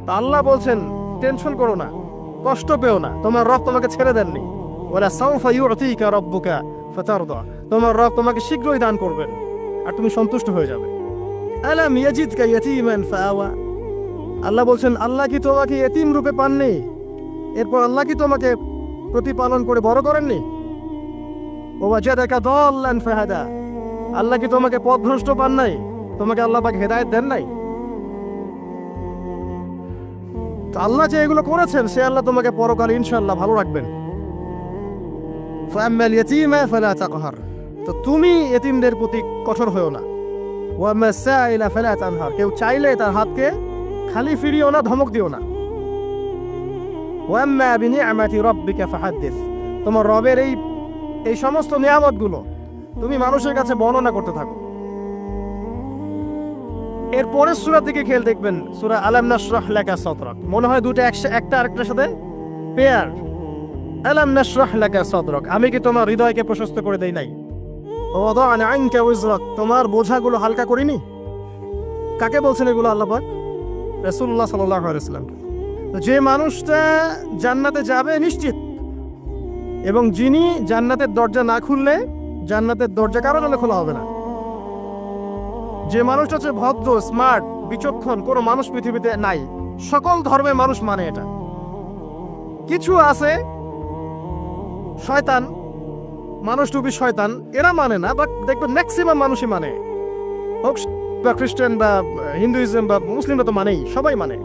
তা আল্লাহ বলছেন টেনশন করো না, কষ্ট পেও না, তোমার রব তোমাকে ছেড়ে দেননি। ওয়ালা সাউফা ইউতিকা রাব্বুকা ফাতারদা, তোমার রব তোমাকে শীঘ্রই দান করবেন আর তুমি সন্তুষ্ট হয়ে যাবে। আলাম ইয়াজিদকা ইয়াতীমান ফাআওয়া, আল্লাহ বলছেন আল্লাহ কি তোমাকে এতিম রূপে পাননি, এরপর আল্লাহ কি তোমাকে প্রতিপালন করে বড় করেননি? ওয়াজাদাকা দাল্লান ফাহাদা, আল্লাহ কি তোমাকে পথভ্রষ্ট পান নাই, তোমাকে আল্লাহ পাক হেদায়েত দেন নাই? তো আল্লাহ যে এগুলো করেছেন সে আল্লাহ তোমাকে পরকালে ইনশাআল্লাহ ভালো রাখবেন। ফাআম্মাল ইয়াতীমা ফালা তাকহার, তো তুমি এতিমদের প্রতি কঠোর হয়ো না। ওয়া মাসাইলা ফালা তানহার, কেউ চাইলে তার হাতকে খালি ফিরিও না, ধমক দিও না। ওয়া আম্মা বিনিআমাতি রাব্বিকা ফাহাদ্দিস, তোমার রবের এই সমস্ত নিয়ামতগুলো তুমি মানুষের কাছে বর্ণনা করতে থাকো। এরপরের সূরা থেকে খেয়াল দেখবেন, সূরা আলাম নাশরাহ লাকা সাদরাক, মনে হয় দুটো একটা আরেকটার সাথে পেয়ার। আলাম নাশরাহ লাকা সাদরাক, আমি কি তোমার হৃদয়কে প্রশস্ত করে দেই নাই? ওয়াদা'না আনকা ওয়িজরাক, তোমার বোঝাগুলো হালকা করিনি? কাকে বলছেন এগুলো আল্লাহ পাক? রাসূলুল্লাহ সাল্লাল্লাহু আলাইহি ওয়াসাল্লাম। তো যে মানুষটা জান্নাতে যাবে নিশ্চিত, এবং যিনি জান্নাতের দরজা না খুললে জান্নাতের দরজা কারো জন্য খোলা হবে না। যে মানুষটা হচ্ছে ভদ্র, স্মার্ট, বিচক্ষণ, কোনো মানুষ পৃথিবীতে নাই। সকল ধর্মের মানুষ মানে এটা। কিছু আছে শয়তান, মানুষ টুপি শয়তান, এরা মানে না, বাট দেখবেন ম্যাক্সিমাম মানুষই মানে, হোক বা খ্রিস্টান বা হিন্দুইজম বা মুসলিমরা তো মানেই, সবাই মানে।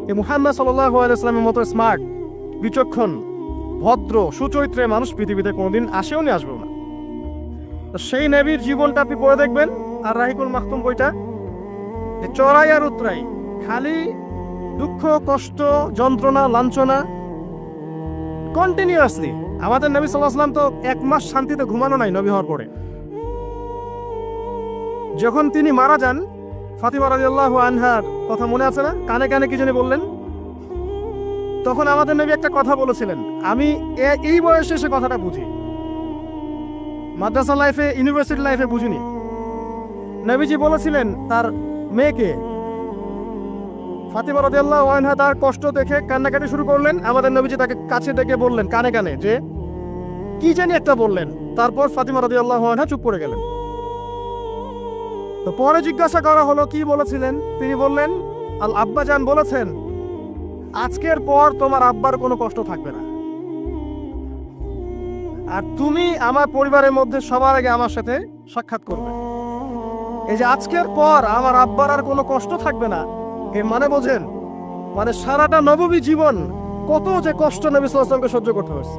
এই মুহাম্মদ সাল্লাল্লাহু আলাইহি ওয়াসাল্লামের মতো স্মার্ট, বিচক্ষণ, ভদ্র, সুচরিত্রের মানুষ পৃথিবীতে কোনোদিন আসেও নি, আসবেও না। তো সেই নবীর জীবনটা আপনি পড়ে দেখবেন, আর রাহিকুল মাখতুম বইটা, যে চড়াই আর উতরাই, খালি দুঃখ, কষ্ট, যন্ত্রণা, লাঞ্ছনা, কন্টিনিউয়াসলি। আমাদের নবী সাল্লাল্লাহু আলাইহি ওয়াসাল্লাম তো 1 মাস শান্তিতে ঘুমানো নাই নবী হওয়ার পরে। যখন তিনি মারা যান, ফাতিমা রাদিয়াল্লাহু আনহার কথা মনে আছে না? কানে কানে কি জানি বললেন। তখন আমাদের নবী একটা কথা বলেছিলেন, আমি এই বয়সে সে কথাটা বুঝি, মাদ্রাসা লাইফে, ইউনিভার্সিটি লাইফে বুঝিনি। নবীজি বলেছিলেন তার মেয়েকে, ফাতিমা রাদিয়াল্লাহু আনহা তার কষ্ট দেখে কান্নাকাটি শুরু করলেন। আমাদের নবীজি তাকে কাছে ডেকে বললেন কানে কানে যে কি জানি একটা বললেন। তারপর ফাতিমা রাদিয়াল্লাহু আনহা চুপ করে গেলেন। তো পরে জিজ্ঞাসা করা হলো কি বলেছিলেন, তিনি বললেন আল আব্বাজান বলেছেন আজকের পর তোমার আব্বার কোনো কষ্ট থাকবে না, আর তুমি আমার পরিবারের মধ্যে সবার আগে আমার সাথে সাক্ষাৎ করবে। এই যে আজকের পর আমার আব্বার আর কোনো কষ্ট থাকবে না, এর মানে বোঝেন, মানে সারাটা নববী জীবন কত যে কষ্ট নবী সাল্লাল্লাহু আলাইহি ওয়াসাল্লামকে সহ্য করতে হয়েছে।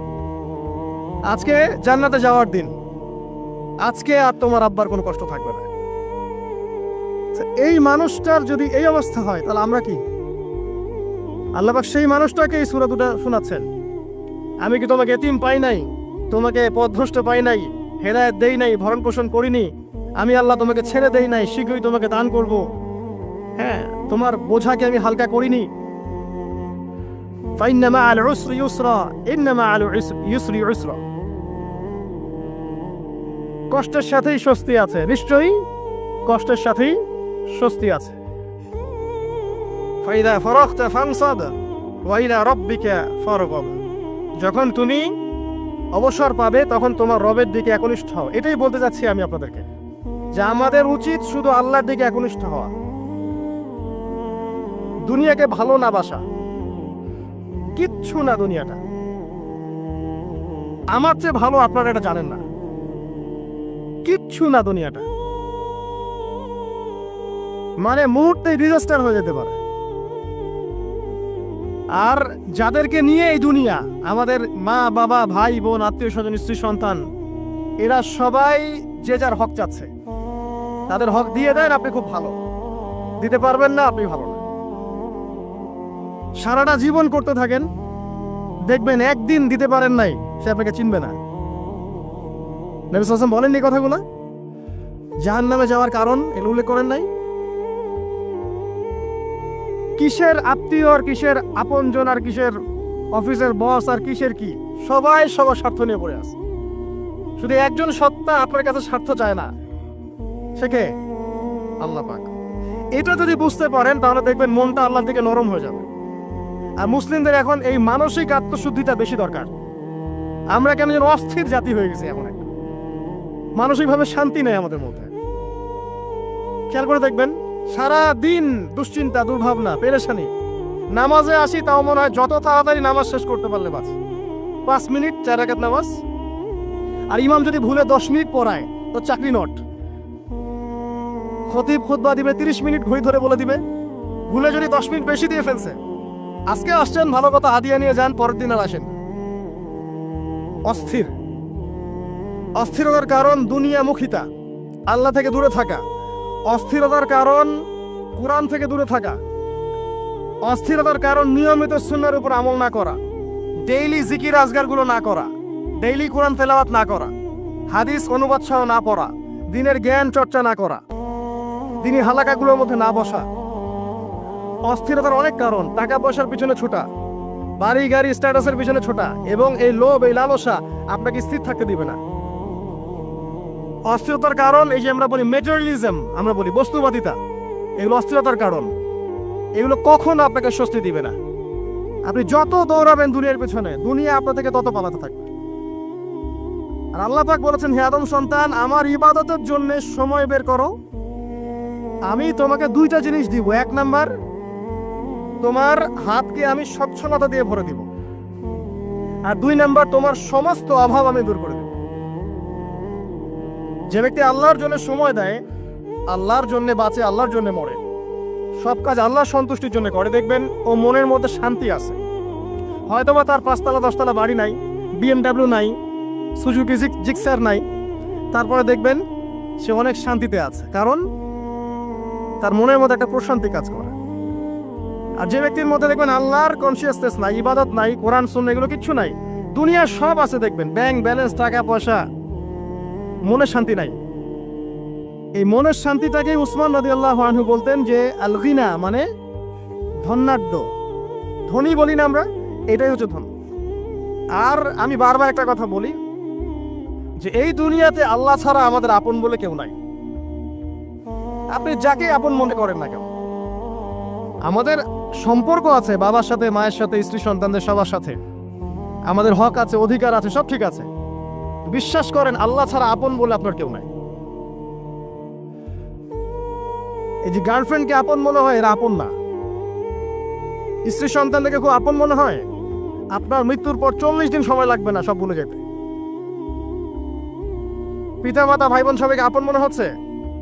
আজকে জান্নাতে যাওয়ার দিন, আজকে আর তোমার আব্বার কোনো কষ্ট থাকবে না। এই মানুষটার যদি এই অবস্থা হয় তাহলে আমরা কি? আল্লাহ পাক সেই মানুষটাকে এই সূরা দুটো শোনাচ্ছেন, আমি কি তোমাকে এতিম পাই নাই, তোমাকে পথভ্রষ্ট পাই নাই, হেদায়েত দেই নাই, ভরণ পোষণ করিনি, আমি আল্লাহ তোমাকে ছেড়ে দেই নাই, শীঘ্রই তোমাকে দান করব, হ্যাঁ, তোমার বোঝাকে আমি হালকা করিনি। ফাইন্না মাআল উসরি ইউসরা, ইন্না মাআল ইউসরি ইউসরা, কষ্টের সাথেই স্বস্তি আছে, নিশ্চয়ই কষ্টের সাথেই স্বস্তি আছে। ফাইদা ফারাগতা ফানসাব ওয়া ইলা রাব্বিকা ফারগাব, যখন তুমি অবসর পাবে তখন তোমার রবের দিকে একনিষ্ঠ হও। এটাই বলতে যাচ্ছি আমি আপনাদেরকে, যে আমাদের উচিত শুধু আল্লাহর দিকে একনিষ্ঠ হওয়া, দুনিয়াকে ভালো না বাসা, কিচ্ছু না দুনিয়াটা। আমার চেয়ে ভালো আপনারা এটা জানেন না, কিচ্ছু না দুনিয়াটা, মানে মুহূর্তে ডিজাস্টার হয়ে যেতে পারে। আর যাদেরকে নিয়ে এই দুনিয়া, আমাদের মা বাবা, ভাই বোন, আত্মীয় স্বজন, স্ত্রী সন্তান, এরা সবাই যে যার হক চাচ্ছে, তাদের হক দিয়ে দেন, আপনি খুব ভালো, দিতে পারবেন না আপনি ভালো না। সারাটা জীবন করতে থাকেন, দেখবেন একদিন দিতে পারেন নাই, সে আপনাকে চিনবে না। নবী সাল্লাল্লাহু আলাইহি ওয়াসাল্লাম বলেননি কথাগুলো? জাহান্নামে যাওয়ার কারণ এগুলো উল্লেখ করেন নাই? কিসের আত্মীয় আর কিসের আপনজন আর কিসের অফিসের বস আর কিসের কি, সবাই সবার স্বার্থ নিয়ে পড়ে আছে। শুধু একজন সত্তা আপনার কাছে স্বার্থ চায় না, সে কে? আল্লাহ পাক। এটা যদি বুঝতে পারেন তাহলে দেখবেন মনটা আল্লাহর দিকে নরম হয়ে যাবে। আর মুসলিমদের এখন এই মানসিক আত্মশুদ্ধিটা বেশি দরকার। আমরা কেন যেন অস্থির জাতি হয়ে গেছি, এখন একটা মানসিকভাবে শান্তি নেই আমাদের মধ্যে। খেয়াল করে দেখবেন, সারা দিন দুশ্চিন্তা, দুর্ভাবনা, পেরেশানি। নামাজে আসি তাও মনে হয় যত তাড়াতাড়ি নামাজ শেষ করতে পারলে বাস, 5 মিনিট 4 রাকাত নামাজ। আর ইমাম যদি ভুলে 10 মিনিট পড়ায় তো চাকরি নট। খতিব খুতবা দিবে 30 মিনিট ঘড়ি ধরে বলে দিবে, ভুলে যদি 10 মিনিট বেশি দিয়ে ফেলছে, আজকে আসছেন ভালো কথা, হাদিয়া নিয়ে যান, পরের দিন আর আসেন। অস্থির। অস্থিরতার কারণ দুনিয়ামুখিতা, আল্লাহ থেকে দূরে থাকা। অস্থিরতার কারণ কোরআন থেকে দূরে থাকা। অস্থিরতার কারণ নিয়মিত সুন্নাহর উপর আমল না করা, ডেইলি জিকির আজগারগুলো না করা, ডেইলি কোরআন তেলাওয়াত না করা, হাদিস অনুবাদ সহ না পড়া, দিনের জ্ঞান চর্চা না করা, দিনী হালাকাগুলোর মধ্যে না বসা। অস্থিরতার অনেক কারণ, টাকা পয়সার পিছনে ছোটা, বাড়ি গাড়ি স্ট্যাটাসের পিছনে ছোটা, এবং এই লোভ, এই লালসা আপনাকে স্থির থাকতে দিবে না। অস্থিরতার কারণ এই যে আমরা বলি মেটেরিয়ালিজম, আমরা বলি বস্তুবাদিতা, এগুলো অস্থিরতার কারণ। এগুলো কখনো আপনাকে স্বস্তি দিবে না। আপনি যত দৌড়াবেন দুনিয়ার পেছনে, দুনিয়া আপনার থেকে তত পালাতে থাকবে। আর আল্লাহ পাক বলেছেন, হে আদম সন্তান, আমার ইবাদতের জন্য সময় বের করো, আমি তোমাকে 2টা জিনিস দিব। 1 নাম্বার, তোমার হাতকে আমি সচ্ছলতা দিয়ে ভরে দিব। আর 2 নাম্বার, তোমার সমস্ত অভাব আমি দূর করে দেব। যে ব্যক্তি আল্লাহর জন্য সময় দেয়, আল্লাহর জন্য বাঁচে, আল্লাহর জন্য মরে, সব কাজ আল্লাহর সন্তুষ্টির জন্য করে, দেখবেন ও মনের মধ্যে শান্তি আছে। হয়তোবা তার 5 তলা 10 তলা বাড়ি নাই, BMW নাই, সুজুকি জিক্সার নাই, তারপরে দেখবেন সে অনেক শান্তিতে আছে, কারণ তার মনের মধ্যে একটা প্রশান্তি কাজ করে। আর যে ব্যক্তির মধ্যে দেখবেন আল্লাহর কনসিয়াসনেস নাই, ইবাদত নাই, কোরআন সুন্নাহ এগুলো কিচ্ছু নাই, দুনিয়ার সব আছে, দেখবেন ব্যাংক ব্যালেন্স, টাকা পয়সা, মনে শান্তি নাই। এই মনের শান্তিটাকে উসমান রাদিয়াল্লাহু আনহু বলতেন যে আল গিনা, মানে ধনাঢ্য, ধনী বলি না আমরা, এটাই হচ্ছে ধন। আর আমি বারবার একটা কথা বলি যে এই দুনিয়াতে আল্লাহ ছাড়া আমাদের আপন বলে কেউ নাই। আপনি যাকে আপন মনে করেন না কেন, আমাদের সম্পর্ক আছে বাবার সাথে, মায়ের সাথে, স্ত্রী সন্তানদের সবার সাথে, আমাদের হক আছে, অধিকার আছে, সব ঠিক আছে। বিশ্বাস করেন, আল্লাহ ছাড়া আপন বলে আপনার কেউ নাই। এই যে গার্লফ্রেন্ডকে আপন মনে হয়, এরা আপন না। স্ত্রী সন্তানদেরকে খুব আপন মনে হয়, আপনার মৃত্যুর পর 40 দিন সময় লাগবে না সব ভুলে যেতে। পিতা মাতা, ভাই বোন সবাইকে আপন মনে হচ্ছে।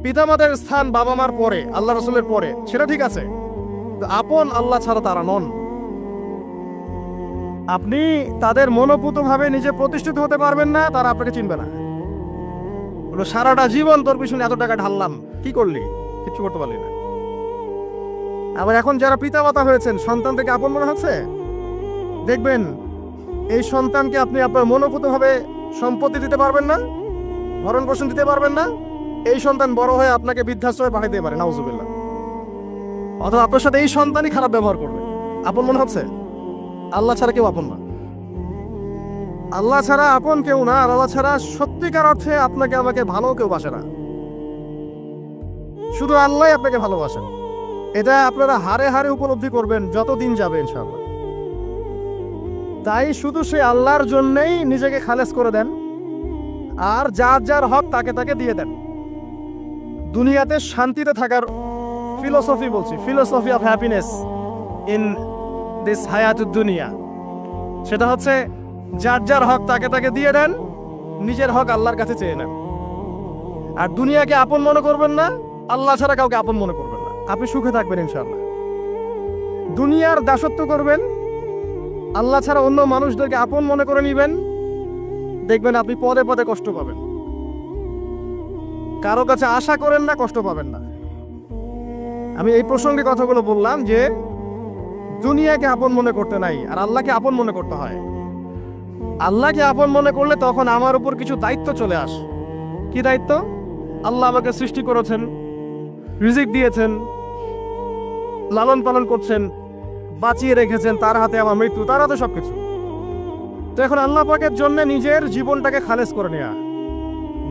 পিতা মাতার স্থান বাবা মার পরে, আল্লাহ রাসূলের পরে, সেটা ঠিক আছে, আপন আল্লাহ ছাড়া তারা নন। আপনি তাদের মনোপুত ভাবে নিজে প্রতিষ্ঠিত হতে পারবেন না, তারা আপনাকে চিনবে না। সারাটা জীবন তোর পিছনে এত টাকা ঢাললাম, কি করলি? কিছু করতে পারলি না। আবার এখন যারা পিতা মাতা হয়েছেন, সন্তান থেকে আপন মনে হচ্ছে, দেখবেন এই সন্তানকে আপনি আপনার মনোপুত ভাবে সম্পত্তি দিতে পারবেন না, ভরণ পোষণ দিতে পারবেন না। এই সন্তান বড় হয়ে আপনাকে বৃদ্ধাশ্রমে পাঠিয়ে দিতে পারে, নাউজুবিল্লাহ। অথবা আপনার সাথে এই সন্তানই খারাপ ব্যবহার করবে। আপন মনে হচ্ছে? আল্লাহ ছাড়া কেউ আপন না। আল্লাহ ছাড়া আপন কেউ না, আর আল্লাহ ছাড়া সত্যিকার অর্থে আপনাকে আমাকে ভালো কেউ বাসে না। শুধু আল্লাহই আপনাকে ভালোবাসেন। এটা আপনারা হারে হারে উপলব্ধি করবেন যত দিন যাবে ইনশাআল্লাহ। তাই শুধু সেই আল্লাহর জন্যই নিজেকে খালেস করে দেন, আর যার যার হক তাকে তাকে দিয়ে দেন। দুনিয়াতে শান্তিতে থাকার ফিলোসফি বলছি, philosophy of happiness in this হায়াতুদ দুনিয়া, সেটা হচ্ছে যার যার হক তাকে তাকে দিয়ে দেন, নিজের হক আল্লাহর কাছে চেয়ে নেন। আর দুনিয়াকে আপন মনে করবেন না, আল্লাহ ছাড়া কাউকে আপন মনে করবেন না, আপনি সুখে থাকবেন ইনশাআল্লাহ। দুনিয়ার দাসত্ব করবেন, আল্লাহ ছাড়া অন্য মানুষদেরকে আপন মনে করে নেবেন, দেখবেন আপনি পদে পদে কষ্ট পাবেন। কারো কাছে আশা করেন না, কষ্ট পাবেন না। আমি এই প্রসঙ্গে কথাগুলো বললাম যে দুনিয়াকে আপন মনে করতে নাই, আর আল্লাহকে আপন মনে করতে হয়। আল্লাহকে আপন মনে করলে তখন আমার উপর কিছু দায়িত্ব চলে আসে। কি দায়িত্ব? আল্লাহ আমাকে সৃষ্টি করেছেন, রিজিক দিয়েছেন, লালন পালন করছেন, বাঁচিয়ে রেখেছেন, তার হাতে আমার মৃত্যু, তার হাতে সবকিছু। তো এখন আল্লাহ পাকের জন্য নিজের জীবনটাকে খালেস করে নেওয়া,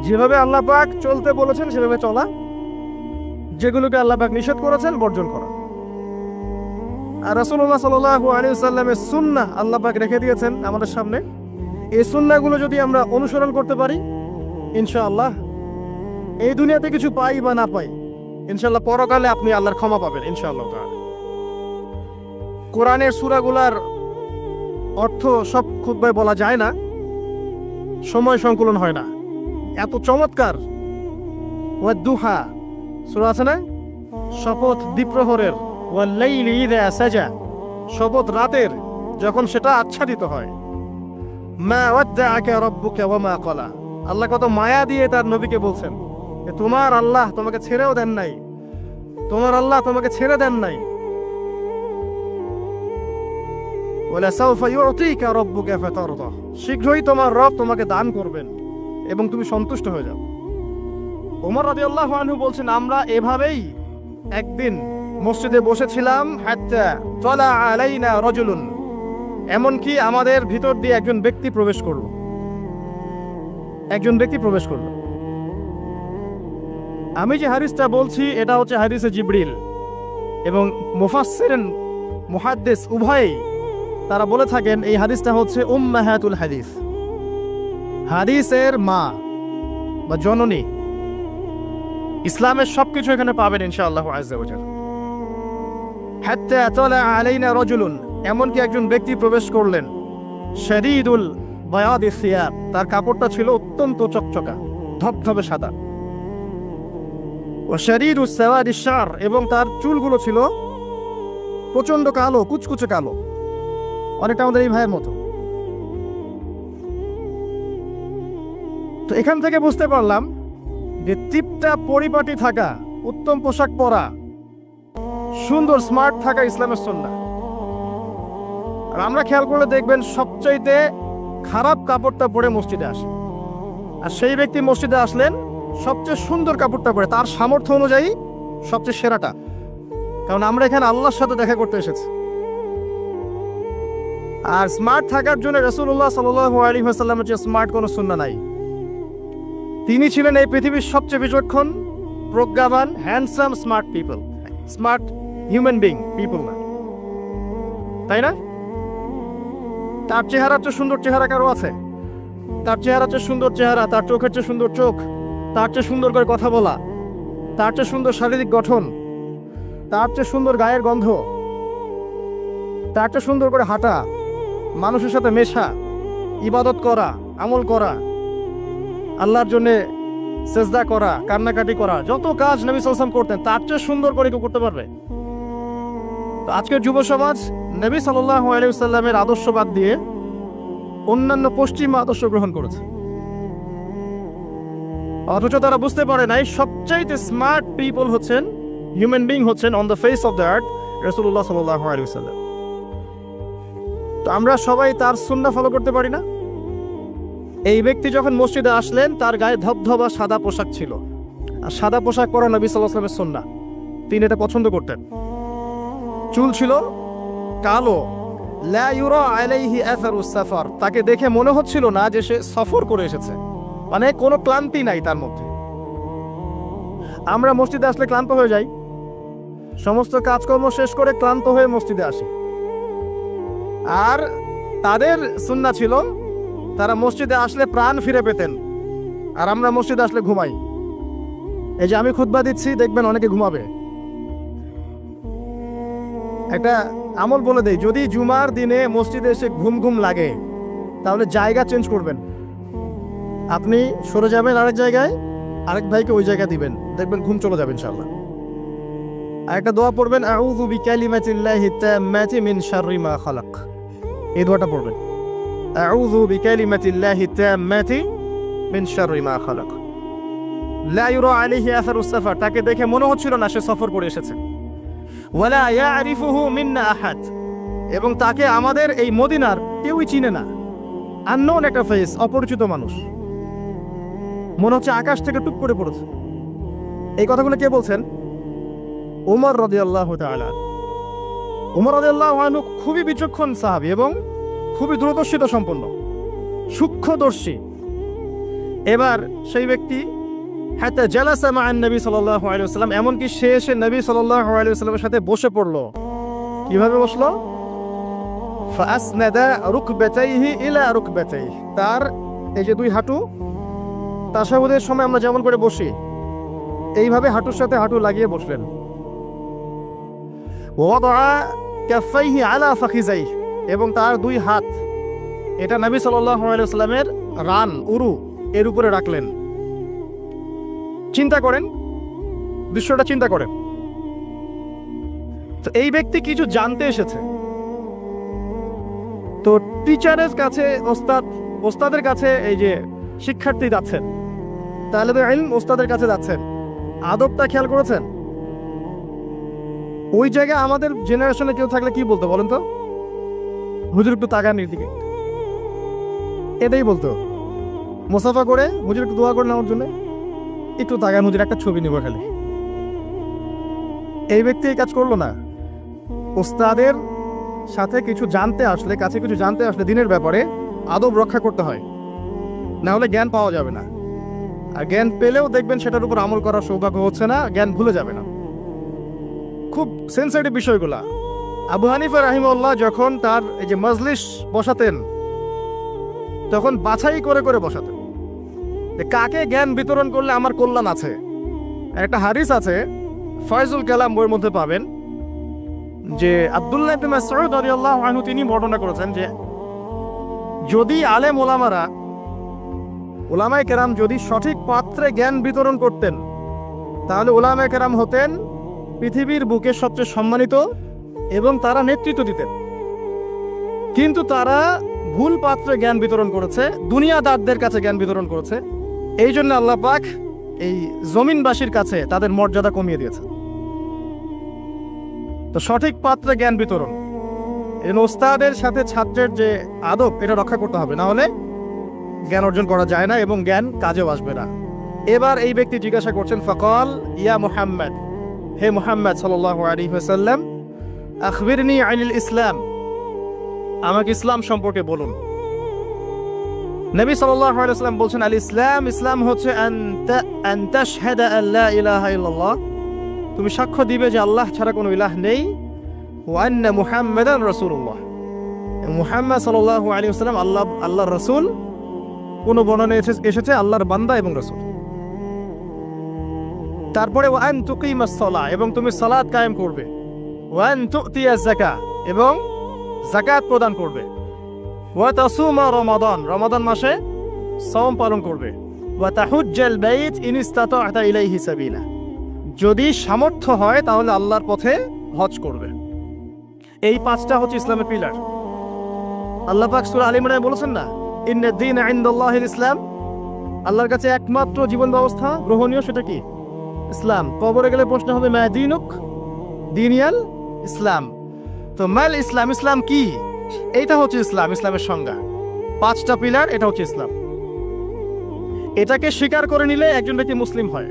যেভাবে আল্লাহ পাক চলতে বলেছেন সেভাবে চলা, যেগুলোকে আল্লাহ পাক নিষেধ করেছেন বর্জন করা। আর রাসূলুল্লাহ সাল্লাল্লাহু আলাইহি ওয়াসাল্লামের সুন্নাহ আল্লাহ পাক রেখে দিয়েছেন আমাদের সামনে। এই সুন্নাহগুলো যদি আমরা অনুসরণ করতে পারি, ইনশাআল্লাহ এই দুনিয়াতে কিছু পাই বা না পাই, ইনশাআল্লাহ পরকালে আপনি আল্লাহর ক্ষমা পাবেন ইনশাআল্লাহ তাআলা। কোরআনের সূরাগুলার অর্থ সব খুতবায় বলা যায় না, সময় সংকুলন হয় না। এত চমৎকার ওয়াদ-দুহা সূরা আছে না, শপথ দ্বিপ্রহরের, ওয়াল-লাইলি ইযা সাজা, শপথ রাতের যখন সেটা আচ্ছাদিত হয়। মা ওয়াদ্দাআকা রাব্বুকা ওয়া মা ক্বালা, আল্লাহ কত মায়া দিয়ে তার নবীকে বলছেন যে তোমার আল্লাহ তোমাকে ছেড়েও দেন নাই, তোমার আল্লাহ তোমাকে ছেড়ে দেন নাই। ওয়ালা সাওফা ইউতিকা রাব্বুকা ফাতারদা, শীঘ্রই তোমার রব তোমাকে দান করবেন এবং তুমি সন্তুষ্ট হয়ে যাও। ওমর রাদিয়াল্লাহু আনহু বলছেন আমরা এভাবেই একদিন মসজিদে বসেছিলাম, হাত্তা তালা আলাইনা রাজুলুন, এমনকি আমাদের ভিতর দিয়ে একজন ব্যক্তি প্রবেশ করলো, একজন ব্যক্তি প্রবেশ করলো। আমি যে হাদিসটা বলছি এটা হচ্ছে হাদিসে জিবরিল, এবং মুফাসসিরিন মুহাদ্দিস উভয়ই তারা বলে থাকেন এই হাদিসটা হচ্ছে উম্মাহাতুল হাদিস, হাদিসের মা বা জননী। ইসলামের সবকিছু এখানে পাবেন ইনশাআল্লাহ আযজা ওয়া জাল্লা। হাত্তা তালা আলাইনা রাজুলুন, এমনকি একজন ব্যক্তি প্রবেশ করলেন, শাদীদুল বায়াদিস সিয়াব, তার কাপড়টা ছিল অত্যন্ত চকচকা ধবধবে সাদা, ওয়া শাদীদুস সাওয়াদিশ শা'r, এবং তার চুলগুলো ছিল প্রচন্ড কালো, কুচকুচে কালো, অনেকটা আমাদের এই ভাইয়ের মতো। তো এখান থেকে বুঝতে পারলাম যে টিপটাপ পরিপাটি থাকা, উত্তম পোশাক পরা, সুন্দর স্মার্ট থাকা ইসলামের সুন্নাহ। আর আমরা খেয়াল করলে দেখবেন সবচাইতে খারাপ কাপড়টা পরে মসজিদে আসে, আর সেই ব্যক্তি মসজিদে আসলেন সবচেয়ে সুন্দর কাপড়টা পরে, তার সামর্থ্য অনুযায়ী সবচেয়ে সেরাটা, কারণ আমরা এখানে আল্লাহর সাথে দেখা করতে এসেছি। আর স্মার্ট থাকার জন্য রাসূলুল্লাহ সাল্লাল্লাহু আলাইহি ওয়াসাল্লামের যে স্মার্ট কোনো সুন্নাহ নাই। তিনি ছিলেন এই পৃথিবীর সবচেয়ে বিচক্ষণ, প্রজ্ঞাবান, handsome, smart people, smart human being people না, তাই না? তার চেহারার চেয়ে সুন্দর চেহারা কারো আছে? তার চেহারার চেয়ে সুন্দর চেহারা, তার চোখের চেয়ে সুন্দর চোখ, তার চেয়ে সুন্দর করে কথা বলা, তার চেয়ে সুন্দর শারীরিক গঠন, তার চেয়ে সুন্দর গায়ের গন্ধ, তার চেয়ে সুন্দর করে হাঁটা, মানুষের সাথে মেশা, ইবাদত করা, আমল করা, আল্লাহর জন্য সেজদা করা, কান্নাকাটি করা, যত কাজ নবী সাল্লাল্লাহু আলাইহি ওয়াসাল্লাম করতেন তার চেয়ে সুন্দর করে কেউ করতে পারবে? তো আজকের যুব সমাজ নবী সাল্লাল্লাহু আলাইহি ওয়াসাল্লামের আদর্শ বাদ দিয়ে অন্যান্য পশ্চিমা আদর্শ গ্রহণ করেছে, অথচ তারা বুঝতে পারে নাই সবচাইতে স্মার্ট পিপল হচ্ছেন, হিউম্যান বিং হচ্ছেন on the face of the earth রাসূলুল্লাহ সাল্লাল্লাহু আলাইহি ওয়াসাল্লাম। তো আমরা সবাই তার সুন্নাহ ফলো করতে পারি না? এই ব্যক্তি যখন মসজিদে আসলেন তার গায়ে ধবধবা সাদা পোশাক ছিল, আর সাদা পোশাক পরা নবী সাল্লাল্লাহু আলাইহি ওয়াসাল্লামের সুন্নাহ, তিনি এটা পছন্দ করতেন। চুল ছিল কালো, লা ইউরা আলাইহি আসারুস সাফার, তাকে দেখে মনে হচ্ছিল না যে সে সফর করে এসেছে, মানে কোনো ক্লান্তি নাই তার মধ্যে। আমরা মসজিদে আসলে ক্লান্ত হয়ে যাই, সমস্ত কাজকর্ম শেষ করে ক্লান্ত হয়ে মসজিদে আসি, আর তাদের সুন্নাহ ছিল তারা মসজিদে আসলে প্রাণ ফিরে পেতেন, আর আমরা মসজিদে আসলে ঘুমাই। এই যে আমি খুতবা দিচ্ছি, দেখবেন অনেকে ঘুমাবে। একটা আমল বলে দেই, যদি জুমার দিনে মসজিদে এসে ঘুম ঘুম লাগে তাহলে জায়গা চেঞ্জ করবেন, আপনি সরে যাবেন আরেক জায়গায়, আরেক ভাইকে ওই জায়গা দিবেন, দেখবেন ঘুম চলে যাবে ইনশাআল্লাহ। আর একটা দোয়া পড়বেন, আউযু বিকালিমাতিল্লাহি তাম্মাতি মিন শাররি মা খালাক, এই দোয়াটা পড়বেন, আউযু বিকালিমাতিল্লাহি তাম্মাতি মিন শাররি মা খালাক। লা ইউরা আলাইহি আসারুস সাফার, তাকে দেখে মনে হচ্ছিল না সে সফর করে এসেছে। ওয়ালা ইয়ারিফুহু মিন্না আহাদ, এবং তাকে আমাদের এই মদিনার কেউই চিনে না, আননোন একটা ফেস, অপরিচিত মানুষ, মনে হচ্ছে আকাশ থেকে টুপ করে পড়েছে। এই কথাগুলো কে বলছেন? ওমর রাদিয়াল্লাহু তাআলা। ওমর রাদিয়াল্লাহু আনহু খুবই বিচক্ষণ সাহাবী এবং খুবই দূরদর্শিতা সম্পন্ন, সূক্ষ্মদর্শী। এবার সেই ব্যক্তি হাত্তা জালাসা মা'আন নবী সাল্লাল্লাহু আলাইহি ওয়াসাল্লাম, এমনকি সে এসে নবী সাল্লাল্লাহু আলাইহি ওয়াসাল্লামের সাথে বসে পড়লো। কিভাবে বসলো? ফাসনাদা রুকবাতাইহি ইলা রুকবাতাইহি, তার এই যে দুই হাঁটু তাশাহুদের সময় আমরা যেমন করে বসি এইভাবে হাঁটুর সাথে হাঁটু লাগিয়ে বসলেন। ওয়াদা কাফাইহি আলা ফাখিজাইহি, এবং তার দুই হাত এটা নবী সাল্লাল্লাহু আলাইহি ওয়াসাল্লামের রান উরু এর উপরে রাখলেন। চিন্তা করেন, দৃশ্যটা চিন্তা করেন। তো এই ব্যক্তি কিছু জানতে এসেছে, তো টিচারের কাছে ওস্তাদের কাছে এই যে শিক্ষার্থী যাচ্ছেন, তালেবে ইলম ওস্তাদের কাছে যাচ্ছেন, আদবটা খেয়াল করেছেন? ওই জায়গায় আমাদের জেনারেশনে কেউ থাকলে কি বলতো বলেন তো? হুজুর একটু তাকান এদিকে, এটাই বলতো। মুসাফা করে হুজুর একটু দোয়া করে নেওয়ার জন্য একটু তাকান, হুজুর একটা ছবি নিব খালি। এই ব্যক্তি এই কাজ করলো না। ওস্তাদের সাথে কিছু জানতে আসলে, কাছে কিছু জানতে আসলে দিনের ব্যাপারে আদব রক্ষা করতে হয়, না হলে জ্ঞান পাওয়া যাবে না। আর জ্ঞান পেলেও দেখবেন সেটার উপর আমল করার সৌভাগ্য হচ্ছে না, জ্ঞান ভুলে যাবে না। খুব সেন্সিটিভ বিষয়গুলা। আবু হানিফা রাহিমাহুল্লাহ যখন তার এই যে মজলিস বসাতেন, তখন বাছাই করে করে বসাতেন যে কাকে জ্ঞান বিতরণ করলে আমার কল্যাণ আছে। একটা হাদিস আছে, ফয়জুল কালাম বইয়ের মধ্যে পাবেন, যে আব্দুল্লাহ ইবনে মাসউদ রাদিয়াল্লাহু আনহু তিনি বর্ণনা করেছেন যে যদি আলেম ওলামায়ে কেরাম যদি সঠিক পাত্রে জ্ঞান বিতরণ করতেন, তাহলে ওলামায়ে কেরাম হতেন পৃথিবীর বুকে সবচেয়ে সম্মানিত এবং তারা নেতৃত্ব দিতেন। কিন্তু তারা ভুল পাত্রে জ্ঞান বিতরণ করেছে, দুনিয়াদারদের কাছে জ্ঞান বিতরণ করেছে। এই জন্য আল্লাহ পাক এই জমিনবাসীর কাছে তাদের মর্যাদা কমিয়ে দিয়েছে। তো সঠিক পাত্রে জ্ঞান বিতরণ, এই ওস্তাদের সাথে ছাত্রের যে আদব এটা রক্ষা করতে হবে, না হলে জ্ঞান অর্জন করা যায় না এবং জ্ঞান কাজেও আসবে না। এবার এই ব্যক্তি জিজ্ঞাসা করছেন, ফাকাল ইয়া মুহাম্মদ, হে মুহাম্মদ সাল্লাল্লাহু আলাইহি ওয়াসাল্লাম, আখবিরনি আনিল ইসলাম, আমাকে ইসলাম সম্পর্কে বলুন। নবী সাল্লাল্লাহু আলাইহি ওয়াসাল্লাম বলছেন, আল ইসলাম, ইসলাম হচ্ছে আন তাশহাদা আল লা ইলাহা ইল্লাল্লাহ, তুমি সাক্ষ্য দিবে যে আল্লাহ ছাড়া কোনো ইলাহ নেই, ওয়া আন্না মুহাম্মাদান রাসূলুল্লাহ, মুহাম্মদ সাল্লাল্লাহু আলাইহি ওয়াসাল্লাম আল্লাহর রাসূল। কোন বর্ণনায় এসেছে আল্লাহর বান্দা এবং রাসূল। তারপরে ওয়া আন তুকিমাস সালাহ, এবং তুমি সালাত কায়েম করবে, ওয়া আন তুতিয়াজ যাকাত, এবং যাকাত প্রদান করবে, ওয়া তাসুমা রমাদান, রমাদান মাসে সাওম পালন করবে, ওয়া তাহুজ্জাল বাইত ইন ইসতাতা'তা ইলাইহি সাবিলা, যদি সামর্থ্য হয় তাহলে আল্লাহর পথে হজ করবে। এই পাঁচটা হচ্ছে ইসলামের পিলার। আল্লাহ পাক সূরা আলে ইমরানে বলেছেন না, ইন্নাদ দীনা ইনদাল্লাহিল ইসলাম, আল্লাহর কাছে একমাত্র জীবন ব্যবস্থা গ্রহণীয় সেটা কি? ইসলাম। কবরে গেলে প্রশ্ন হবে মা দীনুক, দীনিয়াল ইসলাম। তো মাল ইসলাম, ইসলাম কি? এইটা হচ্ছে ইসলাম, ইসলামের সংজ্ঞা। পাঁচটা পিলার, এটা হচ্ছে ইসলাম। এটাকে স্বীকার করে নিলে একজন ব্যক্তি মুসলিম হয়,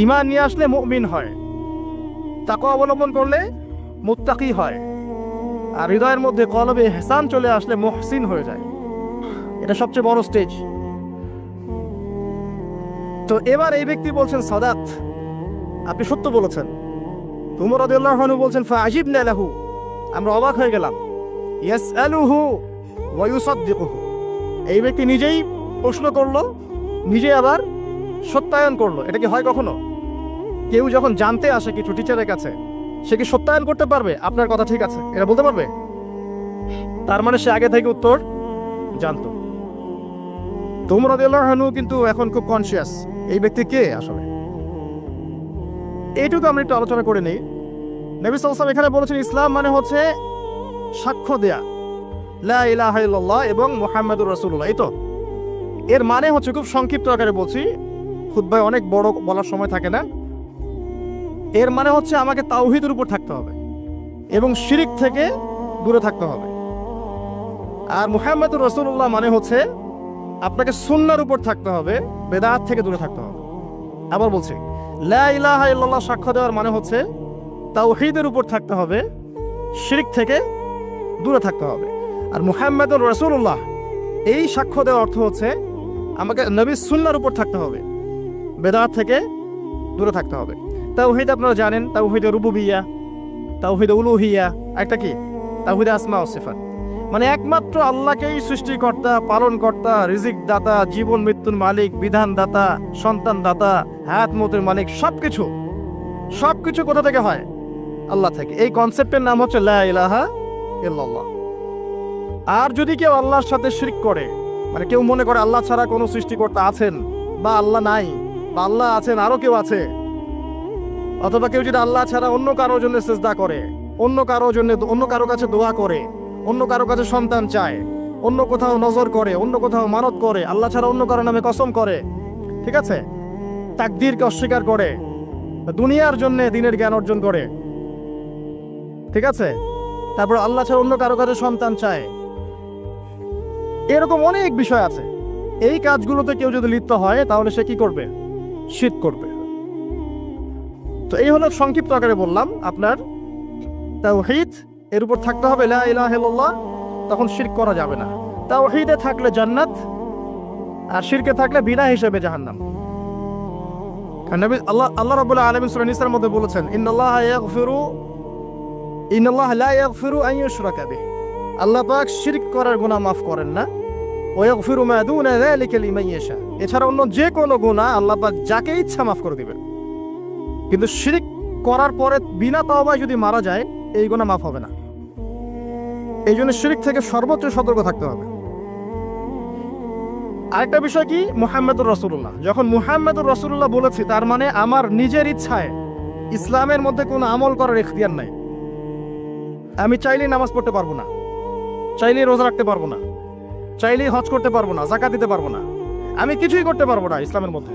ঈমান নিয়ে আসলে মুমিন হয়, তাকওয়া অবলম্বন করলে মুত্তাকি হয়, আর হৃদয়ের মধ্যে কলবে ইহসান চলে আসলে মুহসিন হয়ে যায়। এটা সবচেয়ে বড় স্টেজ। তো এবার এই ব্যক্তি বলছেন সাদাত, আপনি সত্য বলেছেন। উমর রাদিয়াল্লাহু আনহু বলছেন ফাআজিবনা লাহু, আমরা অবাক হয়ে গেলাম। ইয়াসআলুহু ওয়া ইউসাদ্দিকুহু, এই ব্যক্তি নিজেই প্রশ্ন করলো, নিজেই আবার সত্যায়ন করলো। এটা কি হয় কখনো? কেউ যখন জানতে আসে কিছু টিচারের কাছে, সে কি সত্যায়ন করতে পারবে আপনার কথা ঠিক আছে এটা বলতে পারবে? তার মানে সে আগে থেকে উত্তর জানতো। উমর রাদিয়াল্লাহু আনহু কিন্তু এখন খুব কনসিয়াস এই ব্যক্তি কে আসলে। এইটুকু আমরা একটু আলোচনা করে নেই। নবী সাল্লাল্লাহু আলাইহি ওয়াসাল্লাম এখানে বলেছেন ইসলাম মানে হচ্ছে সাক্ষ্য দেয়া লা ইলাহা ইল্লাল্লাহ এবং মুহাম্মাদুর রাসূলুল্লাহ। এই তো এর মানে হচ্ছে, খুব সংক্ষিপ্ত আকারে বলছি, খুতবায় অনেক বড় বলার সময় থাকে না। এর মানে হচ্ছে আমাকে তাওহীদের উপর থাকতে হবে এবং শিরিক থেকে দূরে থাকতে হবে। আর মুহাম্মাদুর রাসূলুল্লাহ মানে হচ্ছে আপনাকে সুন্নাহর উপর থাকতে হবে, বেদাত থেকে দূরে থাকতে হবে। আবার বলছি, লা ইলাহা ইল্লাল্লাহ সাক্ষ্য দেওয়ার মানে হচ্ছে তাওহীদের উপর থাকতে হবে, শিরিক থেকে দূরে থাকতে হবে। আর মুহাম্মাদুর রাসূলুল্লাহ এই সাক্ষ্য দেওয়ার অর্থ হচ্ছে আমাকে নবীর সুন্নাহর উপর থাকতে হবে, বেদাত থেকে দূরে থাকতে হবে। তাওহীদ আপনারা জানেন, তাওহীদে রুবুবিয়্যাহ, তাওহীদ উলুহিয়া, একটা কি তাওহীদ আসমা ও সিফাত। মানে একমাত্র আল্লাহকেই সৃষ্টিকর্তা, পালনকর্তা, রিজিক দাতা, জীবন মৃত্যুর মালিক, বিধান দাতা, সন্তান দাতা, হায়াত মতের মালিক, সবকিছু কোথা থেকে হয়? আল্লাহ থেকে। এই কনসেপ্টের নাম হচ্ছে লা ইলাহা ইল্লাল্লাহ। আর যদি কেউ আল্লাহর সাথে শিরক করে, মানে কেউ মনে করে আল্লাহ ছাড়া কোনো সৃষ্টিকর্তা আছেন, বা আল্লাহ নাই, বা আল্লাহ আছেন আরো কেউ আছে, অথবা কেউ যদি আল্লাহ ছাড়া অন্য কারোর জন্য সিজদা করে, অন্য কারো কাছে দোয়া করে, অন্য কারো কাছে সন্তান চায়, অন্য কোথাও নজর করে, অন্য কোথাও মানত করে, আল্লাহ ছাড়া অন্য কারো নামে কসম করে, ঠিক আছে, তাকদীরকে অস্বীকার করে, দুনিয়ার জন্য দিনের জ্ঞান অর্জন করে, ঠিক আছে, তারপর আল্লাহ ছাড়া অন্য কারো কাছে সন্তান চায়, এরকম অনেক বিষয় আছে। এই কাজগুলোতে কেউ যদি লিপ্ত হয় তাহলে সে কি করবে? শিরক করবে। তো এই হলো সংক্ষিপ্ত আকারে বললাম আপনার তাওহীদ এর উপর থাকতে হবে, লা ইলাহা ইল্লাল্লাহ, তখন শিরক করা যাবে না। তাওহীদে থাকলে জান্নাত, আর শিরকে থাকলে বিনা হিসেবে জাহান্নাম। কারণ নবী আল্লাহ রাব্বুল আলামিন সূরা নিসার মধ্যে বলেছেন, ইন্নাল্লাহা লা ইয়াগফিরু আন ইউশরাকা বিহি, আল্লাহ পাক শিরক করার গুনাহ মাফ করেন না, ওয়া ইয়াগফিরু মা দুনা যালিকা লিমান ইয়াশা, এছাড়া অন্য যে কোনো গুনাহ আল্লাহ পাক যাকে ইচ্ছা মাফ করে দিবেন। কিন্তু শিরক করার পরে বিনা তওবায় যদি মারা যায়, এই গুনাহ মাফ হবে না। এই জন্য শিরক থেকে সর্বোচ্চ সতর্ক থাকতে হবে। আরেকটা বিষয় কি, মুহাম্মদুর রাসূলুল্লাহ, যখন মুহাম্মদুর রাসূলুল্লাহ বলেছি, তার মানে আমার নিজের ইচ্ছায় ইসলামের মধ্যে কোনো আমল করার ইখতিয়ার নাই। আমি চাইলেই নামাজ পড়তে পারবো না, চাইলেই রোজা রাখতে পারবো না, চাইলেই হজ করতে পারবো না, যাকাত দিতে পারবো না, আমি কিছুই করতে পারবো না ইসলামের মধ্যে।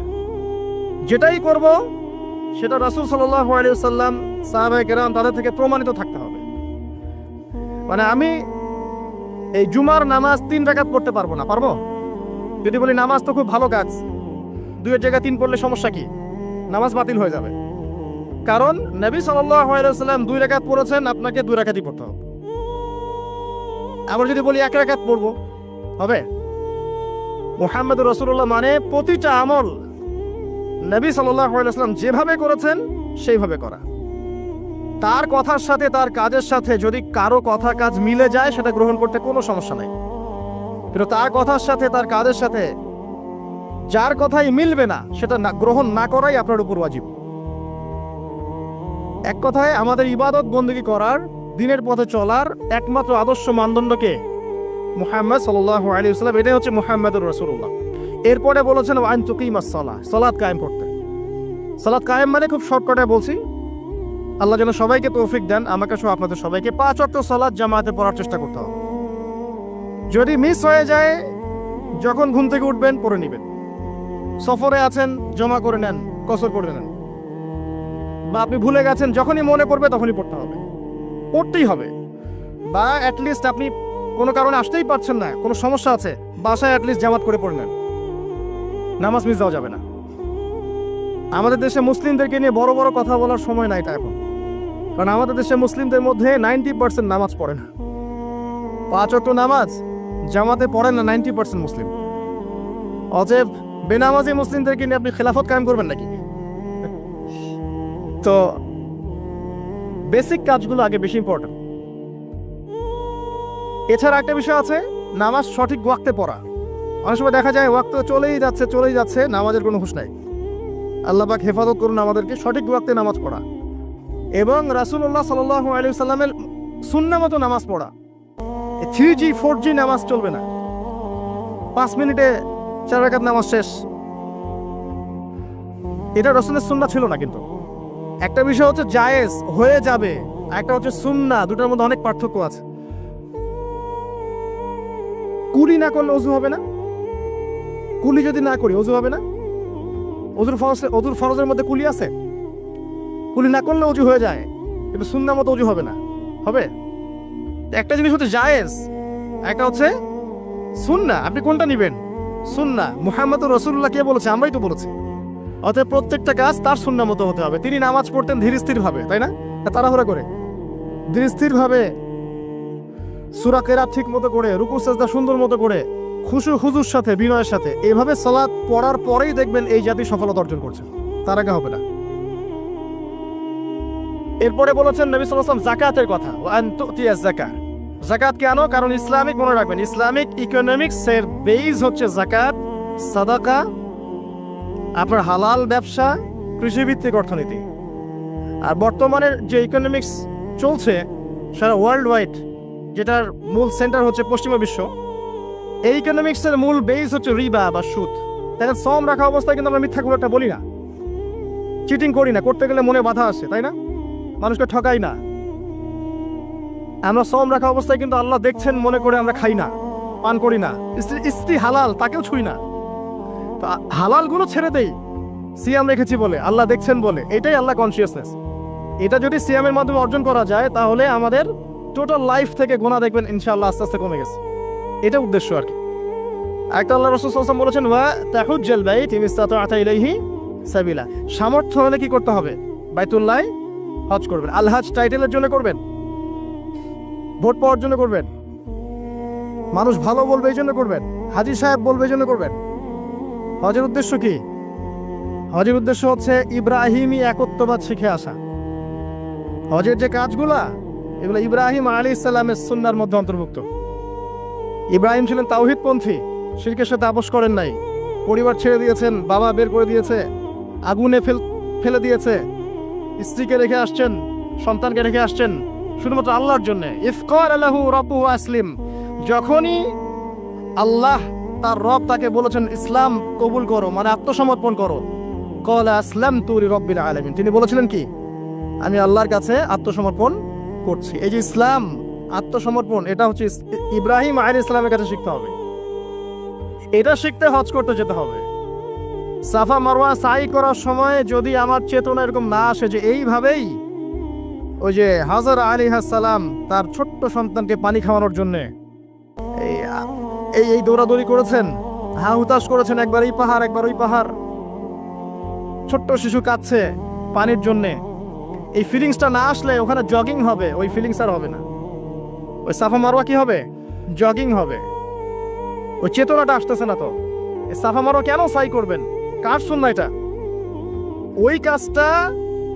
যেটাই করব সেটা রাসূল সাল্লাল্লাহু আলাইহি ওয়াসাল্লাম, সাহাবায়ে কেরাম তাদের থেকে প্রমাণিত থাকতে হবে। মানে আমি এই জুমার নামাজ 3 রাকাত পড়তে পারবো না, পারবো? যদি বলি নামাজ তো খুব ভালো কাজ, 2-এর জায়গায় 3 পড়লে সমস্যা কি? নামাজ বাতিল হয়ে যাবে। কারণ নবী সাল্লাল্লাহু আলাইহি ওয়াসাল্লাম 2 রাকাত পড়েছেন, আপনাকে 2 রাকাতই পড়তে হবে। আবার যদি বলি 1 রাকাত পড়বো, হবে? মুহাম্মদুর রাসূলুল্লাহ মানে প্রতিটা আমল নবী সাল্লাল্লাহু আলাইহি ওয়াসাল্লাম যেভাবে করেছেন সেইভাবে করা। তার কথার সাথে তার কাজের সাথে যদি কারো কথা কাজ মিলে যায়, সেটা গ্রহণ করতে কোনো সমস্যা নাই। কিন্তু তার কথার সাথে তার কাজের সাথে যার কথাই মিলবে না, সেটা গ্রহণ না করাই আপনার উপর ওয়াজিব। এক কথায় আমাদের ইবাদত বন্দেগী করার, দিনের পথে চলার একমাত্র আদর্শ মানদণ্ডকে মুহাম্মদ সাল্লাল্লাহু আলাইহি ওয়াসাল্লাম, এটাই হচ্ছে মুহাম্মদুর রাসূলুল্লাহ। এরপরে বলেছেন ওয়া আন তুকিমাস সালাহ, সালাত কায়েম করতে। সালাত কায়েম মানে খুব শর্টকাটে বলছি, আল্লাহ যেন সবাইকে তৌফিক দেন, আমাকে সহ আপনাদের সবাইকে 5 ওয়াক্ত সালাত জামাতে পড়ার চেষ্টা করতে হবে। যদি মিস হয়ে যায়, যখন ঘুম থেকে উঠবেন পড়ে নেবেন। সফরে আছেন, জমা করে নেন, কসর করে নেন। বা আপনি ভুলে গেছেন, যখনই মনে পড়বে তখনই পড়তে হবে, পড়তেই হবে। বা অ্যাটলিস্ট আপনি কোনো কারণে আসতেই পারছেন না, কোনো সমস্যা আছে, বাসায় অ্যাটলিস্ট জামাত করে পড়ে নেন, নামাজ মিস দেওয়া যাবে না। আমাদের দেশে মুসলিমদেরকে নিয়ে বড় বড় কথা বলার সময় নাই তা এখন, কারণ আমাদের দেশে মুসলিমদের মধ্যে 90% নামাজ পড়ে না। 5 ওয়াক্ত নামাজ জামাতে পড়েন না 90% মুসলিম। অতএব বেনামাজি মুসলিমদেরকে নিয়ে আপনি খেলাফত কায়েম করবেন নাকি? তো বেসিক কাজগুলো আগে বেশি ইম্পর্টেন্ট। এছাড়া একটা বিষয় আছে, নামাজ সঠিক ওয়াক্তে পড়া। অনেক সময় দেখা যায় ওয়াক্ত চলেই যাচ্ছে, নামাজের কোনো হুঁশ নাই। আল্লাহ পাক হেফাজত করুন আমাদেরকে, সঠিক ওয়াক্তে নামাজ পড়া এবং রাসূলুল্লাহ সাল্লাল্লাহু আলাইহি ওয়াসাল্লামের সুন্নাহ মতো নামাজ পড়া। 3G 4G নামাজ চলবে না, 5 মিনিটে 4 রাকাত নামাজ শেষ, এটা রাসূলের সুন্নাহ ছিল না। কিন্তু একটা বিষয় হচ্ছে জায়েজ হয়ে যাবে, একটা হচ্ছে সুন্নাহ, দুটোর মধ্যে অনেক পার্থক্য আছে। কুলি না করলে ওযু হবে না, কুলি যদি না করি ওযু হবে না। ওযুর ফরজের মধ্যে কুলি আছে, কুলি না করলে ওযু হয়ে যায়, কিন্তু সুন্নাহ মতো ওযু হবে না, হবে? একটা জিনিস হচ্ছে জায়েজ, একটা হচ্ছে সুন্নাহ। আপনি কোনটা নেবেন? সুন্নাহ। মুহাম্মদুর রাসূলুল্লাহ কে বলেছে? আমরাই তো বলেছি। অতএব প্রত্যেকটা কাজ তার সুন্নাহ মতো হতে হবে। তিনি নামাজ পড়তেন ধীর স্থির ভাবে, তাই না? তাড়াহুড়া করে, ধীর স্থির ভাবে, সূরা কেরাত ঠিক মতো করে, রুকু সাজদা সুন্দর মতো করে, খুশু হুজুর সাথে, বিনয়ের সাথে, এভাবে সালাত পড়ার পরেই দেখবেন এই জাতি সফলতা অর্জন করছে, তার আগে হবে না। এরপরে বলেছেন নবী সাল্লাল্লাহু আলাইহি ওয়াসাল্লাম যাকাতের কথা, ওয়া আন তুতিয়াজ যাকাত। যাকাত কেন? কারণ ইসলামিক, মনে রাখবেন, ইসলামিক ইকোনমিক্স এর বেস হচ্ছে যাকাত, সাদাকা, আপনার হালাল ব্যবসা, কৃষিভিত্তিক অর্থনীতি। আর বর্তমানের যে ইকোনমিক্স চলছে সারা ওয়ার্ল্ড ওয়াইড, যেটার মূল সেন্টার হচ্ছে পশ্চিমা বিশ্ব, এই ইকোনমিক্সের মূল বেস হচ্ছে রিবা বা সুদ। দেখেন, শ্রম রাখা অবস্থায় কিন্তু আমরা মিথ্যা খুব একটা বলি না, চিটিং করি না, করতে গেলে মনে বাধা আসে, তাই না? মানুষকে ঠকাই না। আমরা শ্রম রাখা অবস্থায় কিন্তু আল্লাহ দেখছেন মনে করে আমরা খাই না, পান করি না, স্ত্রী হালাল তাকেও ছুঁই না। তো হালালগুলো ছেড়ে দেই সিয়াম রেখেছি বলে, আল্লাহ দেখছেন বলে। এটাই আল্লাহ কনসিয়াসনেস। এটা যদি সিয়ামের মাধ্যমে অর্জন করা যায়, তাহলে আমাদের টোটাল লাইফ থেকে গোনা দেখবেন ইনশাআল্লাহ আস্তে আস্তে কমে গেছে। এটা উদ্দেশ্য আর কি। একটা আল্লাহ রাসূল সাল্লাল্লাহু আলাইহি ওয়াসাল্লাম বলেছেন, ওয়া তাহুজ্জাল বাইত ইন ইসতাতা ইলাইহি সাবিলা। সামর্থ্য হলে কি করতে হবে? বাইতুল্লাহ হজ করবেন। আল হজ টাইটেলের জন্য করবেন, ভোট পাওয়ার জন্য করবেন, মানুষ ভালো বলবে এই জন্য করবেন, হাজী সাহেব বলবে এই জন্য করবেন? হজের উদ্দেশ্য কি? হজের উদ্দেশ্য হচ্ছে ইব্রাহিমী একত্ববাদ শিখে আসা। হজের যে কাজগুলা, এগুলো ইব্রাহিম আলাইহিস সালামের সুন্নাহর মধ্যে অন্তর্ভুক্ত। ইব্রাহিম ছিলেন তাওহীদপন্থী, শিরকের সাথে আপোষ করেন নাই, পরিবার ছেড়ে দিয়েছেন, বাবা বের করে দিয়েছে, আগুনে ফেলে দিয়েছে, স্ত্রীকে রেখে আসছেন, সন্তানকে রেখে আসছেন শুধুমাত্র আল্লাহর জন্য। ইফকার আলাহু রাব্বুহু আসলিম, যখনই আল্লাহ তার রব তাকে বলেছেন ইসলাম কবুল করো, মানে আত্মসমর্পণ করো, ক্বালা আসলামতু লিরাব্বিল আলামিন, তিনি বলেছিলেন কি? আমি আল্লাহর কাছে আত্মসমর্পণ করছি। এই যে ইসলাম, আত্মসমর্পণ, এটা হচ্ছে ইব্রাহিম আলাইহিস সালামের কাছে শিখতে হবে। এটা শিখতে হজ করতে যেতে হবে। সাফা মারওয়া সাই করার সময় যদি আমার চেতনা এরকম না আসে যে এইভাবেই ওই যে হাজরা আলাইহিস সালাম তার ছোট্ট সন্তানকে পানি খাওয়ানোর জন্য এই দৌড়াদৌড়ি করেছেন, হা হুতাশ করেছেন, একবার এই পাহাড় একবার ওই পাহাড়, ছোট্ট শিশু কাঁদছে পানির জন্যে, এই ফিলিংসটা না আসলে ওখানে জগিং হবে, ওই ফিলিংস আর হবে না। ওই সাফা মারওয়া কি হবে? জগিং হবে। ওই চেতনাটা আসতেছে না। তো সাফা মারওয়া কেন সাই করবেন? কার সুন্নাহ এটা? ওই কাজটা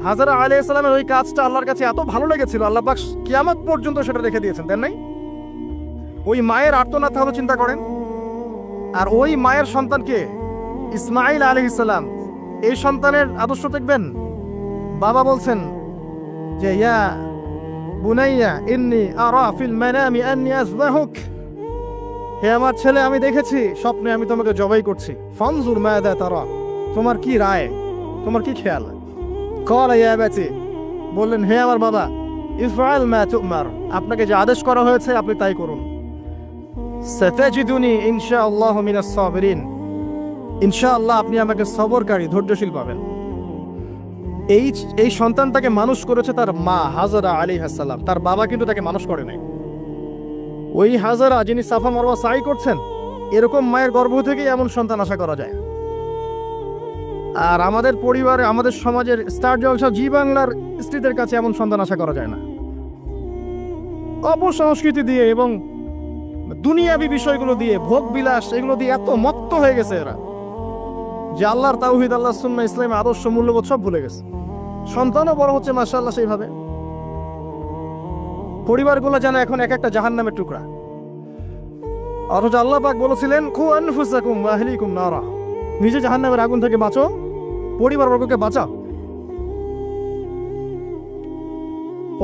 হাজরা আলাইহিস সালামের, ওই কাজটা আল্লাহর কাছে এত ভালো লেগেছিল, আল্লাহ পাক কিয়ামত পর্যন্ত সেটা রেখে দিয়েছেন, দেন নাই? ওই মায়ের আর্তনাদ তাহলে চিন্তা করেন। আর ওই মায়ের সন্তানকে ইসমাঈল আলাইহিস সালাম, এই সন্তানের আদর্শ দেখবেন। বাবা বলছেন যে ইয়া বুনাইয়া ইন্নী আরা ফিল মানামি আন্নী আযবাহুক, হে আমার ছেলে, আমি দেখেছি স্বপ্নে আমি তোমাকে জবাই করছি। ফানজুর মাযা তারা, তোমার কি রায়, তোমার কি খেয়াল? ক্বালা ইয়া আবাতি, বললেন হে আমার বাবা, ইফআল মা তুমার, আপনাকে যে আদেশ করা হয়েছে আপনি তাই করুন। সাতাজিদুনি ইনশাআল্লাহু মিনাস সাবিরিন, ইনশাআল্লাহ আপনি আমাকে সবরকারী, ধৈর্যশীল পাবেন। এই সন্তানটাকে মানুষ করেছে তার মা হাজরা আলাইহিস সালাম, তার বাবা কিন্তু তাকে মানুষ করে নাই। ওই হাজরা যিনি সাফা মারওয়া সাই করছেন, এরকম মায়ের গর্ভ থেকেই এমন সন্তান আশা করা যায়। আর আমাদের পরিবারে, আমাদের সমাজের স্টার জলসা জি বাংলার স্ত্রীদের কাছে এমন সন্তান আশা করা যায় না। অপসংস্কৃতি দিয়ে এবং দুনিয়াবি বিষয়গুলো দিয়ে, ভোগ বিলাস, এগুলো দিয়ে এত মত্ত হয়ে গেছে এরা যে আল্লাহর তাওহীদ, আল্লাহর সুন্নাহ, ইসলামের আদর্শ, মূল্যবোধ সব ভুলে গেছে। সন্তানও বড় হচ্ছে মাশাআল্লাহ সেইভাবে। পরিবারগুলো যেন এখন এক একটা জাহান্নামের টুকরা। অথচ আল্লাহ পাক বলেছিলেন কু আনফুসাকুম ওয়া আহলিকুম নারা, নিজে জাহান্নামের আগুন থেকে বাঁচো, পরিবারবর্গকে বাঁচাও।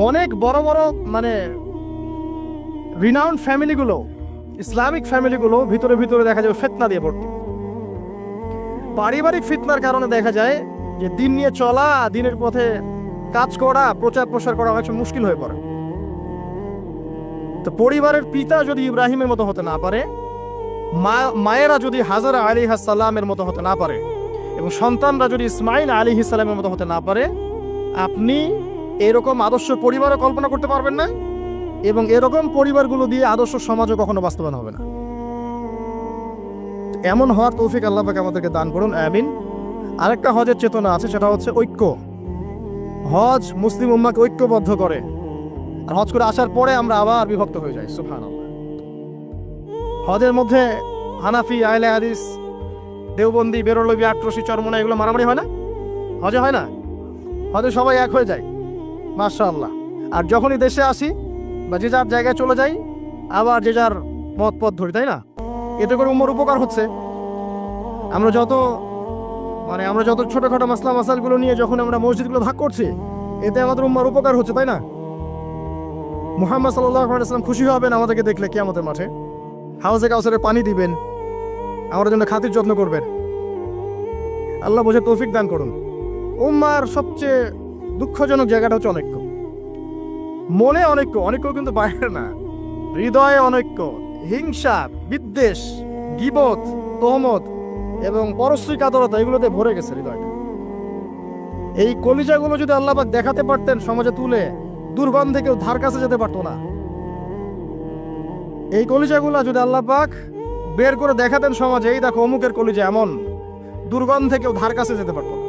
অনেক বড় বড় মানে রিনাউন্ড ফ্যামিলিগুলো, ইসলামিক ফ্যামিলিগুলো ভিতরে ভিতরে দেখা যায় ফিতনা দিয়ে ভর্তি। পারিবারিক ফিতনার কারণে দেখা যায় যে দিন নিয়ে চলা, দিনের পথে কাজ করা, প্রচার প্রসার করা অনেক মুশকিল হয়ে পড়ে। তো পরিবারের পিতা যদি ইব্রাহিমের মতো হতে না পারে, মায়েরা যদি হাজরা আলাইহিস সালামের মতো হতে না পারে, এবং সন্তানরা যদি ইসমাঈল আলাইহিস সালামের মতো হতে না পারে, আপনি এরকম আদর্শ পরিবারও কল্পনা করতে পারবেন না, এবং এরকম পরিবারগুলো দিয়ে আদর্শ সমাজও কখনো বাস্তবায়ন হবে না। এমন হওয়ার তৌফিক আল্লাহ পাক আমাদেরকে দান করুন, আমিন। আরেকটা হজের চেতনা আছে, সেটা হচ্ছে ঐক্য। হজ মুসলিম উম্মাহকে ঐক্যবদ্ধ করে। আর হজ করে আসার পরে আমরা আবার বিভক্ত হয়ে যাই, সুবহানাল্লাহ। হজের মধ্যে হানাফি, আহলে হাদিস, দেওবন্দি, বেরলভী, আটরশি, চরমোনা, এগুলো মারামারি হয় না? হজে হয় না? হজে সবাই এক হয়ে যায়। মাশাআল্লাহ। আর যখনই দেশে আসি বা যে যার জায়গায় চলে যাই, আবার যে যার মত পথ ধরি, তাই না? এতে করে উম্মার উপকার হচ্ছে। আমরা যত ছোটখাটো মাসলা মাসালগুলো নিয়ে যখন আমরা মসজিদগুলো ভাগ করছি, এতে আমাদের উম্মার উপকার হচ্ছে, তাই না? মুহাম্মদ সাল্লাল্লাহু আলাইহি ওয়াসাল্লাম খুশি হবেন আমাদেরকে দেখলে কিয়ামতের মাঠে, হাউজে কাউসারের পানি দিবেন, আমাদের জন্য খাতির যত্ন করবেন। আল্লাহ বোঝার তৌফিক দান করুন। উম্মার সবচেয়ে দুঃখজনক জায়গাটা হচ্ছে অনৈক্য। মনে অনৈক্য কিন্তু বাইরে না, হৃদয়ে অনৈক্য, হিংসা, বিদ্বেষ, গীবত, তহমত এবং পরশ্রী কাতরতা, এগুলোতে ভরে গেছে হৃদয়টা। এই কলিজাগুলো যদি আল্লাহ পাক দেখাতে পারতেন সমাজে তুলে, দুর্গন্ধে কেউ ধার কাছে যেতে পারতো না। এই কলিজাগুলো যদি আল্লাহ পাক বের করে দেখাতেন সমাজে, এই দেখো অমুকের কলিজা এমন, দুর্গন্ধে কেউ ধার কাছে যেতে পারতো না।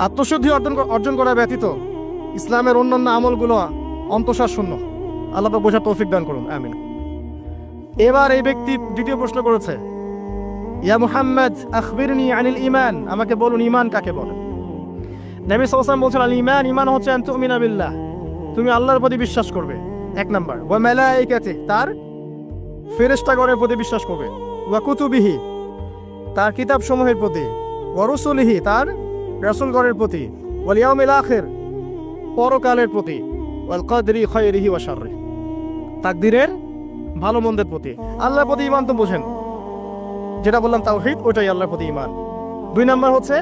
আত্মশুদ্ধি অর্জন করা ব্যতীত ইসলামের অন্যান্য আমলগুলো অন্তঃসার শূন্য। আল্লাহ পাক বোঝার তৌফিক দান করুন, আমিন। এবার এই ব্যক্তি দ্বিতীয় প্রশ্ন করেছে, ইয়া মুহাম্মদ আখবিরনি আনিল ঈমান, আমাকে বলুন ঈমান কাকে বলে? নবী সাল্লাল্লাহু আলাইহি ওয়াসাল্লাম বলেছেন, আল ঈমান হচ্ছে আন তুমিনা বিল্লাহ, তুমি আল্লাহর প্রতি বিশ্বাস করবে, এক নাম্বার। ওয়া মালাইকাতিহি, তার ফেরেশতাগণের প্রতি বিশ্বাস করবে। ওয়া কুতুবিহি, তার কিতাবসমূহের প্রতি। ওয়া রুসুলিহি, তার রাসূলগণের প্রতি। ওয়াল ইয়াউমিল আখির, পরকালের প্রতি। ওয়াল কদরি খায়রিহি ওয়া শাররিহি, তাকদীরের ভালো মন্দের প্রতি। আল্লাহর প্রতি ঈমান তো বোঝেন, যেটা বললাম তাওহীদ, ওইটাই আল্লাহর প্রতি ঈমান। দুই নাম্বার হচ্ছে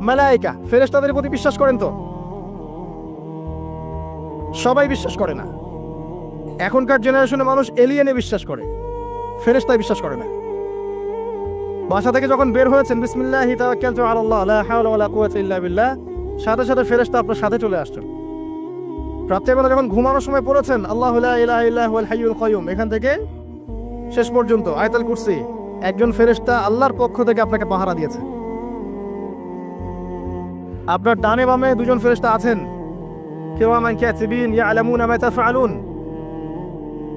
মালায়েকা, ফেরেশতাদের প্রতি বিশ্বাস করেন তো? সবাই বিশ্বাস করে না। এখনকার জেনারেশনে মানুষ এলিয়েনে বিশ্বাস করে, ফেরেশতায় বিশ্বাস করে না। বাসা থেকে যখন বের হয়েছেন, বিসমিল্লাহি তাওয়াক্কালতু আলাল্লাহ লা হাওলা ওয়ালা কুওয়াতা ইল্লা বিল্লাহ, সাথে সাথে ফেরেশতা আপনার সাথে চলে আসছেন। রাত্রেবেলা যখন ঘুমানোর সময় পড়েছেন আল্লাহু লা ইলাহা ইল্লা হুয়াল হাইয়ুল কাইয়ুম, এখান থেকে শেষ পর্যন্ত আয়াতুল কুরসি, একজন ফেরেশতা আল্লাহর পক্ষ থেকে আপনাকে পাহারা দিয়েছে। আপনার ডানে বামে দুজন ফেরেশতা আছেন, কিরামান কাতিবিন ইয়ালামুনা মা তাফআলুন।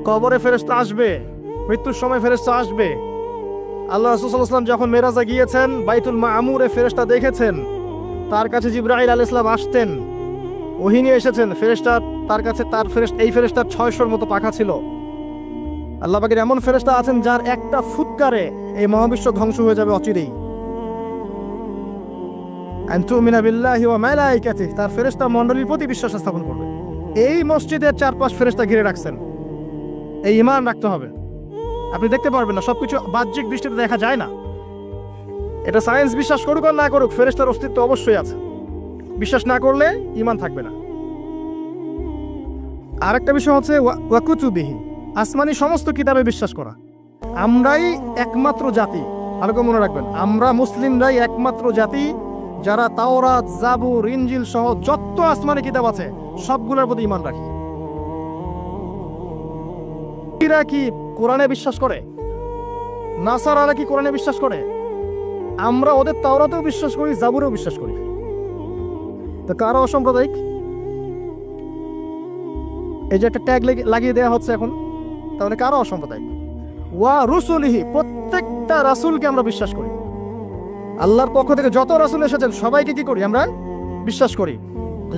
কবরে ফেরেশতা আসবে, মৃত্যুর সময় ফেরেশতা আসবে। আল্লাহ রাসূল সাল্লাল্লাহু আলাইহি ওয়াসাল্লাম যখন মেরাজে গিয়েছেন, বাইতুল মামুরে ফেরেশতা দেখেছেন, তার কাছে জিবরাইল আলাইহিস সালাম আসতেন, ওহী নিয়ে এসেছেন। ফেরেশতা তার কাছে, এই ফেরেশতার 600-র মতো পাখা ছিল। আল্লাহ পাকের এমন ফেরেশতা আছেন যার একটা ফুৎকারে এই মহাবিশ্ব ধ্বংস হয়ে যাবে অচিরেই। আন তুমিনা বিল্লাহি ওয়া মালাইকাতিহি, তার ফেরেশতা মণ্ডলীর প্রতি বিশ্বাস স্থাপন করবে। এই মসজিদের 4-5 ফেরেশতা ঘিরে রাখছেন, এই ঈমান রাখতে হবে। আপনি দেখতে পারবেন না, সবকিছু বাহ্যিক দৃষ্টিতে দেখা যায় না। এটা সায়েন্স বিশ্বাস করুক আর না করুক, ফেরেশতার অস্তিত্ব অবশ্যই আছে। বিশ্বাস না করলে ঈমান থাকবে না। আরেকটা বিষয় হচ্ছে ওয়া কুতুবিহি, আসমানি সমস্ত কিতাবে বিশ্বাস করা। আমরাই একমাত্র জাতি, ভালো করে মনে রাখবেন, আমরা মুসলিমরাই একমাত্র জাতি যারা তাওরাত, জাবুর, ইনজিল সহ যত আসমানি কিতাব আছে সবগুলোর প্রতি ঈমান রাখি। এরা কি কোরআনে বিশ্বাস করে? নাসারারা কি কোরআনে বিশ্বাস করে? আমরা ওদের তাওরাতেও বিশ্বাস করি, জাবুরেও বিশ্বাস করি। তো কারা অসাম্প্রদায়িক? এই যে একটা ট্যাগ লাগিয়ে দেওয়া হচ্ছে এখন, তাহলে কারা অসাম্প্রদায়িক? ওয়া রুসুলিহি, প্রত্যেকটা রাসূলকে আমরা বিশ্বাস করি। আল্লাহর পক্ষ থেকে যত রাসূল এসেছেন সবাইকে কি করি? আমরা বিশ্বাস করি।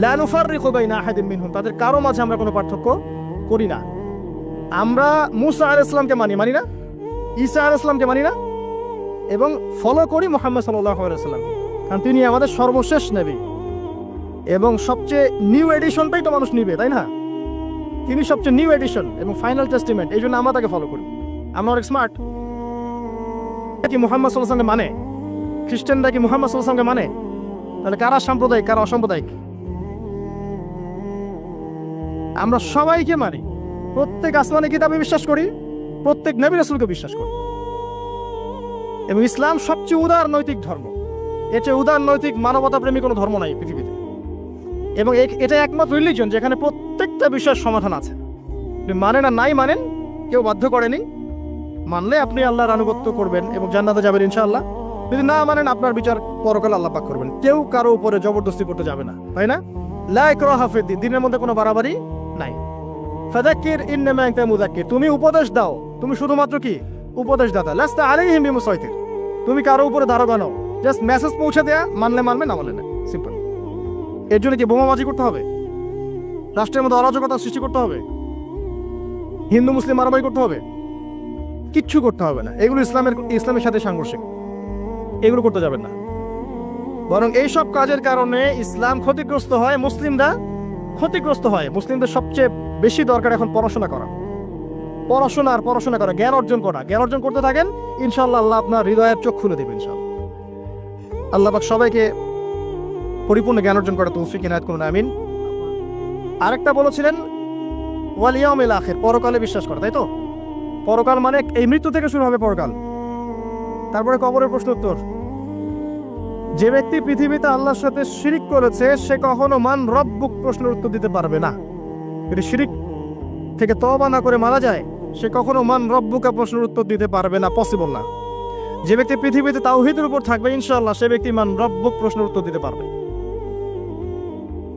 লা নুফাররিকু বাইনা আহাদিন মিনহুম, তাদের কারো মাঝে আমরা কোনো পার্থক্য করি না। আমরা মুসা আলাইহিস সালামকে মানি না, ঈসা আলাইহিস সালামকে মানি না, এবং ফলো করি মুহাম্মদ সাল্লাল্লাহু আলাইহি ওয়াসাল্লামকে, কারণ তিনি আমাদের সর্বশেষ নবী এবং সবচেয়ে নিউ এডিশনটাই তো মানুষ নিবে, তাই না? তিনি সবচেয়ে নিউ এডিশন এবং ফাইনাল টেস্টিমেন্ট, এই জন্য আমরা তাকে ফলো করি। আমরা অনেক স্মার্ট। কি মুহাম্মদ সাল্লাল্লাহু আলাইহি ওয়াসাল্লামকে মানে? খ্রিস্টানরা কি মুহাম্মদ সাল্লাল্লাহু আলাইহি ওয়াসাল্লামকে মানে? তাহলে কারা সাম্প্রদায়িক, কারা অসাম্প্রদায়িক? আমরা সবাইকে মানি, প্রত্যেক আসমানি কিতাবে বিশ্বাস করি, প্রত্যেক নবী রাসূলকে বিশ্বাস করি। এবং ইসলাম সবচেয়ে উদার নৈতিক ধর্ম। এর চেয়ে উদার নৈতিক মানবতা প্রেমী কোনো ধর্ম নাই পৃথিবীতে। এবং এটা একমাত্র রিলিজন যেখানে প্রত্যেকটা বিষয়ের সমাধান আছে। আপনি মানেন আর নাই মানেন, কেউ বাধ্য করেনি। মানলে আপনি আল্লাহর আনুগত্য করবেন এবং জান্নাতে যাবেন ইনশাআল্লাহ। যদি না মানেন, আপনার বিচার পরকালে আল্লাহ পাক করবেন। কেউ কারো উপরে জবরদস্তি করতে যাবে না, তাই না? লা ইকরাহা ফিদ্দিন, দিনের মধ্যে কোনো বাড়াবাড়ি নাই। ফাযাক্কির ইন্নামা আনতা মুযাক্কির, তুমি উপদেশ দাও, তুমি শুধুমাত্র কি উপদেশদাতা। লাস্তা আলাইহিম বিমুসাইতির, তুমি কারো উপরে দারোগা নও, জাস্ট মেসেজ পৌঁছে দেয়া, মানলে মানবে, না মানলে না, সিম্পল। এর জন্য কি বোমাবাজি করতে হবে? রাষ্ট্রের মধ্যে অরাজকতা সৃষ্টি করতে হবে? হিন্দু মুসলিম মারামারি করতে হবে? কিচ্ছু করতে হবে না। এগুলো ইসলামের সাথে সাংঘর্ষিক, এগুলো করতে যাবেন না। বরং এইসব কাজের কারণে ইসলাম ক্ষতিগ্রস্ত হয়, মুসলিমরা ক্ষতিগ্রস্ত হয়। মুসলিমদের সবচেয়ে বেশি দরকার এখন পড়াশোনা করা, পড়াশোনা করা, জ্ঞান অর্জন করতে থাকেন। ইনশাআল্লাহ আল্লাহ আপনার হৃদয়ের চোখ খুলে দেবেন। ইনশাআল্লাহ আল্লাহ পাক সবাইকে পরিপূর্ণ জ্ঞান অর্জন করা তৌফিক ইনায়াত করুন, আমিন। আরেকটা বলেছিলেন ওয়াল ইয়াউমিল আখির, পরকালে বিশ্বাস করা, তাই তো? পরকাল মানে এই মৃত্যু থেকে শুরু হবে পরকাল, তারপরে কবরের প্রশ্ন উত্তর। যে ব্যক্তি পৃথিবীতে আল্লাহর সাথে শিরিক করেছে সে কখনো মান রব্বুক প্রশ্নের উত্তর দিতে পারবে না। যদি শিরিক থেকে তওবা না করে মারা যায় সে কখনো মান রব্বুকা প্রশ্নের উত্তর দিতে পারবে না, পসিবল না। যে ব্যক্তি পৃথিবীতে তাওহীদের উপর থাকবে ইনশাআল্লাহ সে ব্যক্তি মান রব্বুক প্রশ্নের উত্তর দিতে পারবে।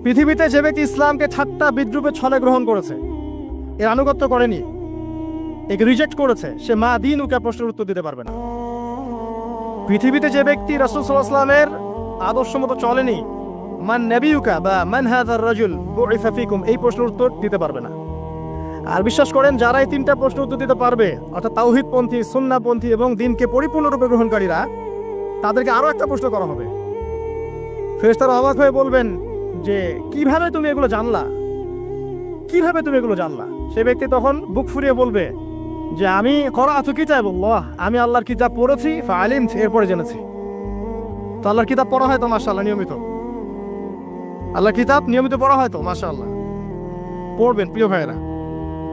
পৃথিবীতে যে ব্যক্তি ইসলামকে ঠাট্টা বিদ্রুপে ছলে গ্রহণ করেছে, এর আনুগত্য করেনি, একে রিজেক্ট করেছে, সে মা দীনুকা প্রশ্নের উত্তর দিতে পারবে না। পৃথিবীতে যে ব্যক্তি রাসূল সাল্লাল্লাহু আলাইহি ওয়াসাল্লামের আদর্শ মতো চলেনি, মান নাবিয়ুকা বা মান হাযার রাজুল বুইসা ফীকুম, এই প্রশ্নের উত্তর দিতে পারবে না। আর বিশ্বাস করেন যারা এই তিনটা প্রশ্ন উত্তর দিতে পারবে, অর্থাৎ তাওহীদপন্থী, সুন্নাহপন্থী এবং দ্বীনকে পরিপূর্ণরূপে গ্রহণকারীরা, তাদেরকে আরো একটা প্রশ্ন করা হবে। ফেরেশতারা অবাক হয়ে বলবেন যে কিভাবে তুমি এগুলো জানলা, কিভাবে তুমি এগুলো জানলা? সে ব্যক্তি তখন বুক ফুরিয়ে বলবে যে আমি করাতু কিতাবাল্লাহ, আমি আল্লাহর কিতাব পড়েছি, ফাআলিমতু, এরপরে জেনেছি। তো আল্লাহর কিতাব পড়া হয় তো মাশাআল্লাহ নিয়মিত, আল্লাহর কিতাব নিয়মিত পড়া হয় তো মাশাআল্লাহ, পড়বেন প্রিয় ভাইয়েরা।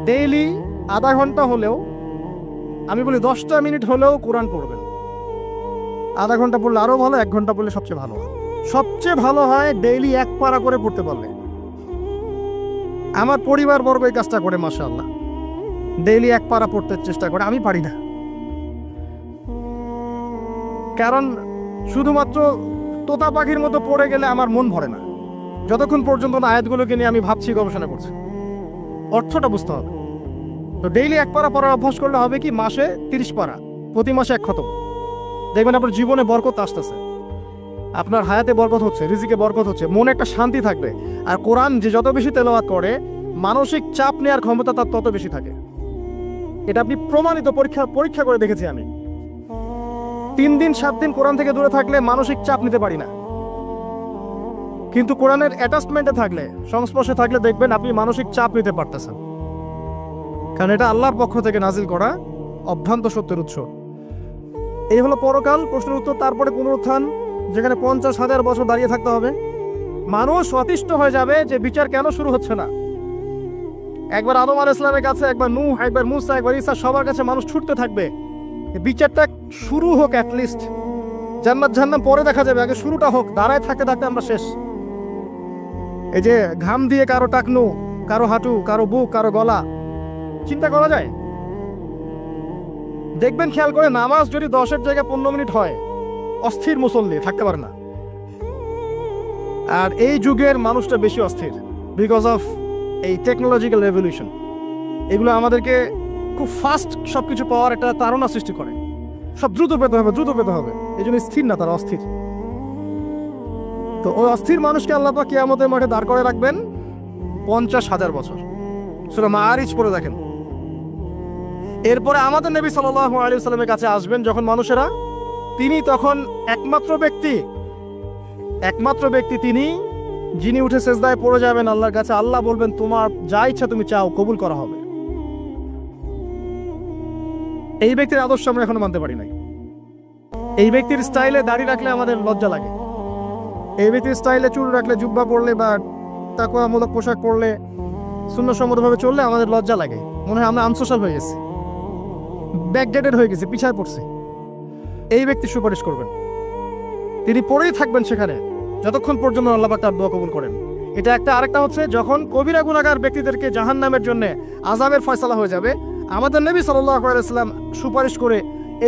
ডেইলি আধা ঘন্টা হলেও, আমি বলি 10টা মিনিট হলেও কোরআন পড়বেন। আধা ঘন্টা পড়লে আরো ভালো, 1 ঘন্টা পড়লে সবচেয়ে ভালো হয়। সবচেয়ে ভালো হয় ডেইলি 1 পারা করে পড়তে পারলে। আমার পরিবার বর্গ এই কাজটা করে মাশাআল্লাহ, ডেইলি 1 পারা পড়তে চেষ্টা করে, আমি পারি না। কারণ শুধুমাত্র তোতা পাখির মতো পড়ে গেলে আমার মন ভরে না, যতক্ষণ পর্যন্ত না আয়াতগুলোকে নিয়ে আমি ভাবছি, গবেষণা করছি, অর্থটা বুঝতে হবে। তো ডেইলি 1 পারা পড়ার অভ্যাস করলে হবে কি, মাসে 30 পারা, প্রতি মাসে 1 খতম। দেখবেন আপনার জীবনে বরকত আসতেছে, আপনার হায়াতে বরকত হচ্ছে, রিজিকে বরকত হচ্ছে, মনে একটা শান্তি থাকবে। আর কোরআন যে যত বেশি তেলাওয়াত করে মানসিক চাপ নেওয়ার ক্ষমতা তার তত বেশি থাকে। এটা আপনি প্রমাণিত, পরীক্ষা করে দেখেছি আমি। 3 দিন 7 দিন কোরআন থেকে দূরে থাকলে মানসিক চাপ নিতে পারি না, কিন্তু কোরআনের অ্যাটাচমেন্টে থাকলে, সংস্পর্শে থাকলে দেখবেন আপনি মানসিক চাপ নিতে পারতেছেন, কারণ এটা আল্লাহর পক্ষ থেকে নাজিল করা অভ্রান্ত সত্যের উৎস। এই হলো পরকাল, প্রশ্নের উত্তর। তারপরে পুনরুত্থান, যেখানে 50,000 বছর দাঁড়িয়ে থাকতে হবে। মানুষ অতিষ্ঠ হয়ে যাবে যে বিচার কেন শুরু হচ্ছে না। একবার আদম আলাইহিস সালামের কাছে, একবার নূহ, একবার মুসা, একবার ঈসা, সবার কাছে মানুষ ছুটতে থাকবে, বিচারটা শুরু হোক, অ্যাটলিস্ট জান্নাত জাহান্নাম পরে দেখা যাবে, আগে শুরুটা হোক। দাঁড়ায় থাকতে থাকতে আমরা শেষ। এই যে ঘাম দিয়ে কারো টাকনু, কারো হাঁটু, কারো বুক, কারো গলা, চিন্তা করা যায়? দেখবেন খেয়াল করে, নামাজ যদি 10-এর জায়গায় 15 মিনিট হয়, অস্থির মুসল্লি থাকতে পারে না। আর এই যুগের মানুষটা বেশি অস্থির, বিকজ অফ এই টেকনোলজিক্যাল রেভলিউশন। এগুলো আমাদেরকে খুব ফাস্ট সবকিছু পাওয়ার একটা তাড়না সৃষ্টি করে, সব দ্রুত পেতে হবে, দ্রুত পেতে হবে। এই জন্য স্থির না, তারা অস্থির। তো ওই অস্থির মানুষকে আল্লাহ পাক কিয়ামতের মাঠে দাঁড় করে রাখবেন 50,000 বছর। সূরা মাআরিজ পড়ে দেখেন। এরপরে আমাদের নবী সাল্লাল্লাহু আলাইহি ওয়াসাল্লামের কাছে আসবেন যখন মানুষেরা, তিনি তখন একমাত্র ব্যক্তি তিনি, যিনি উঠে সেজদায় পড়ে যাবেন আল্লাহর কাছে। আল্লাহ বলবেন তোমার যা ইচ্ছা তুমি চাও, কবুল করা হবে। এই ব্যক্তির আদর্শ আমরা এখনো মানতে পারি নাই। এই ব্যক্তির স্টাইলে দাড়ি রাখলে আমাদের লজ্জা লাগে, এই ব্যক্তির স্টাইলে চুল রাখলে, জুব্বা পরলে বা তাকওয়ামূলক পোশাক পরলে, সুন্নাহসম্মতভাবে চললে আমাদের লজ্জা লাগে, মনে হয় আমরা আনসোশ্যাল হয়ে গেছি, ব্যাকডেটেড হয়ে গেছি, পিছায় পড়ছে। এই ব্যক্তি সুপারিশ করবেন, তিনি পড়েই থাকবেন সেখানে যতক্ষণ পর্যন্ত আল্লাহ পাক তার দোয়া কবুল করেন। এটা একটা। আরেকটা হচ্ছে যখন কবিরা গুনাহগার ব্যক্তিদেরকে জাহান্নামের জন্য আযাবের ফয়সালা হয়ে যাবে, আমাদের নবী সাল্লাল্লাহু আলাইহি ওয়াসাল্লাম সুপারিশ করে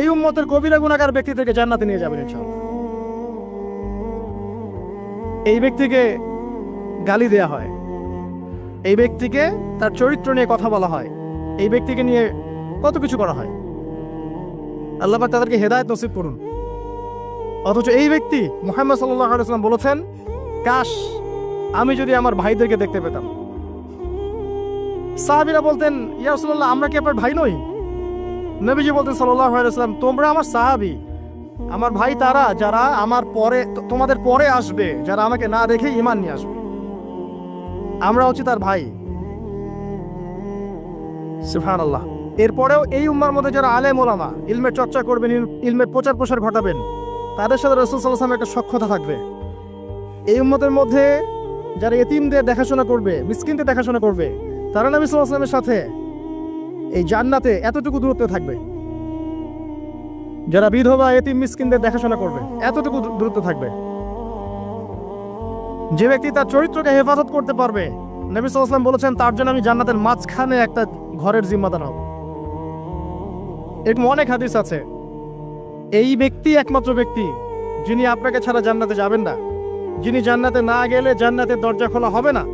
এই উম্মতের কবিরা গুনাহগার ব্যক্তিদেরকে জান্নাতে নিয়ে যাবেন ইনশাআল্লাহ। এই ব্যক্তিকে গালি দেয়া হয়, এই ব্যক্তিকে তার চরিত্র নিয়ে কথা বলা হয়, এই ব্যক্তিকে নিয়ে কত কিছু করা হয়। আল্লাহ পাক তাদেরকে হেদায়েত নসিব করুন। অথচ এই ব্যক্তি মুহাম্মদ সাল্লাল্লাহু আলাইহি ওয়াসাল্লাম বলেছেন, কাশ আমি যদি আমার ভাইদেরকে দেখতে পেতাম। সাহাবীরা বলতেন, ইয়া রাসূলুল্লাহ, আমরা কি আপনার ভাই নই? নবীজি বলতেন সাল্লাল্লাহু আলাইহি ওয়াসাল্লাম, তোমরা আমার সাহাবী, আমার ভাই তারা যারা আমার পরে, তোমাদের পরে আসবে, যারা আমাকে না দেখে ঈমান নিয়ে আসবে। আমরা হচ্ছি তার ভাই। সুবহানাল্লাহ। এরপরেও এই উম্মার মধ্যে যারা আলেম ওলামা, ইলমের চর্চা করবেন, ইলমের প্রচার প্রসার ঘটাবেন, তাদের সাথে রাসূল সাল্লাল্লাহু আলাইহি ওয়াসাল্লামের একটা সখ্যতা থাকবে। এই উম্মতের মধ্যে যারা এতিমদের দেখাশোনা করবে, মিসকিনদের দেখাশোনা করবে, তারা নবী সাল্লাল্লাহু আলাইহি ওয়াসাল্লামের সাথে এই জান্নাতে এতটুকু দূরত্বে থাকবে। যারা বিধবা এতিম মিসকিনদের দেখাশোনা করবে, এতটুকু দূরত্ব থাকবে। যে ব্যক্তি তার চরিত্রকে হেফাজত করতে পারবে, নবী সাল্লাল্লাহু আলাইহি ওয়াসাল্লাম বলেছেন, তার জন্য আমি জান্নাতের মাঝখানে একটা ঘরের জিম্মাদার হব। এরকম অনেক হাদিস আছে। এই ব্যক্তি একমাত্র ব্যক্তি যিনি আপনাকে ছাড়া জান্নাতে যাবেন না, যিনি জান্নাতে না গেলে জান্নাতের দরজা খোলা হবে না,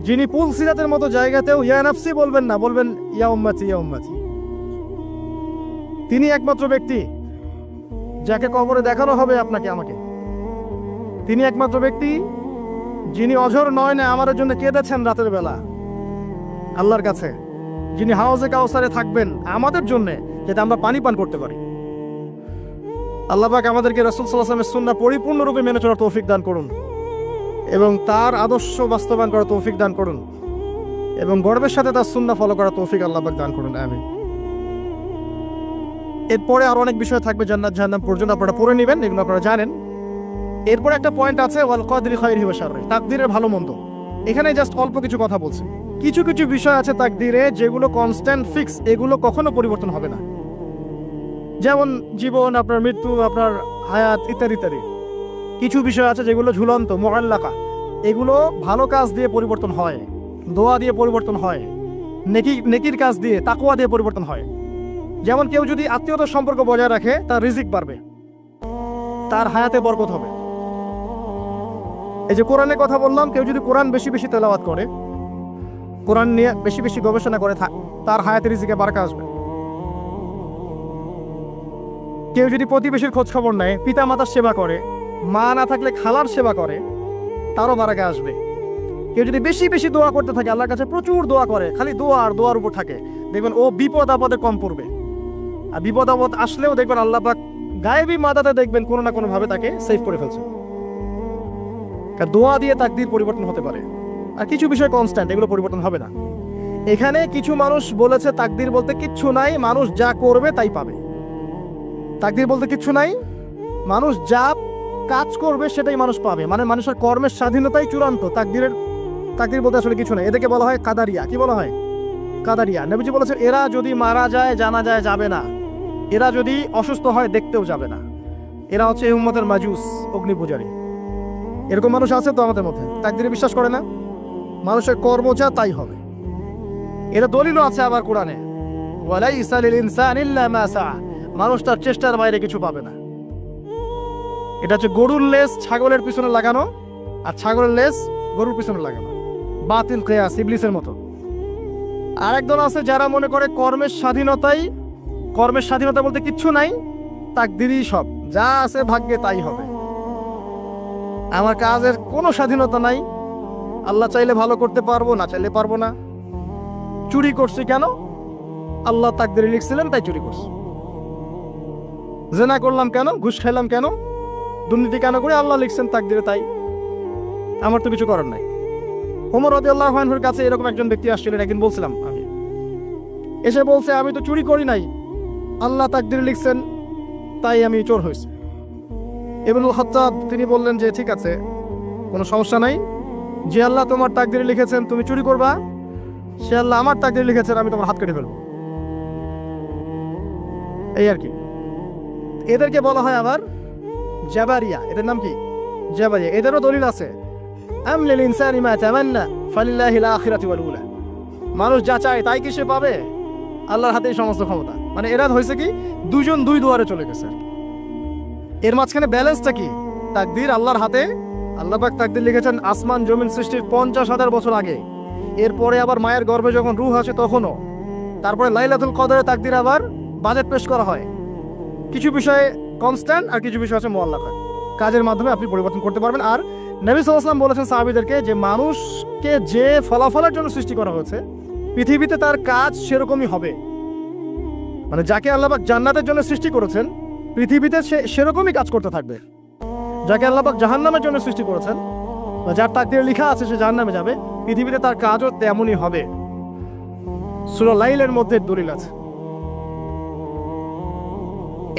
যিনি পুল সিরাতের মতো জায়গাতেও ইয়া নাফসি বলবেন না, বলবেন ইয়া উম্মতি ইয়া উম্মতি। তিনি একমাত্র ব্যক্তি যাকে কবরে দেখানো হবে আপনাকে আমাকে। তিনি একমাত্র ব্যক্তি যিনি অঝর নয়নে আমার জন্য কেঁদেছেন রাতের বেলা আল্লাহর কাছে, যিনি হাউজে কাউসারে থাকবেন আমাদের জন্য, যাতে আমরা পানি পান করতে পারি। আল্লাহ পাক আমাদেরকে রাসূল সাল্লাল্লাহু আলাইহি ওয়াসাল্লামের সুন্নাহ পরিপূর্ণরূপে মেনে চলার তৌফিক দান করুন এবং তার আদর্শ বাস্তবায়ন করার তৌফিক দান করুন এবং গর্বের সাথে তার সুন্নাহ ফলো করার তৌফিক আল্লাহ পাক দান করুন। আমিন। এরপরে আরো অনেক বিষয় থাকবে জান্নাত জাহান্নাম পর্যন্ত, আপনারা পড়ে নেবেন, এগুলো আপনারা জানেন। এরপরে একটা পয়েন্ট আছে, ওয়াল কদরি খায়রিহি ওয়া শাররিহি, তাকদীরের ভালো মন্দ। এখানে জাস্ট অল্প কিছু কথা বলছি। কিছু কিছু বিষয় আছে তাকদীরে যেগুলো কনস্ট্যান্ট ফিক্স, এগুলো কখনো পরিবর্তন হবে না। যেমন জীবন, আপনার মৃত্যু, আপনার হায়াত ইত্যাদি ইত্যাদি। কিছু বিষয় আছে যেগুলো ঝুলন্ত, মুআল্লাকা, এগুলো ভালো কাজ দিয়ে পরিবর্তন হয়, দোয়া দিয়ে পরিবর্তন হয়, নেকির কাজ দিয়ে, তাকওয়া দিয়ে পরিবর্তন হয়। যেমন কেউ যদি আত্মীয়তার সম্পর্ক বজায় রাখে, তার রিজিক বাড়বে, তার হায়াতে বরকত হবে। এই যে কোরআনের কথা বললাম, কেউ যদি কোরআন বেশি বেশি তেলাওয়াত করে, কোরআন নিয়ে বেশি বেশি গবেষণা করে, তার হায়াতে রিজিকে বারাকা আসবে। কেউ যদি প্রতিবেশীর খোঁজ খবর নেয়, পিতা মাতার সেবা করে, মা না থাকলে খালার সেবা করে, তারও বারাকা আসবে। কেউ যদি বেশি বেশি দোয়া করতে থাকে, আল্লাহর কাছে প্রচুর দোয়া করে, খালি দোয়া আর দোয়ার উপর থাকে, দেখবেন ও বিপদ আপদে কম পড়বে। আর বিপদ আপদ আসলেও দেখবেন আল্লাহ পাক গায়েবী মাদাতে দেখবেন কোনো না কোনো ভাবে তাকে সেভ করে ফেলছে। কারণ দোয়া দিয়ে তাকদীর পরিবর্তন হতে পারে। আর কিছু বিষয় কনস্ট্যান্ট, এগুলো পরিবর্তন হবে না। এখানে কিছু মানুষ বলেছে তাকদীর বলতে কিচ্ছু নাই, মানুষ যা করবে তাই পাবে। তাকদীর বলতে কিচ্ছু নাই, মানুষ যা কাজ করবে সেটাই মানুষ পাবে, মানে মানুষের কর্মের স্বাধীনতাই চূড়ান্ত। তাকদীর বলতে আসলে কিছু নাই। এদেরকে বলা হয় কাদারিয়া। কি বলা হয়? কাদারিয়া। নবীজি বলেছেন, এরা যদি মারা যায় জানা যায় যাবে না, এরা যদি অসুস্থ হয় দেখতেও যাবে না, এরা হচ্ছে এই উম্মতের মাজুস, অগ্নি পূজারী। এরকম মানুষ আছে তো আমাদের মধ্যে, তাকদীরে বিশ্বাস করে না, মানুষের কর্ম যা তাই হবে। এরা দলিলও আছে আবার কোরআনে, ওয়ালাইসা লিল ইনসানি ইল্লা মা সাআ, মানুষ তার চেষ্টার বাইরে কিছু পাবে না। এটা হচ্ছে গরুর লেজ ছাগলের পিছনে লাগানো, আর ছাগলের লেজ গরুর পিছনে লাগানো, বাতিল কিয়াস, ইবলিসের মতো। আর একদল আছে যারা মনে করে কর্মের স্বাধীনতা বলতে কিচ্ছু নাই, তাকদীরই সব, যা আছে ভাগ্যে তাই হবে। আমার কাজের কোনো স্বাধীনতা নাই, আল্লাহ চাইলে ভালো করতে পারবো, না চাইলে পারবো না। চুরি করছি কেন? আল্লাহ তাকদীরে লিখছিলেন তাই চুরি করছি। জেনা করলাম কেন? ঘুষ খাইলাম কেন? দুর্নীতি কেন করে? আল্লাহ লিখছেন তাকদীরে তাই, আমার তো কিছু করার নাই। ওমর রাদিয়াল্লাহু আনহুর কাছে এরকম একজন ব্যক্তি আসছিলেন, একদিন বলছিলাম আমি, এসে বলছে, আমি তো চুরি করি নাই, আল্লাহ তাকদীরে লিখছেন তাই আমি চোর হয়েছি। ইবনুল খাত্তাব তিনি বললেন যে ঠিক আছে, কোনো সমস্যা নাই, যে আল্লাহ তোমার তাকদীরে লিখেছেন তুমি চুরি করবা, সে আল্লাহ আমার তাকদীরে লিখেছেন আমি তোমার হাত কেটে ফেলবো। এই আর কি। এদেরকে বলা হয় আবার জাবারিয়া। এদের নাম কি? জাবারিয়া। এদেরও দলিল আছে, আম লিল ইনসানি মা তামান্না ফালিল্লাহিল আখিরাতু ওয়াল উলা, মানুষ যা চায় তাই কি সে পাবে? আল্লাহর হাতেই সমস্ত ক্ষমতা। মানে এরা হয়েছে কি, দুজন দুই দুয়ারে চলে গেছে। এর মাঝখানে ব্যালেন্সটা কি? তাকদীর আল্লাহর হাতে, আল্লাহ পাক তাকদীর লিখেছেন আসমান জমিন সৃষ্টির 50,000 বছর আগে, এরপরে আবার মায়ের গর্ভে যখন রূহ আসে তখনও, তারপরে লাইলাতুল কদরে তাকদীর আবার বাজেট পেশ করা হয়। কিছু বিষয়ে কনস্ট্যান্ট আর কিছু বিষয় আছে মুআল্লাকা, কাজের মাধ্যমে আপনি পরিবর্তন করতে পারবেন। আর নবী সাল্লাল্লাহু আলাইহি ওয়াসাল্লাম বলেছেন সাহাবীদেরকে যে মানুষকে যে ফলাফলের জন্য সৃষ্টি করা হয়েছে পৃথিবীতে তার কাজ সেরকমই হবে। মানে যাকে আল্লাহ পাক জান্নাতের জন্য সৃষ্টি করেছেন পৃথিবীতে সে সেরকমই কাজ করতে থাকবে। যাকে আল্লাহ পাক জাহান্নামের জন্য সৃষ্টি করেছেন বা যার তাকদীরে লেখা আছে সে জাহান্নামে যাবে, পৃথিবীতে তার কাজও তেমনই হবে। সূরা লাইলের মধ্যে দলিল আছে।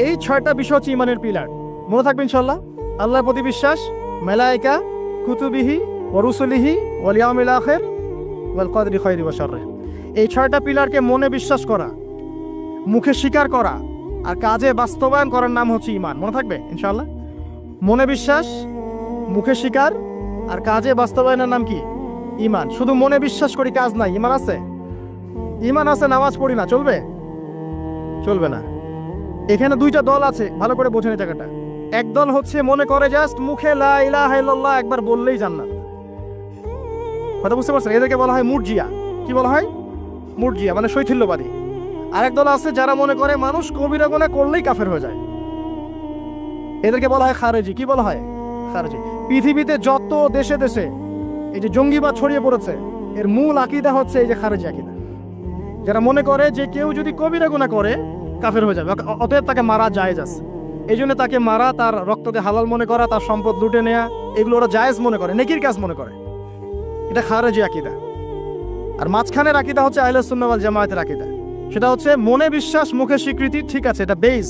এই 6টা বিষয় হচ্ছে ঈমানের পিলার। মনে থাকবে ইনশাআল্লাহ। আল্লাহর প্রতি বিশ্বাস, মালায়েকা, কুতুবিহি ওয়া রুসুলিহি ওয়াল ইয়াউমিল আখির ওয়াল কদরি খায়রি ওয়া শাররি। এই 6টা পিলারকে মনে বিশ্বাস করা, মুখে স্বীকার করা আর কাজে বাস্তবায়ন করার নাম হচ্ছে ঈমান। মনে থাকবে ইনশাআল্লাহ। মনে বিশ্বাস, মুখে স্বীকার আর কাজে বাস্তবায়নের নাম কি? ঈমান। শুধু মনে বিশ্বাস করি, কাজ নাই, ঈমান আছে? ঈমান আছে, নামাজ পড়ি না, চলবে? চলবে না। এখানে 2টা দল আছে, ভালো করে বোঝেন এই জায়গাটা। এক দল হচ্ছে মনে করে জাস্ট মুখে লা ইলাহা ইল্লাল্লাহ একবার বললেই জান্নাত। কথা বুঝতে পারছেন? এদেরকে বলা হয় মুরজিয়া। কি বলা হয়? মুরজিয়া, মানে শৈথিল্যবাদী। আরেক দল আছে যারা মনে করে মানুষ কবিরা গুনাহ করলেই কাফের হয়ে যায়, এদেরকে বলা হয় খারেজি। কি বলা হয়? খারেজি। পৃথিবীতে যত দেশে দেশে এই যে জঙ্গিবাদ ছড়িয়ে পড়েছে এর মূল আকীদা হচ্ছে এই যে খারেজি আকীদা, যারা মনে করে যে কেউ যদি কবিরা গুনাহ করে কাফের হয়ে যাবে, অতএব তাকে মারা জায়েজ আছে। এই জন্য তাকে মারা, তার রক্তকে হালাল মনে করা, তার সম্পদ লুটে নেওয়া, এগুলো ওরা জায়েজ মনে করে, নেকির কাজ মনে করে। এটা খারেজি আকীদা। আর মাঝখানের আকীদা হচ্ছে আহলে সুন্নাহ ওয়াল জামায়াতের আকীদা। সেটা হচ্ছে মনে বিশ্বাস, মুখে স্বীকৃতি, ঠিক আছে, এটা বেস।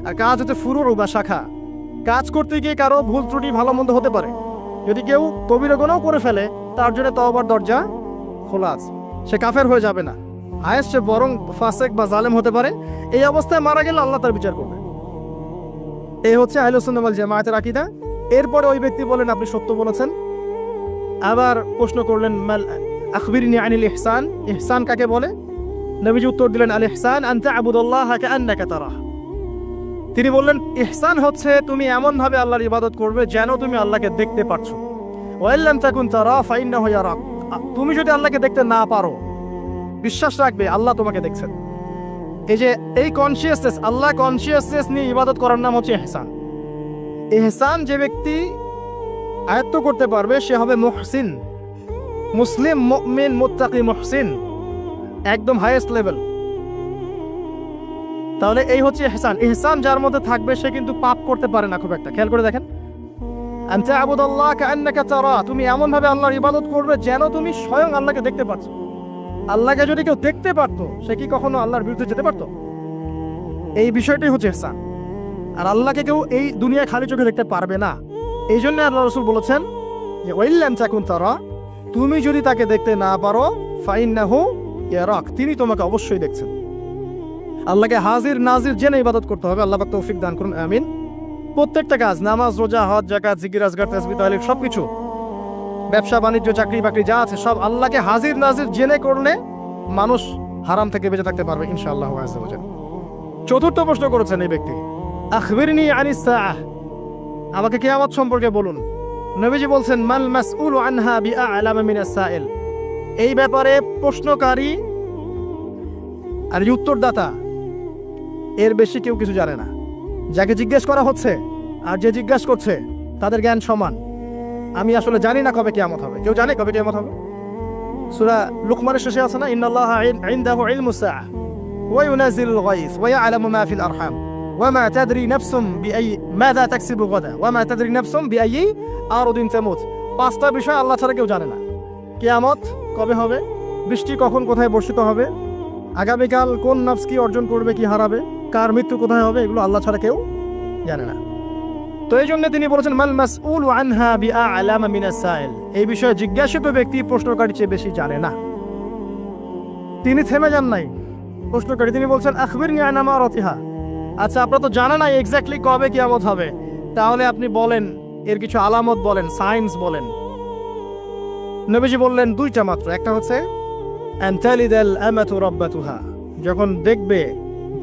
আর কাজ হচ্ছে ফুরুর বা শাখা। কাজ করতে গিয়ে কারো ভুল ত্রুটি ভালো মন্দ হতে পারে। যদি কেউ কবিরা গুনাহ করে ফেলে তার জন্য তওবার দরজা খোলা আছে, সে কাফের হয়ে যাবে না, হায়েস্ট সে বরং ফাসেক বা জালেম হতে পারে। এই অবস্থায় মারা গেলে আল্লাহ তার বিচার করবে। এই হচ্ছে আহলে সুন্নাহ ওয়াল জামায়াতের আকীদা। এরপরে ওই ব্যক্তি বলেন আপনি সত্য বলেছেন। আবার প্রশ্ন করলেন মাল আখবিরনি আনিল ইহসান, ইহসান কাকে বলে? নবীজি উত্তর দিলেন আল ইহসান আন তা'বুদাল্লাহা কাআন্নাকা তারাহ। তিনি বললেন ইহসান হচ্ছে তুমি এমন ভাবে আল্লাহর ইবাদত করবে যেন তুমি আল্লাহকে দেখতে পাচ্ছ। ওয়া ইল্লাম তাকুন তারা ফাইন্নাহু ইয়ারাক। তুমি যদি আল্লাহকে দেখতে না পারো, বিশ্বাস রাখবে আল্লাহ তোমাকে দেখছেন। এই যে এই কনসিয়াসনেস, আল্লাহ কনসিয়াসনেস নিয়ে ইবাদত করার নাম হচ্ছে ইহসান। ইহসান যে ব্যক্তি আয়ত্ত করতে পারবে সে হবে মুহসিন, মুসলিম, মুমিন, মুত্তাকি, মুহসিন, একদম হাইয়েস্ট লেভেল। তাহলে এই হচ্ছে ইহসান। ইহসান যার মধ্যে থাকবে সে কিন্তু পাপ করতে পারে না খুব একটা। খেয়াল করে দেখেন, আন তা'বুদাল্লাহা কাআন্নাকা তারা, তুমি এমন ভাবে আল্লাহর ইবাদত করবে যেন তুমি স্বয়ং আল্লাহকে দেখতে পাচ্ছ। আল্লাহকে যদি কেউ দেখতে পারতো সে কি কখনো আল্লাহর বিরুদ্ধে যেতে পারতো? এই বিষয়টাই হচ্ছে ইহসান। আর আল্লাহকে কেউ এই দুনিয়ায় খালি চোখে দেখতে পারবে না। এই জন্য আল্লাহ রাসূল বলেছেন যে ওয়াইল্লাম তাকুন তারা, তুমি যদি তাকে দেখতে না পারো ফাইন্নাহু ইয়ারাক, তিনি তোমাকে অবশ্যই দেখছেন। আল্লাহকে হাজির নাজির জেনে ইবাদত করতে হবে। আল্লাহ পাক তৌফিক দান করুন, আমিন। প্রত্যেকটা কাজ, নামাজ, রোজা, হজ, যাকাত, জিকির, আজকার, তাসবিহ, তাহলিল, সবকিছু, ব্যবসা বাণিজ্য, চাকরি বাকরি যা আছে সব আল্লাহকে হাজির নাজির জেনে করলে মানুষ হারাম থেকে বেঁচে থাকতে পারবে ইনশাআল্লাহ আযজা ওয়া জাল। চতুর্থ প্রশ্ন করেছেন এই ব্যক্তি, আখবিরনি আনিস সাআহ, আমাকে কিয়ামত সম্পর্কে বলুন। নবীজি বলছেন মাল মাসউলু আনহা বিআ'লামা মিনাস সাইল। এই ব্যাপারে প্রশ্নকারী আর উত্তরদাতা এর বেশি কেউ কিছু জানে না। যাকে জিজ্ঞেস করা হচ্ছে আর যে জিজ্ঞাসা করছে তাদের জ্ঞান সমান। আমি আসলে জানি না কবে কিয়ামত হবে। কেউ জানে কবে কিয়ামত হবে? সূরা লুকমানের শেষে আছে না, ইন্নাল্লাহা ইনদাহু ইলমুস সাআহ ওয়া ইউনাজিলুল গায়স ওয়া ইয়ালামু মা ফিল আরহাম ওয়া মা তাদরি নাফসুম বিআই মাযা তাকসিবু গাদা ওয়া মা তাদরি নাফসুম বিআই আরদিন তামুত। 5টা বিষয় আল্লাহ ছাড়া কেউ জানে না। কিয়ামত কবে হবে, বৃষ্টি কখন কোথায় বর্ষিত হবে, আগামীকাল কোন নফস কি অর্জন করবে কি হারাবে, কার মৃত্যু কোথায় হবে, এগুলো আল্লাহ ছাড়া কেউ জানে না। তো এই জন্য তিনি বলেছেন মাল মাসউলু আনহা বিআ'লামা মিনাস সাইল, এই বিষয়ে জিজ্ঞাসিত ব্যক্তি প্রশ্নকারীর চেয়ে বেশি জানে না। তিনি থেমে যান নাই প্রশ্নকারী, তিনি বলছেন আখবিরনি আন আমারাতিহা। আচ্ছা, আপনারা তো জানেন না এক্স্যাক্টলি কবে কিয়ামত হবে, তাহলে আপনি বলেন এর কিছু আলামত বলেন, সাইন্স বলেন। নবীজি বললেন 2টা মাত্র। একটা হচ্ছে আন তালিদাল আমাতু রাব্বাতুহা, যখন দেখবে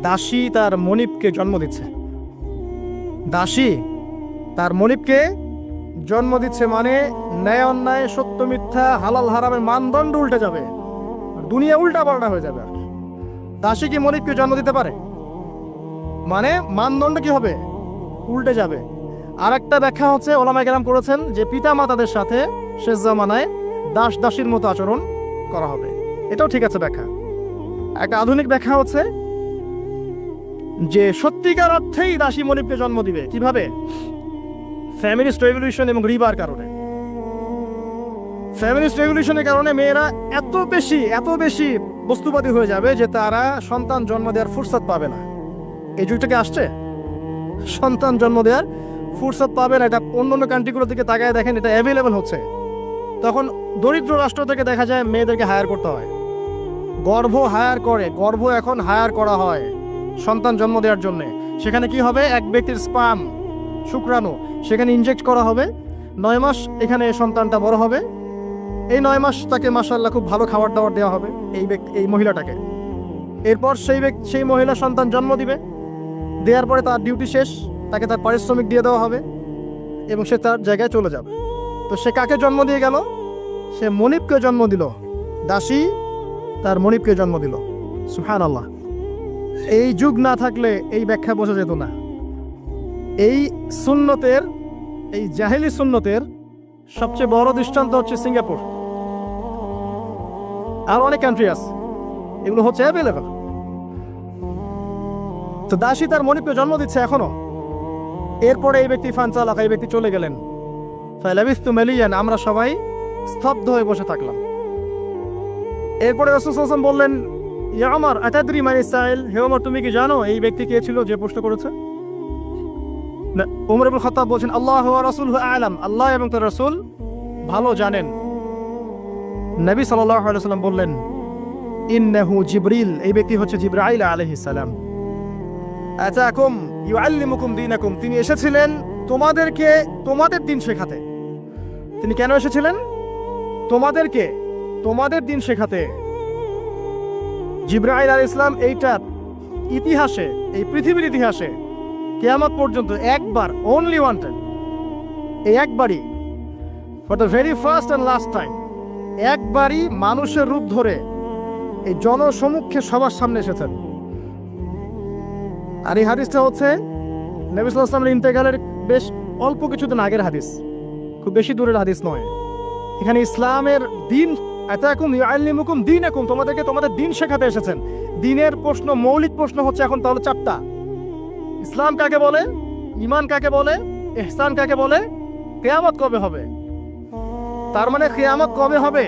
দাসী তার মনিবকে জন্ম দিচ্ছে। দাসী তার মনিবকে জন্ম দিচ্ছে মানে ন্যায় অন্যায়, সত্য মিথ্যা, হালাল হারামের মানদণ্ড উল্টে যাবে, দুনিয়া উল্টা পাল্টা হয়ে যাবে। দাসী কি মনিবকে জন্ম দিতে পারে? মানে মানদণ্ড কি হবে? উল্টে যাবে। আর একটা ব্যাখ্যা হচ্ছে ওলামায়ে কেরাম করেছেন যে পিতা মাতাদের সাথে শেষ জামানায় দাস দাসীর মতো আচরণ করা হবে, এটাও ঠিক আছে ব্যাখ্যা। একটা আধুনিক ব্যাখ্যা হচ্ছে যে সত্যিকার অর্থেই দাসী মনিবকে জন্ম দিবে। কিভাবে? ফ্যামিলিস্ট রেভলিউশন এবং রিবার কারণে। ফ্যামিলিস্ট রেভলিউশনের কারণে মেয়েরা এত বেশি বস্তুবাদী হয়ে যাবে যে তারা সন্তান জন্ম দেওয়ার ফুরসত পাবে না। এই যুগটাকে আসছে, সন্তান জন্ম দেওয়ার ফুরসত পাবে না। এটা অন্য কান্ট্রিগুলোর দিকে তাকায় দেখেন, এটা অ্যাভেলেবল হচ্ছে। তখন দরিদ্র রাষ্ট্র থেকে দেখা যায় মেয়েদেরকে হায়ার করতে হয়, গর্ভ এখন হায়ার করা হয় সন্তান জন্ম দেওয়ার জন্য। সেখানে কি হবে? এক ব্যক্তির স্পাম, শুক্রাণু সেখানে ইনজেক্ট করা হবে। 9 মাস এখানে সন্তানটা বড় হবে। এই 9 মাস তাকে মাশাআল্লাহ খুব ভালো খাবার দাবার দেওয়া হবে এই মহিলাটাকে। এরপর সেই মহিলা সন্তান জন্ম দিবে, দেওয়ার পরে তার ডিউটি শেষ, তাকে তার পারিশ্রমিক দিয়ে দেওয়া হবে এবং সে তার জায়গায় চলে যাবে। তো সে কাকে জন্ম দিয়ে গেল? সে মনিবকে জন্ম দিল। দাসী তার মনিবকে জন্ম দিল। সুবহানাল্লাহ। এই যুগ না থাকলে এই ব্যাখ্যা বোঝা যেত না। এই সুন্নতের, এই জাহেলি সুন্নতের সবচেয়ে বড় দৃষ্টান্ত হচ্ছে সিঙ্গাপুর। আর অনেক কান্ট্রি আছে, এগুলো হচ্ছে অ্যাভেলেবল। তো দাসী তার মনিবকে জন্ম দিচ্ছে এখনো। এরপরে এই ব্যক্তি ফানসালাকা, এই ব্যক্তি চলে গেলেন। ফালাবিস্তু মালিয়ান, আমরা সবাই স্তব্ধ হয়ে বসে থাকলাম। এরপরে রাসূল সাল্লাল্লাহু আলাইহি ওয়াসাল্লাম বললেন, ইয়া ওমর আতাদরি মান ইসরাইল, হে ওমর তুমি কি জানো এই ব্যক্তি কে ছিল যে প্রশ্ন করেছে? না, ওমর ইবনে খাত্তাব বলেন, আল্লাহু ওয়া রাসূলুহু আ'লাম, আল্লাহ এবং তার রাসূল ভালো জানেন। নবী সাল্লাল্লাহু আলাইহি ওয়াসাল্লাম বললেন, ইন্নাহু জিবরিল, এই ব্যক্তি হচ্ছে জিবরাইল আলাইহিস সালাম। আতাকুম ইউআল্লিমুকুম দীনাকুম, তিনি এসেছিলেন তোমাদেরকে তোমাদের দিন শেখাতে। তিনি কেন এসেছিলেন? তোমাদের দিন শেখাতে। জিবরাইল আলাইহিস সালাম এইটা ইতিহাসে, এই পৃথিবীর ইতিহাসে কিয়ামত পর্যন্ত একবার, অনলি ওয়ান টাইম, এই একবারই, for the very first and last time, একবারই মানুষের রূপ ধরে এই জনসমক্ষে সবার সামনে এসেছেন। আর এই হাদিসটা হচ্ছে নবী সাল্লাল্লাহু আলাইহি ওয়াসাল্লামের ইন্তেকালের বেশ অল্প কিছুদিন আগের হাদিস, খুব বেশি দূরের হাদিস নয়। এখানে ইসলামের দিন, আতাকুম ইউআল্লিমুকুম দীনাকুম, তোমাদেরকে তোমাদের দিন শেখাতে এসেছেন। দিনের প্রশ্ন, মৌলিক প্রশ্ন হচ্ছে এখন তাহলে 4টা। ইসলাম কাকে বলে, ঈমান কাকে বলে, ইহসান কাকে বলে, কিয়ামত কবে হবে। তার মানে কিয়ামত কবে হবে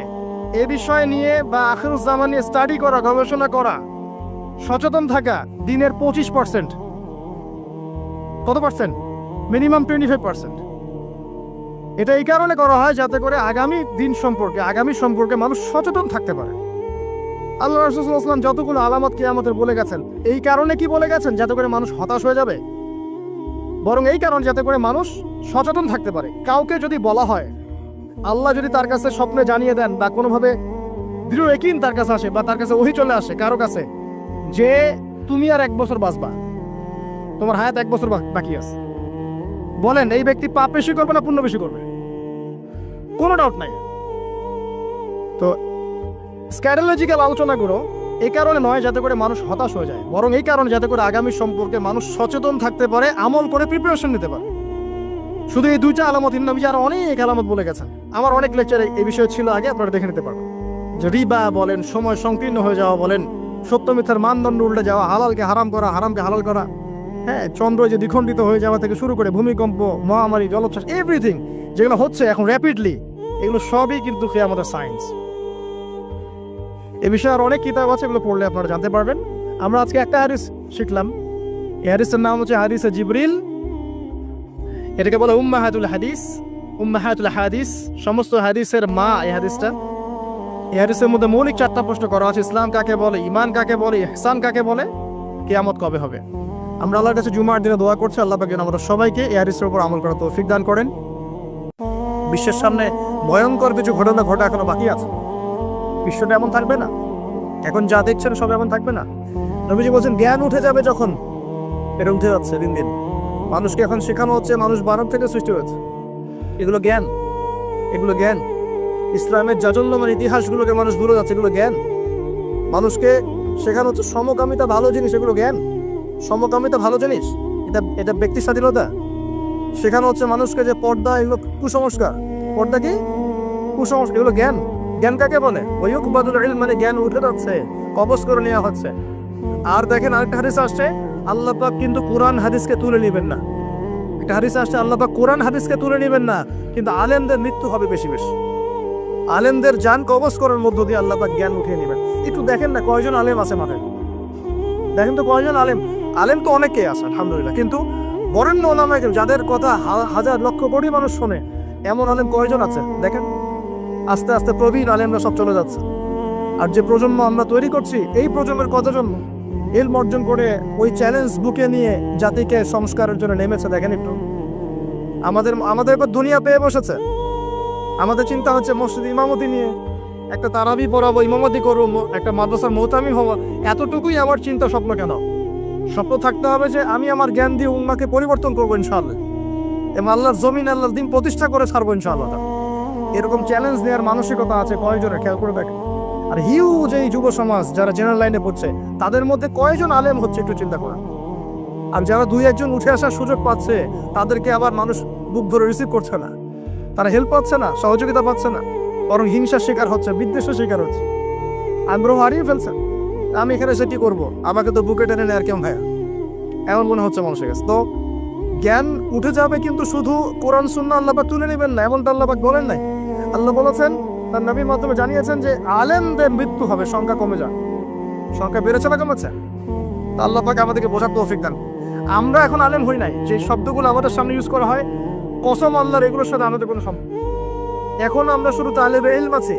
এ বিষয় নিয়ে বা আখিরুজ জামান নিয়ে স্টাডি করা, গবেষণা করা, সচেতন থাকা দিনের 25%। কত পার্সেন্ট? মিনিমাম 25%। এটা এই কারণে করা হয় যাতে করে আগামী দিন সম্পর্কে, আগামী সম্পর্কে মানুষ সচেতন থাকতে পারে। আল্লাহ রাসূল সাল্লাল্লাহু আলাইহি ওয়াসাল্লাম যতগুলো আলামত কিয়ামতের বলে গেছেন, এই কারণে কি বলে গেছেন? যাতে করে মানুষ হতাশ হয়ে যাবে, বরং এই কারণ যাতে করে মানুষ সচেতন থাকতে পারে। কাউকে যদি বলা হয়, আল্লাহ যদি তার কাছে স্বপ্নে জানিয়ে দেন বা কোনোভাবে দৃঢ় ইয়াকিন তার কাছে আসে বা তার কাছে ওহী চলে আসে কারো কাছে যে তুমি আর 1 বছর বাঁচবা, তোমার হায়াত 1 বছর বাকি আছে, বলেন এই ব্যক্তি পাপ বেশি করবে না পুণ্য বেশি করবে? কোনো ডাউট নাই। তো স্ক্যাডোলজিক্যাল আলোচনাগুলো এই কারণে নয় যাতে করে মানুষ হতাশ হয়ে যায়, বরং এই কারণে যাতে করে আগামী সম্পর্কে মানুষ সচেতন থাকতে পারে, আমল করে প্রিপারেশন নিতে পারে। শুধু এই 2টা আলামত, নবী আরো অনেক আলামত বলে গেছেন। আমার অনেক লেকচারে এই বিষয় ছিল আগে, আপনারা দেখে নিতে পারবেন। যে রিবা বলেন, সময় সংকীর্ণ হয়ে যাওয়া বলেন, সত্য মিথ্যার মানদণ্ড উল্টে যাওয়া, হালালকে হারাম করা, হারামকে হালাল করা, হ্যাঁ, চন্দ্র যে দ্বিখণ্ডিত হয়ে যাওয়া থেকে শুরু করে ভূমিকম্প, মহামারী, জলোচ্ছ্বাস, এভরিথিং যেগুলো হচ্ছে এখন র্যাপিডলি, এগুলো সবই কিন্তু কিয়ামতের সায়েন্স। এ বিষয়ে আর অনেক কিতাব আছে, এগুলো পড়লে আপনারা জানতে পারবেন। আমরা আজকে একটা হাদিস শিখলাম। এই হাদিসের নাম হচ্ছে হাদিসে জিবরিল। এটাকে বলে উম্মাহাতুল হাদিস, উম্মাহাতুল হাদিস, সমস্ত হাদিসের মা এই হাদিসটা। এই হাদিসের মধ্যে মৌলিক 4টা প্রশ্ন করা আছে: ইসলাম কাকে বলে, ঈমান কাকে বলে, ইহসান কাকে বলে, কিয়ামত কবে হবে। আমরা আল্লাহর কাছে জুমার দিনে দোয়া করছি আল্লাহ পাক যেন আমরা সবাইকে এই হাদিসের উপর আমল করার তৌফিক দান করেন। বিশ্বের সামনে ভয়ঙ্কর কিছু ঘটনা ঘটা এখনো বাকি আছে। বিশ্বটা এমন থাকবে না, এখন যা দেখছেন সব এমন থাকবে না। নবীজি বলছেন জ্ঞান উঠে যাবে যখন, এটা উঠে যাচ্ছে দিন দিন। মানুষকে এখন শেখানো হচ্ছে মানুষ মানব থেকে সৃষ্টি হয়েছে, এগুলো জ্ঞান, এগুলো জ্ঞান। ইসলামের জাজল্যমান ইতিহাসগুলোকে মানুষ ভুলে যাচ্ছে, এগুলো জ্ঞান। মানুষকে শেখানো হচ্ছে সমকামিতা ভালো জিনিস, এগুলো জ্ঞান। সমকামিতা ভালো জিনিস, এটা ব্যক্তি স্বাধীনতা, শেখানো হচ্ছে মানুষকে যে পর্দা এগুলো কুসংস্কার। পর্দা কি? কুসংস্কার। এগুলো জ্ঞান। জ্ঞান কাকে বলে? ওয়ায়ুকবাদুল ইলম, মানে জ্ঞান উঠে যাচ্ছে, কবজ করে নেওয়া হচ্ছে। আর দেখেন আরেকটা হাদিস আসছে, আল্লাহ পাক কিন্তু কোরআন হাদিসকে তুলে নেবেন না। একটা হাদিস আসছে, আল্লাহ পাক কোরআন হাদিসকে তুলে নেবেন না, কিন্তু আলেমদের মৃত্যু হবে বেশি বেশি। আলেমদের জান কবজ করার মধ্য দিয়ে আল্লাহ পাক জ্ঞান উঠিয়ে নেবেন। একটু দেখেন না কয়জন আলেম আছে মাঠে, দেখেন তো কয়জন আলেম। আলেম তো অনেকেই আছে আলহামদুলিল্লাহ, কিন্তু বরেণ্য ওলামায়ে কেরাম যাদের কথা হাজার লক্ষ কোটি মানুষ শোনে, এমন আলেম কয়জন আছে দেখেন। আস্তে আস্তে প্রবীণ আলেমরা সব চলে যাচ্ছে। আর যে প্রজন্ম আমরা তৈরি করছি, এই প্রজন্মের কতজন ইলম অর্জন করে ওই চ্যালেঞ্জ বুকে নিয়ে জাতিকে সংস্কারের জন্য নেমেছে দেখেন একটু। আমাদের এবার দুনিয়া পেয়ে বসেছে। আমাদের চিন্তা হচ্ছে মসজিদ ইমামতি নিয়ে, একটা তারাবি পড়াবো, ইমামতি করবো, একটা মাদ্রাসার মোহতামি হবো। এতটুকুই আমার চিন্তা স্বপ্ন কেন? স্বপ্ন থাকতে হবে যে আমি আমার জ্ঞান দিয়ে উম্মাকে পরিবর্তন করবো ইনশাআল্লাহ, এবং আল্লাহর জমিন, আল্লাহর দিন প্রতিষ্ঠা করে ছাড়বো ইনশাআল্লাহ। এরকম চ্যালেঞ্জ নেওয়ার মানসিকতা আছে কয়জনের? খেয়াল করে দেখেন। আর হিউজ এই যুব সমাজ যারা জেনারেল লাইনে পড়ছে, তাদের মধ্যে কয়জন আলেম হচ্ছে একটু চিন্তা করেন। আর যারা দুই একজন উঠে আসার সুযোগ পাচ্ছে, তাদেরকে আবার মানুষ বুক ধরে রিসিভ করছে না, তারা হেল্প পাচ্ছে না, সহযোগিতা পাচ্ছে না, বরং হিংসার শিকার হচ্ছে, বিদ্বেষের শিকার হচ্ছে, আগ্রহ হারিয়ে ফেলছে। আমি এখানে সেটি করব, আমাকে তো বুকে টেনে নেয় আর কেমন ভাইয়া, এমন মনে হচ্ছে মানুষের কাছে। তো জ্ঞান উঠে যাবে, কিন্তু শুধু কোরআন সুন্নাহ আল্লাহ পাক তুলে নেবেন না, এমনটা আল্লাহ পাক বলেন নাই। আল্লাহ বলেছেন, তার নবীর মাধ্যমে জানিয়েছেন যে আলেমদের মৃত্যু হবে, সংখ্যা কমে যায়। সংখ্যা বেড়েছে না কমেছে? আল্লাহ পাক আমাদেরকে বোঝার তৌফিক দান। আমরা এখন আলেম হই নাই, যে শব্দগুলো আমাদের সামনে ইউজ করা হয়, কসম আল্লাহর, এগুলোর সাথে আমাদের কোনো সম্পর্ক। এখন আমরা শুধু তালেবে ইলম আছি।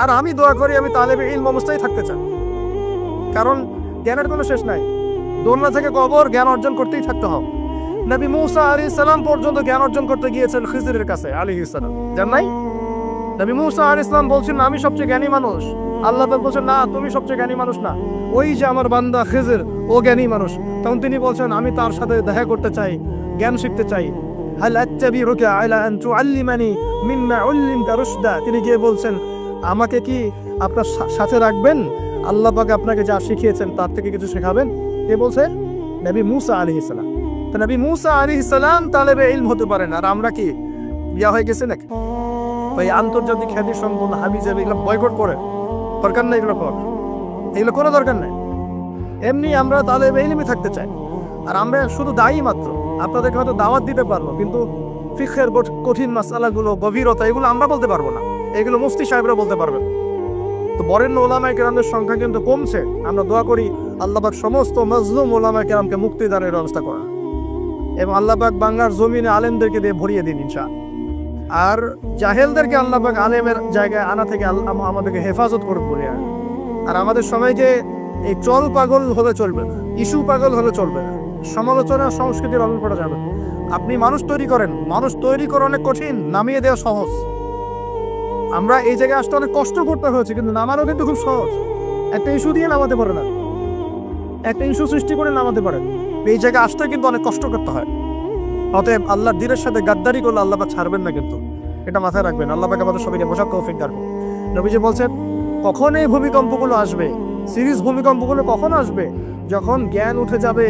আর আমি দোয়া করি আমি তালেবে ইলম অবস্থায় থাকতে চাই, কারণ জ্ঞানের কোনো শেষ নাই। দোলনা থেকে কবর, জ্ঞান অর্জন করতেই থাকতে হবে। নবী মূসা আলাইহিস সালাম পর্যন্ত জ্ঞান অর্জন করতে গিয়েছেন খিজিরের কাছে আলাইহিস সালাম, জান নাই? নবী মূসা আলাইহিস সালাম বলছেন আমি সবচেয়ে জ্ঞানী মানুষ, আল্লাহ পাক বলছেন না, তুমি সবচেয়ে জ্ঞানী মানুষ না, ওই যে আমার বান্দা খিজির, ও জ্ঞানী মানুষ। তখন তিনি বলছেন আমি তার সাথে দেখা করতে চাই, জ্ঞান শিখতে চাই। হাল আত্তাবিউকা আলা আন তুআল্লিমানি মিম্মা উল্লিমতা রুশদা, তিনি গিয়ে বলছেন আমাকে কি আপনার সাথে রাখবেন? আল্লাহ পাক আপনাকে যা শিখিয়েছেন তার থেকে কিছু শেখাবেন। কে বলছে? নবী মূসা আলাইহিস সালাম। তো নবী মূসা আলাইহিস সালাম তালেবে ইলম হতে পারেন, আর আমরা কি বিয়া হয়ে গেছে নাকি? ওই আন্তর্জাতিক খ্যাতি সম্পন্ন হাবিজাবি এগুলো বয়কট করে দরকার নেই, এগুলো কোনো দরকার নেই। এমনি আমরা তালেবে ইলমই থাকতে চাই। আর আমরা শুধু দায়ী মাত্র, আপনাদেরকে হয়তো দাওয়াত দিতে পারবো, কিন্তু ফিকহের কঠিন মাসালাগুলো, গভীরতা, এগুলো আমরা বলতে পারবো না, এগুলো মুফতি সাহেবরা বলতে পারবেন। তো বরেণ্য ওলামায়ে কেরামদের সংখ্যা কিন্তু কমছে। আমরা দোয়া করি আল্লাহ পাক সমস্ত মাজলুম ওলামায়ে কেরামকে মুক্তিদানের ব্যবস্থা করা, এবং আল্লাহ পাক বাংলার জমিনে আলেমদেরকে দিয়ে ভরিয়ে দিন ইনশাআল্লাহ। আর জাহেলদেরকে আল্লাহ পাক আলেমের জায়গায় আনা থেকে আমাদেরকে হেফাজত করে বলে। আর আমাদের সবাইকে এই চল পাগল হলে চলবে না, ইস্যু পাগল হলে চলবে না, সমালোচনা সংস্কৃতির অমল করা যাবে। আপনি মানুষ তৈরি করেন, মানুষ তৈরি করা অনেক কঠিন, নামিয়ে দেওয়া সহজ। আমরা এই জায়গায় আসতে অনেক কষ্ট করতে হয়েছে, কিন্তু নামানো কিন্তু খুব সহজ। একটা ইস্যু দিয়ে নামাতে পারে না, একটা ইস্যু সৃষ্টি করে নামাতে পারে। এই জায়গায় আসতে কিন্তু অনেক কষ্ট করতে হয়। অতএব আল্লাহর দ্বীনের সাথে গাদ্দারি করলে আল্লাহ পাক ছাড়বেন না, কিন্তু এটা মাথায় রাখবেন। আল্লাহ পাক আমাদের সবাইকে বোঝার তৌফিক দান করুন। নবীজি বলছেন কখন এই ভূমিকম্পগুলো আসবে, সিরিজ ভূমিকম্পগুলো কখন আসবে? যখন জ্ঞান উঠে যাবে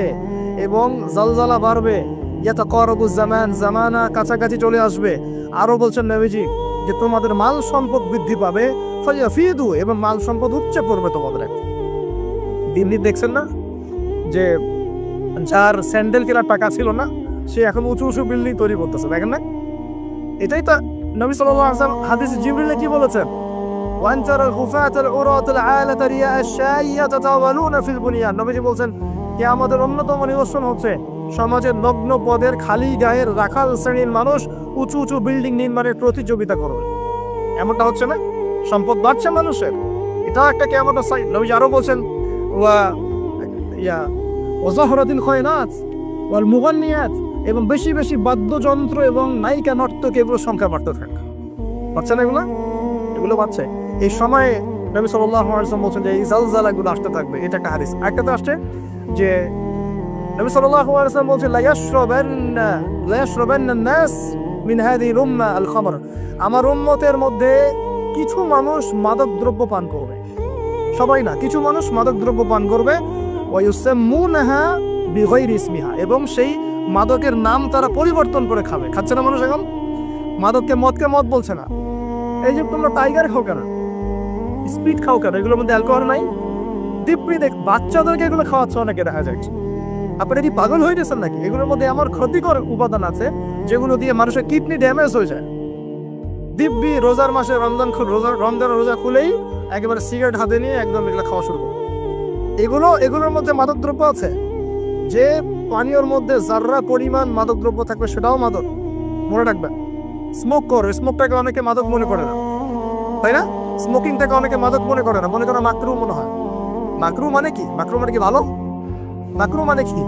এবং জালজালা বাড়বে, ইয়াতাকারাবুজ জামান, জামানা কাছাকাছি চলে আসবে। আরো বলছেন নবীজি যে তোমাদের মাল সম্পদ বৃদ্ধি পাবে, ফায়াফিদু, এবং মাল সম্পদ উপচে পড়বে তোমাদের। দিল্লি দেখছেন না, যে যার স্যান্ডেল কেনার টাকা ছিল না, সে এখন উঁচু উঁচু বিল্ডিং তৈরি করতেছে, দেখেন না? এটাই তো নবী সাল্লাল্লাহু আলাইহি ওয়াসাল্লাম হাদিস জিবরিলে কি বলেছেন? ওয়ান তারাল খুফাতাল উরাতাল আলাতা রিয়া আশ-শাই ইয়াতাতাওয়ালুনা ফিল বুনিয়ান। নবীজি বলছেন কিয়ামতের অন্যতম নিদর্শন হচ্ছে সমাজের নগ্ন পদের খালি গায়ের রাখাল শ্রেণীর মানুষ উঁচু উঁচু বিল্ডিং নির্মাণের প্রতিযোগিতা করবে। এমনটা হচ্ছে না? সম্পদ বাড়ছে মানুষের, এটা একটা কিয়ামতের সাইন। নবীজি আরো বলছেন ওয়াজাহরাতিল খায়নাত ওয়াল মুগান্নিয়াত, এবং বেশি বেশি বাদ্যযন্ত্র এবং নায়িকা নর্তক, এগুলোর সংখ্যা বাড়তে থাকে। বাড়ছে না এগুলো বাড়ছে। এই সময়ে নবী সাল্লাল্লাহু আলাইহি ওয়াসাল্লাম বলছেন যে এই জালজালাগুলো আসতে থাকবে। এটা একটা হাদিস। একটা তো আসছে যে নবী সাল্লাল্লাহু আলাইহি ওয়াসাল্লাম বলছেন লা ইয়াশরাবান্না নাস মিন হাযিহিল উম্মাহ আল খামর, আমার উম্মতের মধ্যে কিছু মানুষ মাদক দ্রব্য পান করবে, সবাই না, কিছু মানুষ মাদক দ্রব্য পান করবে। ওয়া ইউসাম্মুনাহা বিগাইরি ইসমিহা, এবং সেই মাদকের নাম তারা পরিবর্তন করে খাবে। খাচ্ছে না মানুষ এখন? মাদককে মদ বলছে না। এই যে তোমরা টাইগার খাও কেন, স্পিড খাও কেন, এগুলোর মধ্যে অ্যালকোহল নাই? দিব্যি দেখ বাচ্চাদেরকে এগুলো খাওয়াচ্ছে অনেকে দেখা যাচ্ছে। আপনারা কি পাগল হয়ে গেছেন নাকি? এগুলোর মধ্যে আমার ক্ষতিকর উপাদান আছে যেগুলো দিয়ে মানুষের কিডনি ড্যামেজ হয়ে যায়। দিব্যি রোজার মাসে রমজান রোজা খুলেই একেবারে সিগারেট হাতে নিয়ে একদম এগুলো খাওয়া শুরু করবে। এগুলোর মধ্যে মাদকদ্রব্য আছে। যে পানীয়র মধ্যে যার্রা পরিমাণ মাদকদ্রব্য থাকবে সেটাও মাদক, মনে রাখবে। স্মোক করে, স্মোকটাকে অনেকে মাদক মনে করে না, তাই না? স্মোকিংটাকে অনেকে মাদক মনে করে না, মনে করে মাকরু মনে হয়। মাকরু মানে কি? মাকরু মানে কি ভালো? মাকরু মানে কি?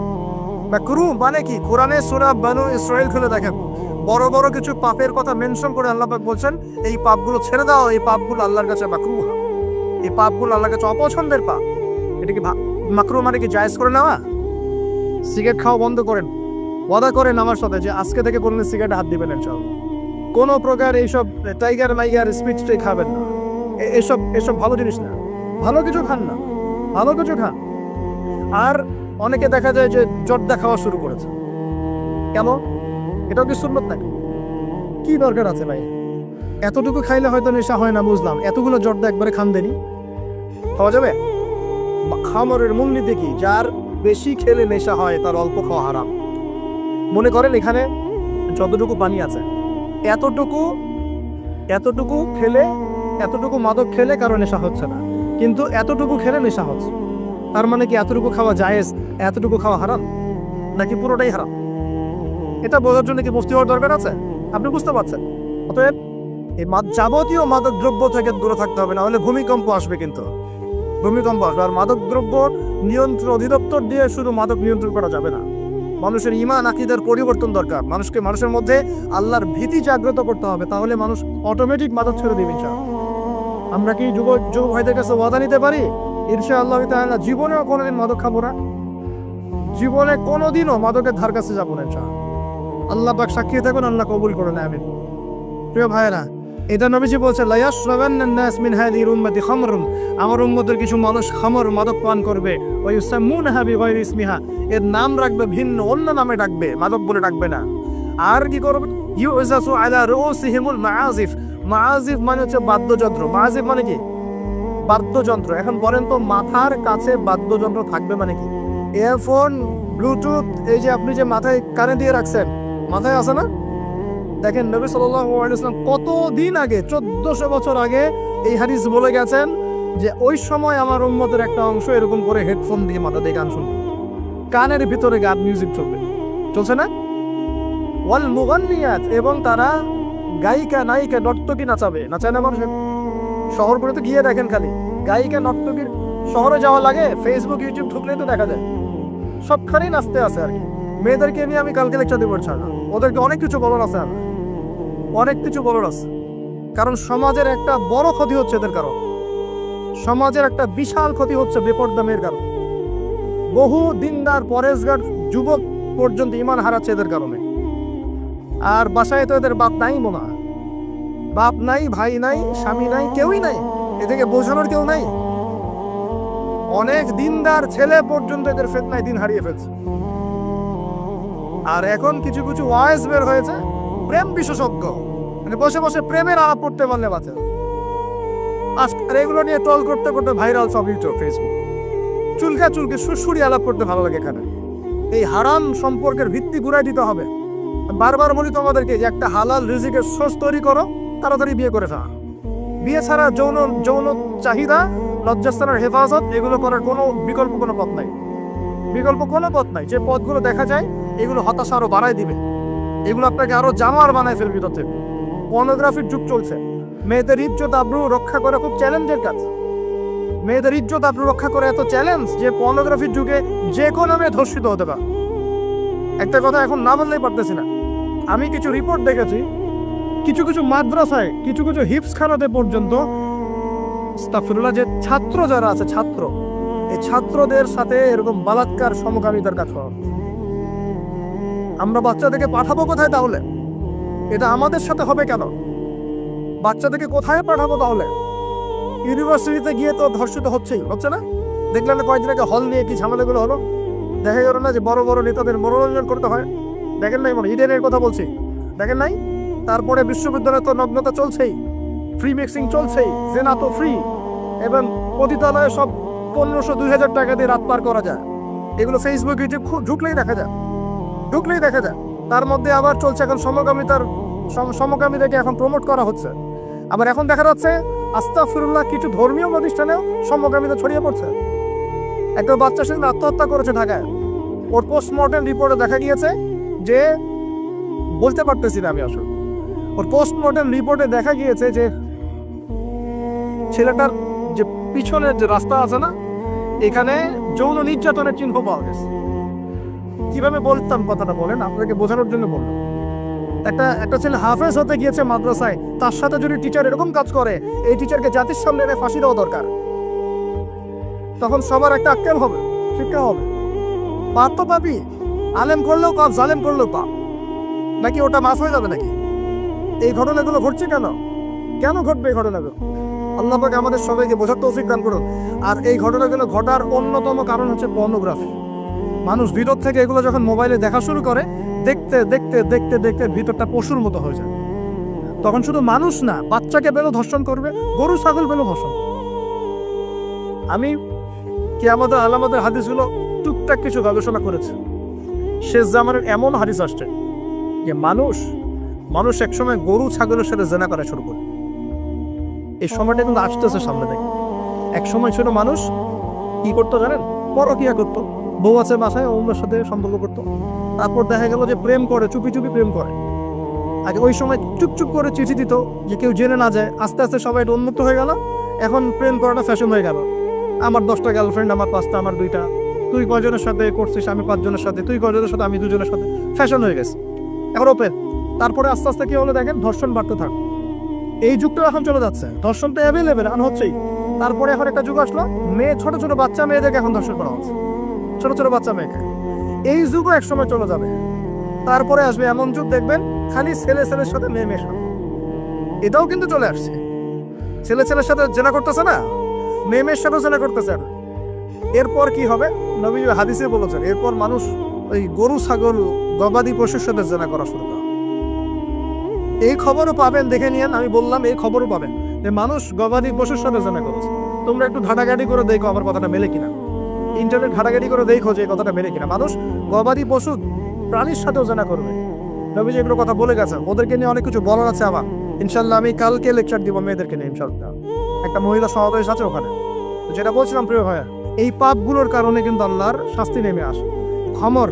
মাকরু মানে কি? কোরআনে সূরা বানু ইসরাঈল খুলে দেখেন, বড় বড় কিছু পাপের কথা মেনশন করে আল্লাহ পাক বলছেন এই পাপগুলো ছেড়ে দাও, এই পাপগুলো আল্লাহর কাছে মাকরু, এই পাপগুলো আল্লাহর কাছে অপছন্দের পাপ। এটা কি মাকরু মানে কি জায়েজ করে নেওয়া? সিগারেট খাওয়া বন্ধ করেন, ওয়াদা করেন আমার সাথে যে আজকে থেকে কোনদিন সিগারেটে হাত দিবেন ইনশাআল্লাহ। কোনো প্রকার এইসব টাইগার মাইগার স্পিচটাই খাবেন না। এসব ভালো জিনিস না, ভালো কিছু খান না, ভালো কিছু খান। আর অনেকে দেখা যায় যে জর্দা খাওয়া শুরু করেছে। কেন? এটাও কি সুন্নত নাকি? কি দরকার আছে ভাই? এতটুকু খাইলে হয়তো নেশা হয় না, বুঝলাম। এতগুলো জর্দা একবারে খান দেনি, খাওয়া যাবে? খামরের মূলনীতি কি? যার বেশি খেলে নেশা হয় তার অল্প খাওয়া হারাম। মনে করেন এখানে যতটুকু পানি আছে এতটুকু খেলে, এতটুকু মাদক খেলে কারো নেশা হচ্ছে না, কিন্তু এতটুকু খেলে নেশা হচ্ছে। তার মানে কি এতটুকু খাওয়া জায়েজ, এতটুকু খাওয়া হারাম, নাকি পুরোটাই হারাম? এটা বোঝার জন্য কি মুফতি হওয়ার দরকার আছে? আপনি বুঝতে পারছেন? অতএব এই যাবতীয় মাদক দ্রব্য থেকে দূরে থাকতে হবে, না হলে ভূমিকম্প আসবে। কিন্তু ভূমিকম্প আসবে। আর মাদক দ্রব্য নিয়ন্ত্রণ অধিদপ্তর দিয়ে শুধু মাদক নিয়ন্ত্রণ করা যাবে না। মানুষের ঈমান আকীদার পরিবর্তন দরকার। মানুষের মধ্যে আল্লাহর ভীতি জাগ্রত করতে হবে, তাহলে মানুষ অটোমেটিক মাদক ছেড়ে দিবে ইনশাআল্লাহ। আমরা কি যুব ভাইদের কাছে ওয়াদা নিতে পারি ইনশাআল্লাহ তাআলা জীবনেও কোনোদিন মাদক খাবো না, জীবনে কোনোদিনও মাদকের ধার কাছে যাবো না ইনশাআল্লাহ। আল্লাহ পাক সাক্ষী থাকুন, আল্লাহ কবুল করে নেয়। আমিন। প্রিয় ভাইরা, এটা নবীজি বলছে লা ইয়াশরাবান্নান নাস মিন হাযিহিল উম্মতি খামরুন, আমার উম্মতের কিছু মানুষ খামর মাদক পান করবে। ওয়া ইউসাম্মুনাহা বিগায়রি ইসমিহা, এর নাম রাখবে ভিন্ন, অন্য নামে ডাকবে, মাদক বলে ডাকবে না। আর কি করবে? ইউজাসু আলা রুউসিহিমুল মাআজিফ, মাআজিফ মানে হচ্ছে বাদ্যযন্ত্র। মাআজিফ মানে কি? বাদ্যযন্ত্র। এখন বলেন তো মাথার কাছে বাদ্যযন্ত্র থাকবে মানে কি? ইয়ারফোন, ব্লুটুথ, এই যে আপনি যে মাথায় কানে দিয়ে রাখছেন, মাথায় আছে না? দেখেন নবী সাল্লাল্লাহু আলাইহি ওয়াসাল্লাম কতদিন আগে, 1400 বছর আগে এই হাদিস বলে গেছেন যে ওই সময় আমার উম্মতের একটা অংশ এরকম করে হেডফোন দিয়ে মাথা দিয়ে গান শুনবে, কানের ভিতরে গান মিউজিক চলছে না? ওয়াল মুগান্নিয়াত, এবং তারা গায়িকা নায়িকা নর্তকী নাচায় না মানুষ? শহরগুলোতে গিয়ে দেখেন খালি গায়িকা নর্তকীর, শহরে যাওয়া লাগে, ফেসবুক ইউটিউব ঢুকলেই তো দেখা যায় সবখানেই নাচতে আছে আর কি। মেয়েদেরকে নিয়ে আমি কালকে লেকচার দিব ইনশাআল্লাহ। ওদেরকে অনেক কিছু বলার আছে, অনেক কিছু বলার আছে। কারণ সমাজের একটা বড় ক্ষতি হচ্ছে এদের কারণ, সমাজের একটা বিশাল ক্ষতি হচ্ছে বেপরদা মেয়ের কারণ। বহু দিনদার পরেশগার যুবক পর্যন্ত ঈমান হারাচ্ছে এদের কারণে। আর বাসায় তো এদের বাপ নাই, মনে হয় বাপ নাই, ভাই নাই, স্বামী নাই, কেউই নাই, এদেরকে বোঝানোর কেউ নাই। অনেক দিনদার ছেলে পর্যন্ত এদের ফিতনায় দিন হারিয়ে ফেলছে। আর এখন কিছু কিছু ওয়াইজ বের হয়েছে, প্রেম বিশেষজ্ঞ, মানে বসে বসে প্রেমের আলাপ করতে পারলে বাঁচে। আজকাল এগুলো নিয়ে টল করতে করতে ভাইরাল সব ইউটিউব, ফেসবুক, চুলকে সুরসুরি আলাপ করতে ভালো লাগে। এখানে এই হারাম সম্পর্কের ভিত্তি ঘুরাই দিতে হবে। বারবার বলি তোমাদেরকে যে একটা হালাল রিজিকের সোর্স তৈরি করো, তাড়াতাড়ি বিয়ে করে ফেলা। বিয়ে ছাড়া যৌন চাহিদা, লজ্জাস্থানের হেফাজত, এগুলো করার কোনো বিকল্প কোনো পথ নাই, বিকল্প কোনো পথ নাই। যে পথগুলো দেখা যায় এগুলো হতাশা আরো বাড়ায় দিবে, এগুলো আপনাকে আরো জানোয়ার বানায় ফেলবে। ভিতর পর্নোগ্রাফির যুগ চলছে। মেয়েদের ইজ্জত আবরু রক্ষা করা খুব চ্যালেঞ্জের কাজ। মেয়েদের ইজ্জত আবরু রক্ষা করা এত চ্যালেঞ্জ যে পর্নোগ্রাফির যুগে যে কোনো মেয়ে ধর্ষিত হতে পারে। একটা কথা এখন না বললেই পারতেছি না। আমি কিছু রিপোর্ট দেখেছি, কিছু কিছু মাদ্রাসায়, কিছু কিছু হিপস খানাতে পর্যন্ত আস্তাগফিরুল্লাহ, যে ছাত্র যারা আছে, এই ছাত্রদের সাথে এরকম বালাৎকার সমকামিতার কাজ করা। আমরা বাচ্চাদেরকে পাঠাবো কোথায় তাহলে? এটা আমাদের সাথে হবে কেন? বাচ্চাদেরকে কোথায় পাঠাবো তাহলে? ইউনিভার্সিটিতে গিয়ে তো ধর্ষিত হচ্ছে না? দেখলেন না কয়েকদিন আগে হল নিয়ে কি ঝামেলাগুলো হলো? দেখা গেল না যে বড় বড় নেতাদের মনোরঞ্জন করতে হয়, দেখেন নাই, ইডেনের কথা বলছি, দেখেন নাই? তারপরে বিশ্ববিদ্যালয়ে তো নগ্নতা চলছেই, ফ্রি মিক্সিং চলছেই, জেনা তো ফ্রি, এবং পতিতালয়ে সব 1500-2000 টাকা দিয়ে রাত পার করা যায়। এগুলো ফেসবুক ইউটিউব ঢুকলেই দেখা যায়, ঢুকলেই দেখা যায়। তার মধ্যে আবার চলছে এখন সমকামিতাকে এখন প্রমোট করা হচ্ছে। আবার এখন দেখা যাচ্ছে আস্তাগফিরুল্লাহ কিছু ধর্মীয় প্রতিষ্ঠানেও সমকামিতা ছড়িয়ে পড়ছে। একটা বাচ্চা সেদিন আত্মহত্যা করেছে ঢাকায়। ওর পোস্টমর্টেম রিপোর্টে দেখা গিয়েছে যে, বলতে পারতেছি না আমি আসলে, ওর পোস্টমর্টেম রিপোর্টে দেখা গিয়েছে যে ছেলেটার যে পিছনের যে রাস্তা আছে না, এখানে যৌন নির্যাতনের চিহ্ন পাওয়া গেছে। কিভাবে বলতাম কথাটা বলেন, আপনাকে বোঝানোর জন্য বললাম। একটা ছেলে হাফেজ হতে গিয়েছে মাদ্রাসায়, তার সাথে যদি টিচার এরকম কাজ করে, এই টিচারকে জাতির সামনে এনে ফাঁসি দেওয়া দরকার। তখন সবার একটা আক্কেল হবে, শিক্ষা হবে। পাপ তো পাবি, আলেম করলেও পাপ, জালেম করলেও পাপ, নাকি ওটা মাফ হয়ে যাবে নাকি? এই ঘটনাগুলো ঘটছে কেন? কেন ঘটবে এই ঘটনাগুলো? আল্লাহ পাক আমাদের সবাইকে বোঝার তৌফিক দান করুন। আর এই ঘটনাগুলো ঘটার অন্যতম কারণ হচ্ছে পর্নোগ্রাফি। মানুষ ভিতর থেকে এগুলো যখন মোবাইলে দেখা শুরু করে, দেখতে দেখতে দেখতে দেখতে ভিতরটা পশুর মতো হয়ে যায়। তখন শুধু মানুষ না, বাচ্চাকে পেলেও ধর্ষণ করবে, গরু ছাগল পেলেও ধর্ষণ। আমি কিয়ামতের আলামতের হাদিসগুলো টুকটাক কিছু গবেষণা করেছি। শেষ জামানের এমন হাদিস আসছে যে মানুষ একসময় গরু ছাগলের সাথে জেনা করা শুরু করে। এই সময়টা কিন্তু আসতেছে সামনে থেকে। এক সময় ছিল মানুষ কি করতো জানেন? পরকিয়া করতো, বউ আছে বাসায়, অন্যের সাথে সম্পর্ক করতো। তারপর দেখা গেল যে প্রেম করে, চুপি চুপি প্রেম করে। আগে ওই সময় চুপচুপ করে চিঠি দিত যে কেউ জেনে না যায়। আস্তে আস্তে সবাই এটা উন্মুক্ত হয়ে গেল। এখন প্রেম করাটা ফ্যাশন হয়ে গেল। আমার 10টা গার্লফ্রেন্ড, আমার 5টা, আমার 2টা, তুই কয়জনের সাথে করছিস, আমি 5 জনের সাথে, তুই কয়জনের সাথে, আমি 2 জনের সাথে, ফ্যাশন হয়ে গেছে এখন ওপেন। তারপরে আস্তে আস্তে কি হলো দেখেন, ধর্ষণ বাড়তে থাক। এই যুগটা এখন চলে যাচ্ছে, ধর্ষণ তো অ্যাভেলেবেল এখন হচ্ছেই। তারপরে এখন একটা যুগ আসলো, ছোট ছোট বাচ্চা মেয়েদেরকে এখন ধর্ষণ করা হচ্ছে, ছোট ছোট বাচ্চা মেয়েকে। এই যুগও এক সময় চলে যাবে। তারপরে আসবে এমন যুগ দেখবেন খালি ছেলে ছেলের সাথে মেয়ে মেশা। এটাও কিন্তু চলে আসছে। ছেলে ছেলের সাথে জেনা করতেছে না, মেয়ে মেয়ের সাথেও জেনা করতেছে। এরপর কি হবে? নবী হাদিসে বলেছেন, এরপর মানুষ ওই গরু ছাগল গবাদি পশুর সাথে জেনা করা শুরু করে। এই খবরও পাবেন, দেখে নিয়েন। আমি বললাম এই খবরও পাবেন যে মানুষ গবাদি পশুর সাথে জেনা করছে। তোমরা একটু ঘাটাঘাটি করে দেখো আমার কথাটা মেলে কিনা, ইন্টারনেট ঘাটাঘাটি করে দেখো যে এই কথাটা মেলে কিনা। মানুষ গবাদি পশু প্রাণীর সাথেও জেনা করবে। নবী যেগুলো কথা বলে গেছেন, ওদেরকে নিয়ে অনেক কিছু বলার আছে আমার। ইনশাল্লাহ আমি কালকে লেকচার দিব মেয়েদেরকে নিয়ে, ইনশাল্লাহ। একটা মহিলা সমাবেশ আছে ওখানে। যেটা বলছিলাম প্রিয় ভাইয়া, এই পাপগুলোর কারণে কিন্তু আল্লাহর শাস্তি নেমে আসে। খমর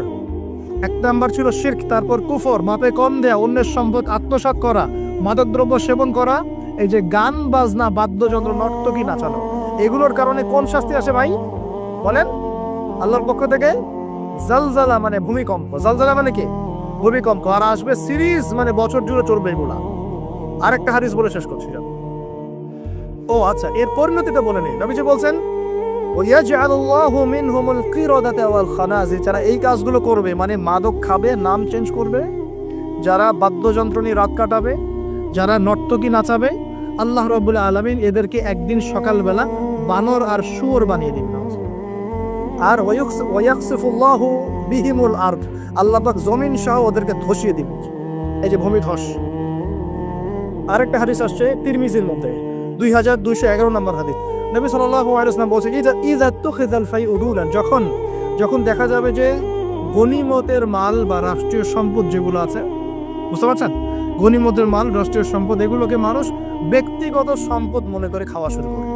এক নাম্বার ছিল শিরক, তারপর কুফর, মাপে কম দেয়া, অন্যের সম্পদ আত্মসাৎ করা, মাদকদ্রব্য সেবন করা, এই যে গান বাজনা, বাদ্যযন্ত্র, নর্তকী নাচানো, এগুলোর কারণে কোন শাস্তি আসে ভাই বলেন? আল্লাহর পক্ষ থেকে জালজালা মানে ভূমিকম্প। জালজালা মানে কি? ভূমিকম্প। আর আসবে সিরিজ, মানে বছর জুড়ে চলবে এগুলা। আরেকটা হাদিস বলে শেষ করছি। ও আচ্ছা, এর পরিণতিটা বলে নেই। নবীজি বলছেন, ওয়াইয়াজআলুল্লাহু মিনহুমুল কিরাদাতা ওয়াল খানাজির, যারা এই কাজগুলো করবে, মানে মাদক খাবে, নাম চেঞ্জ করবে, যারা বাদ্যযন্ত্র নিয়ে রাত কাটাবে, যারা নর্তকী নাচাবে, আল্লাহ রাব্বুল আলামিন এদেরকে একদিন সকালবেলা বানর আর শুয়োর বানিয়ে দিবেন। আর ওয়ায়াকসিফুল্লাহু বিহিমুল আরদ, আল্লাহ পাক জমিন সহ ওদেরকে ধসিয়ে দিবেন। এই যে ভূমিধস। আরেকটা হাদিস আসছে তিরমিজির মধ্যে, 2211 নম্বর হাদিস। নবী সাল্লাল্লাহু আলাইহি ওয়াসাল্লাম বলেছেন, ইযা তুখিযাল ফাইউদুলান, যখন দেখা যাবে যে গনিমতের মাল বা রাষ্ট্রীয় সম্পদ যেগুলো আছে, বুঝতে পারছেন, গনিমতের মাল, রাষ্ট্রীয় সম্পদ, এগুলোকে মানুষ ব্যক্তিগত সম্পদ মনে করে খাওয়া শুরু করে।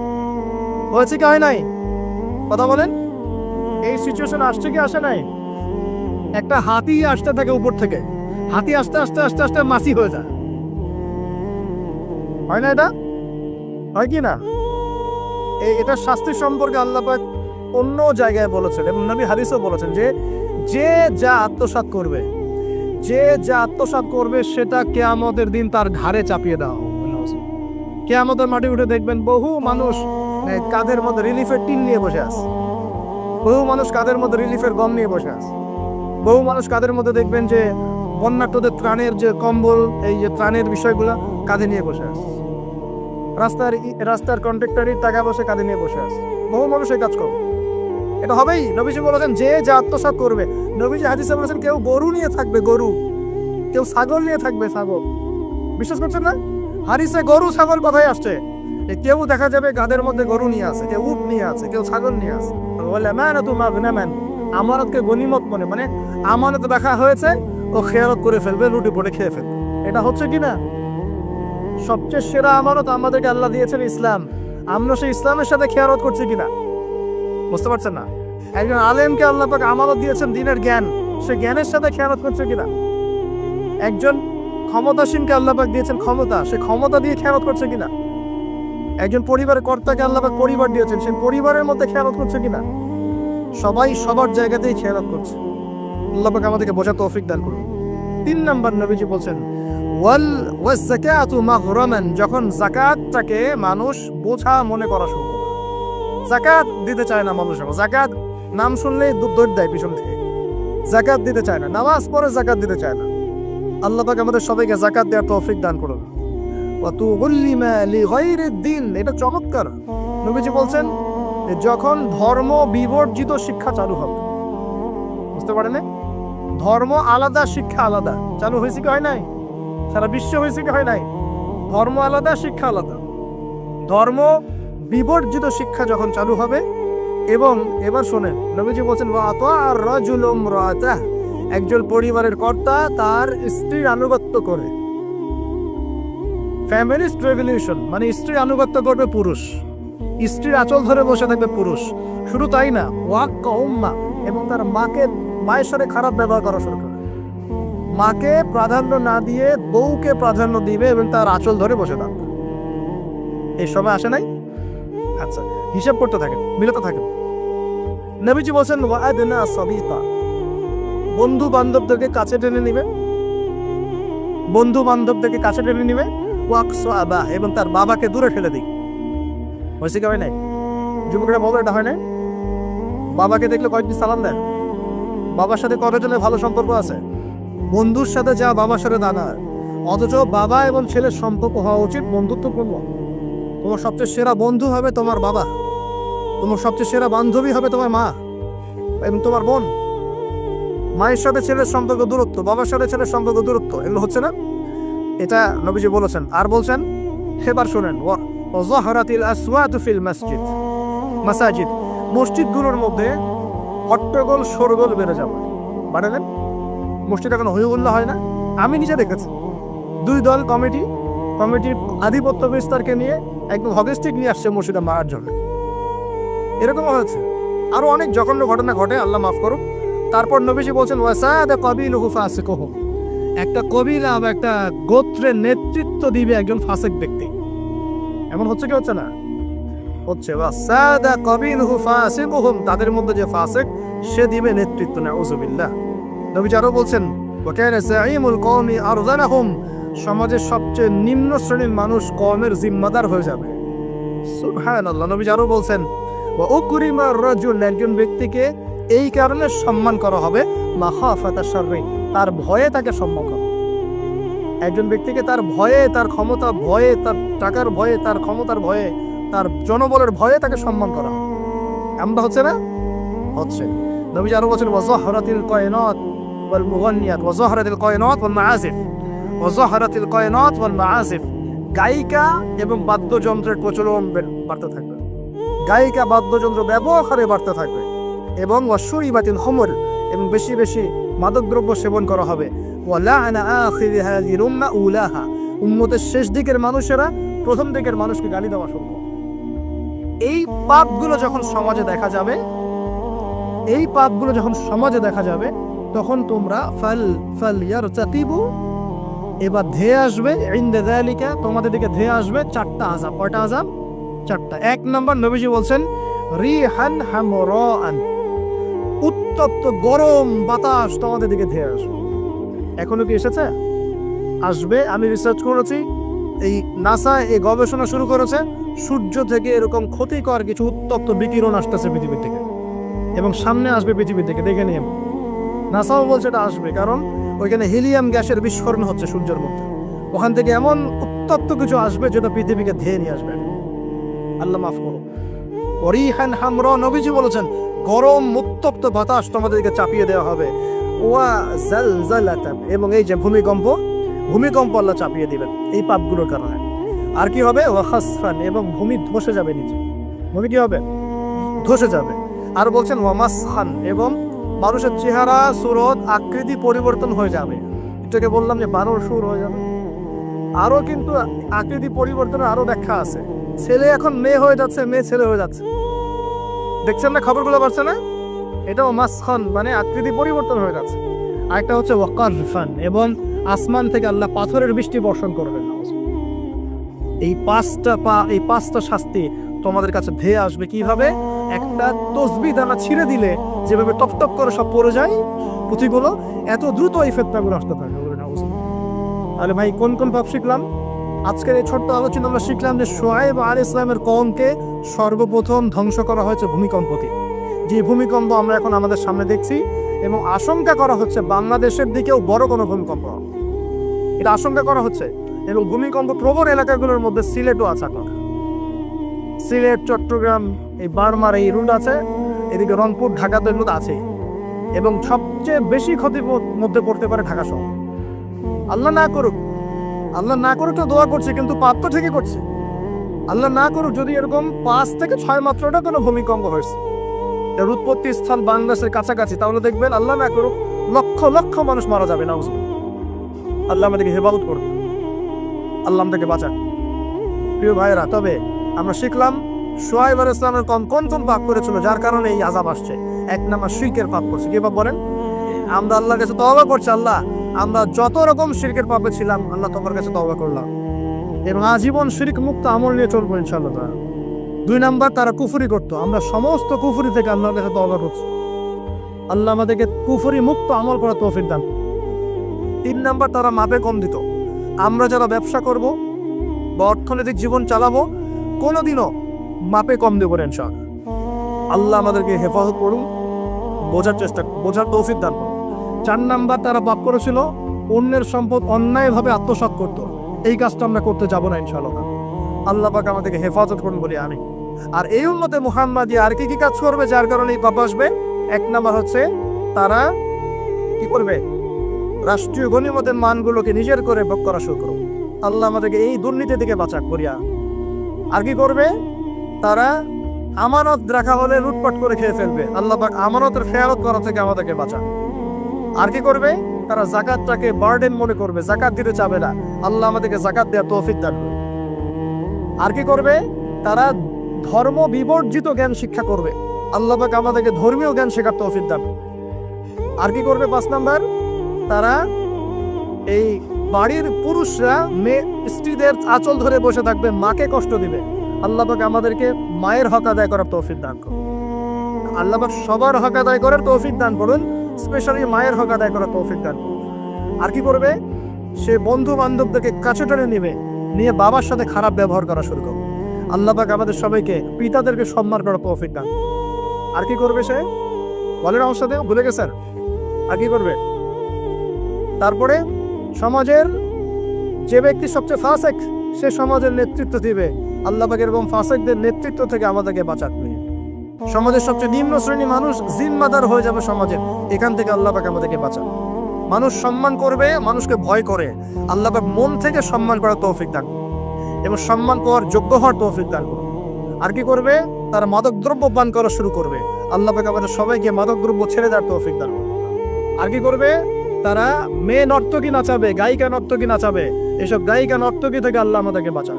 হয়েছে কি হয় নাই? কথা বলেন। এই সিচুয়েশন আসছে কি আসে নাই? একটা হাতি আসতে থাকে উপর থেকে, হাতি আস্তে আস্তে আস্তে আস্তে মাছি হয়ে যায়। হয় না? এটা হয় কি না? এটা শাস্তি সম্পর্কে আল্লাহ পাক অন্য জায়গায় বলেছেন, এবং নবী হাদিসও বলেছেন যে যা আত্মসাৎ করবে সেটা কিয়ামতের দিন তার ঘাড়ে চাপিয়ে দেওয়া হবে। কিয়ামতের মাঠে উঠে দেখবেন বহু মানুষ কাঁধের মধ্যে রিলিফের টিন নিয়ে বসে আছে, বহু মানুষ কাঁধের মধ্যে রিলিফের গম নিয়ে বসে আছে, বহু মানুষ কাঁধের মধ্যে দেখবেন যে বন্যার্তদের ত্রাণের যে কম্বল, এই যে ত্রাণের বিষয়গুলো কাঁধে নিয়ে বসে আছে। রাস্তার কন্ট্রাক্টরের টাকা বসে কাঁধে নিয়ে বসে আছে। বহু মানুষ এই কাজ করে। এটা হবেই। নবীজি বলেছেন যে যা আত্মসাৎ করবে। নবীজি হাদিসে বলেছেন কেউ গরু নিয়ে থাকবে, গরু, কেউ ছাগল নিয়ে থাকবে, ছাগল। বিশ্বাস করছেন না? হাদিসে গরু ছাগল কথাই আসছে। কেউ দেখা যাবে গাদের মধ্যে গরু নিয়ে আছে, কেউ উট নিয়ে আছে, কেউ ছাগল নিয়ে আছে। আমানতকে গনিমত মানে আমানত দেখা হয়েছে, ও খেয়ালত করে ফেলবে, লুটি পড়ে খেয়ে ফেলবে। এটা হচ্ছে কিনা? সবচেয়ে সেরা আমানত আমাদেরকে আল্লাহ দিয়েছেন ইসলাম। আমরা সেই ইসলামের সাথে খেয়ালত করছি কিনা বুঝতে পারছেন না? একজন আলেমকে আল্লাহ পাক আমানত দিয়েছেন দিনের জ্ঞান, সে জ্ঞানের সাথে খেয়ালত করছে কিনা? একজন ক্ষমতাসীনকে আল্লাহ পাক দিয়েছেন ক্ষমতা, সে ক্ষমতা দিয়ে খেয়ালত করছে কিনা? একজন পরিবারের কর্তাকে আল্লাহ পাক পরিবার দিয়েছেন, সে পরিবারের মধ্যে খেয়ালত করছে কিনা? সবাই সবার জায়গাতেই খেয়ালত করছে। আল্লাহ পাক আমাদেরকে বোঝার তৌফিক দান করুন। 3 নাম্বার নবীজি বলছেন যখন যাকাতটাকে মানুষ বোঝা মনে করা শুরু করে। যাকাত দিতে চায় না মানুষ, যাকাত নাম শুনলেই দৌড় দেয় পিছন থেকে, যাকাত দিতে চায় না, নামাজ পড়ে যাকাত দিতে চায় না। আল্লাহ পাক আমাদের সবাইকে যাকাত দেওয়ার তৌফিক দান করুন। এটা চমৎকার। নবীজি বলছেন যখন ধর্ম বিবর্জিত শিক্ষা চালু হবে, বুঝতে পারেন? ধর্ম আলাদা, শিক্ষা আলাদা চালু হয়েছে কি হয় নাই? সারা বিশ্ব হয়েছে কি হয় নাই? ধর্ম আলাদা, শিক্ষা আলাদা। ধর্ম বিবর্জিত শিক্ষা যখন চালু হবে, এবং এবার শোনেন নবীজি বলছেন একজন পরিবারের কর্তা তার স্ত্রীর আনুগত্য করে। ফ্যামিলিস্ট রেভলিউশন মানে স্ত্রীর আনুগত্য করবে পুরুষ, স্ত্রীর আঁচল ধরে বসে থাকবে পুরুষ। শুধু তাই না, এবং তার মায়ের সাথে খারাপ ব্যবহার করা শুরু করে। মাকে প্রাধান্য না দিয়ে বউকে প্রাধান্য দিবে এবং তার আঁচল ধরে বসে থাকবে। এই সময় আসে নাই? আচ্ছা, হিসাব করতে থাকেন, মিলাতে থাকেন। নবীজি বলছেন বন্ধু বান্ধবদেরকে কাছে টেনে নিবে, বন্ধু বান্ধবদেরকে কাছে টেনে নিবে, এবং তার বাবাকে দূরে ফেলে দিই। হয়েছে কি হয় নাই? যুবকরা বলো এটা হয় নাই? বাবাকে দেখলে কয়েকদিন সালাম দেন, বাবার সাথে কতজনের ভালো সম্পর্ক আছে? বন্ধুর সাথে যা বাবার সাথে দাদা, অথচ বাবা এবং ছেলের সম্পর্ক হওয়া উচিত বন্ধুত্বপূর্ণ। তোমার সবচেয়ে সেরা বন্ধু হবে তোমার বাবা, তোমার সবচেয়ে সেরা বান্ধবী হবে তোমার মা এবং তোমার বোন। মায়ের সাথে ছেলের সম্পর্ক দূরত্ব, বাবার সাথে ছেলের সম্পর্ক দূরত্ব, এগুলো হচ্ছে না? এটা নবীজি বলেছেন। আর বলছেন, এবার শোনেন, মাসাজিদ, মসজিদগুলোর মধ্যে হট্টগোল শোরগোল বেড়ে যাবে। বাড়ালেন মসজিদ এখন হইহুল্লা হয় না? আমি নিজে দেখেছি 2 দল কমিটির আধিপত্য বিস্তারকে নিয়ে একদম হকিস্টিক নিয়ে আসছে মসজিদে মারার জন্য। এরকম হয়েছে, আরো অনেক জঘন্য ঘটনা ঘটে, আল্লাহ মাফ করুক। তারপর নবীজি বলছেন একটা কবিলা বা একটা গোত্রের নেতৃত্ব দিবে একজন ফাসিক ব্যক্তি। এমন হচ্ছে কি হচ্ছে না? হচ্ছে। তাদের মধ্যে যে ফাসিক সে দিবে নেতৃত্ব। নাউযুবিল্লাহ। নবীজি আরো বলছেন সমাজের সবচেয়ে নিম্ন শ্রেণীর মানুষ কওমের জিম্মাদার হয়ে যাবে। সুবহানাল্লাহ। নবীজি আরো বলছেন একজন ব্যক্তিকে এই কারণে সম্মান করা হবে মাখাফাতা শাররি, তার ভয়ে তাকে সম্মান করা। একজন ব্যক্তিকে তার ভয়ে, তার ক্ষমতা ভয়ে, তার টাকার ভয়ে, তার ক্ষমতার ভয়ে, তার জনবলের ভয়ে তাকে সম্মান করা। এমনটা হচ্ছে না? হচ্ছে। নবীজি আরো বলছেন ওয়াজাহরাতিল কায়নাত ওয়াল মুগান্নিয়াত ওয়াজাহরাতিল কায়নাত ওয়াল মাআজিফ ওয়াজাহরাতিল কায়নাত ওয়াল মাআজিফ। গায়িকা এবং বাদ্যযন্ত্রের প্রচলন বাড়তে থাকবে, গায়িকা বাদ্যযন্ত্র ব্যবহারে বাড়তে থাকবে, এবং ওয়াশুরিবাতিল খুমর, এবং বেশি বেশি মাদকদ্রব্য সেবন করা হবে। উম্মতের শেষ দিকের মানুষেরা প্রথম দিকের মানুষকে গালি দেওয়া শুরু করবে। এই পাপগুলো যখন সমাজে দেখা যাবে, এই পাপগুলো যখন সমাজে দেখা যাবে, তখন তোমরা এবার ধেয়ে আসবে, তোমাদের দিকে ধেয়ে আসবে 4টা আযাব। কয়টা আযাব? 4টা। 1 নম্বর নবীজি বলছেন রিহান হামরান, উত্তপ্ত গরম বাতাস তোমাদের দিকে ধেয়ে আসবে। এখনো কি এসেছে? আসবে। আমি রিসার্চ করেছি, এই নাসা এই গবেষণা শুরু করেছে, সূর্য থেকে এরকম ক্ষতিকর কিছু উত্তপ্ত বিকিরণ আসতেছে পৃথিবীর থেকে, এবং সামনে আসবে পৃথিবীর থেকে। দেখে নিয়ে নাসাও বলছে এটা আসবে, কারণ ওইখানে হিলিয়াম গ্যাসের বিস্ফোরণ হচ্ছে সূর্যের মধ্যে। ওখান থেকে এমন উত্তপ্ত কিছু আসবে যেটা পৃথিবীকে ধেয়ে নিয়ে আসবে। আল্লাহ মাফ করুন। ওরিহান হামরা, নবীজি বলেছেন গরম উত্তপ্ত বাতাস তোমাদেরকে চাপিয়ে দেওয়া হবে। ওয়া জালজালাতান, এবং এই যে ভূমিকম্প আল্লাহ চাপিয়ে দিবেন এই পাপগুলোর কারণে। আর কি হবে? ওয়া খাসফান, এবং ভূমি ধসে যাবে নিচে। ভূমি কি হবে? ধসে যাবে। আর বলছেন ওয়া মাসখান, এবং মানুষের চেহারা সুরত আকৃতি পরিবর্তন হয়ে যাবে। এটাকে বললাম যে বানর সুর হয়ে যাবে। আরো কিন্তু আকৃতি পরিবর্তনের আরো ব্যাখ্যা আছে। ছেলে এখন মেয়ে হয়ে যাচ্ছে, মেয়ে ছেলে হয়ে যাচ্ছে, দেখছেন না খবরগুলো পাচ্ছে না? এটাও মাসখান, মানে আকৃতি পরিবর্তন হয়ে যাচ্ছে। আরেকটা হচ্ছে ওয়াকারফান, এবং আসমান থেকে আল্লাহ পাথরের বৃষ্টি বর্ষণ করবেন। এই পাঁচটা শাস্তি তোমাদের কাছে ধেয়ে আসবে। কিভাবে? একটা তসবিহ দানা ছিঁড়ে দিলে যেভাবে টপ টপ করে সব পড়ে যায় পুঁথিগুলো, এত দ্রুত এই ফিতনাগুলো আসতে থাকে। তাহলে ভাই কোন কোন পাপ শিখলাম? আজকের এই ছোট্ট আলোচনা আমরা শিখলাম যে শুআয়ব আলাইহিস সালামের কওমকে সর্বপ্রথম ধ্বংস করা হয়েছে ভূমিকম্পকে। যে ভূমিকম্প আমরা এখন আমাদের সামনে দেখছি, এবং আশঙ্কা করা হচ্ছে বাংলাদেশের দিকেও বড় কোনো ভূমিকম্প, এটা আশঙ্কা করা হচ্ছে। এবং ভূমিকম্প প্রবণ এলাকাগুলোর মধ্যে সিলেটও আছে। সিলেট, চট্টগ্রাম, এই বার্মার এই রুট আছে, এদিকে রংপুর, ঢাকাতে রুট আছে। এবং সবচেয়ে বেশি ক্ষতির মধ্যে পড়তে পারে ঢাকা শহর। আল্লাহ না করুক, আল্লাহ না করুক তো দোয়া করছে, কিন্তু পাপ তো ঠিকই করছে। আল্লাহ না করুক যদি এরকম 5 থেকে 6 মাত্রাটা কোনো ভূমিকম্প হয়েছে, যার উৎপত্তি স্থল বাংলাদেশের কাছাকাছি, তাহলে দেখবেন আল্লাহ না করুক লক্ষ লক্ষ মানুষ মারা যাবে। না, আল্লাহ আমাদেরকে হেফাজত করুন, আল্লাহ আমাদেরকে বাঁচান। প্রিয় ভাইয়েরা, তবে আমরা শিখলাম শুআয়ব আলাইহিস সালামের কওম কোন কোন পাপ করেছিল যার কারণে এই আযাব আসছে। 1 নাম্বার শিরকের পাপ করছে। কি পাপ বলেন? আমরা আল্লাহর কাছে তওবা করছি, আল্লাহ আমরা যত রকম শিরকের পাপে ছিলাম আল্লাহ তোমার কাছে তওবা করলাম, এবং আজীবন শিরক মুক্ত আমল নিয়ে চলবো ইনশাআল্লাহ। 2 নাম্বার তারা কুফরি করতো, আমরা সমস্ত কুফরি থেকে আল্লাহর কাছে তওবা করছি, আল্লাহ আমাদেরকে কুফরি মুক্ত আমল করার তৌফিক দান। 3 নাম্বার তারা মাপে কম দিত। আমরা যারা ব্যবসা করব বা অর্থনৈতিক জীবন চালাবো কোনোদিনও মাপে কম দেবো না ইনশাআল্লাহ। আল্লাহ আমাদেরকে হেফাজত করুন, বোঝার তৌফিক দান করুন। 4 নাম্বার তারা পাপ করেছিল অন্যের সম্পদ অন্যায়ভাবে আত্মসাৎ করত। এই কাজটা আমরা করতে যাব না ইনশাআল্লাহ। আল্লাহ পাক আমাদেরকে হেফাজত করুন বলি আমি। আর এই উম্মতে মুহাম্মাদি আর কি কি কাজ করবে যার কারণে এই পাপ আসবে? 1 নাম্বার হচ্ছে তারা কি করবে? রাষ্ট্রীয় গনিমতের মানগুলোকে নিজের করে ভোগ করা শুরু করবে। আল্লাহ আমাদেরকে এই দুর্নীতি থেকে বাঁচাক করিয়া। আর কি করবে? তারা আমানত রাখা হলে লুটপাট করে খেয়ে ফেলবে। আল্লাহ পাক আমানতের খেয়ালত করা থেকে আমাদেরকে বাঁচাক। আর কি করবে? তারা যাকাতটাকে বার্ডেন মনে করবে, যাকাত দিতে চাবে না। আল্লাহ আমাদেরকে যাকাত দেওয়ার তৌফিক দান করুন। আর কি করবে? তারা ধর্ম বিবর্জিত জ্ঞান শিক্ষা করবে। আল্লাহ পাক আমাদেরকে ধর্মীয় জ্ঞান শেখার তৌফিক দান করুন। আর কি করবে? 5 নাম্বার, তারা এই বাড়ির পুরুষরা স্ত্রীদের আঁচল ধরে বসে থাকবে, মাকে কষ্ট দিবে। আল্লাহ পাক আমাদেরকে মায়ের হক আদায় করার তৌফিক দান করুন। আল্লাহ পাক সবার হক আদায় করার তৌফিক দান করুন, স্পেশালি মায়ের হক আদায় করার তৌফিক দান করুন। আর কি করবে? সে বন্ধু বান্ধবদেরকে কাছে টেনে নিয়ে বাবার সাথে খারাপ ব্যবহার করা শুরু করবে। আল্লাহ পাক আমাদের সবাইকে পিতাদেরকে সম্মান করার তৌফিক দান। আর কি করবে সে? বলেন আমার সাথে, ভুলে গেছেন? আর কি করবে? তারপরে সমাজের যে ব্যক্তি সবচেয়ে ফাসেক সে সমাজের নেতৃত্ব দিবে। আল্লাহ পাক এরকম ফাসেকদের নেতৃত্ব থেকে আমাদেরকে বাঁচাক। সমাজের সবচেয়ে নিম্ন শ্রেণী মানুষ জিম্মাদার হয়ে যাবে সমাজের, এখান থেকে আল্লাহ পাক আমাদেরকে বাঁচাক। মানুষ সম্মান করবে, মানুষকে ভয় করে। আল্লাহ পাক মন থেকে সম্মান করার তৌফিক দান এবং সম্মান পাওয়ার যোগ্য হওয়ার তৌফিক দান করুন। আর কি করবে? তারা মাদক দ্রব্য পান করা শুরু করবে। আল্লাহ পাক আমাদের সবাইকে মাদক দ্রব্য ছেড়ে দেওয়ার তৌফিক দান করুন। আর কি করবে? তারা মেয়ে নর্তকী নাচাবে, গায়িকা নর্তকী নাচাবে। এসব গায়িকা নর্তকী থেকে আল্লাহ আমাদেরকে বাঁচাক।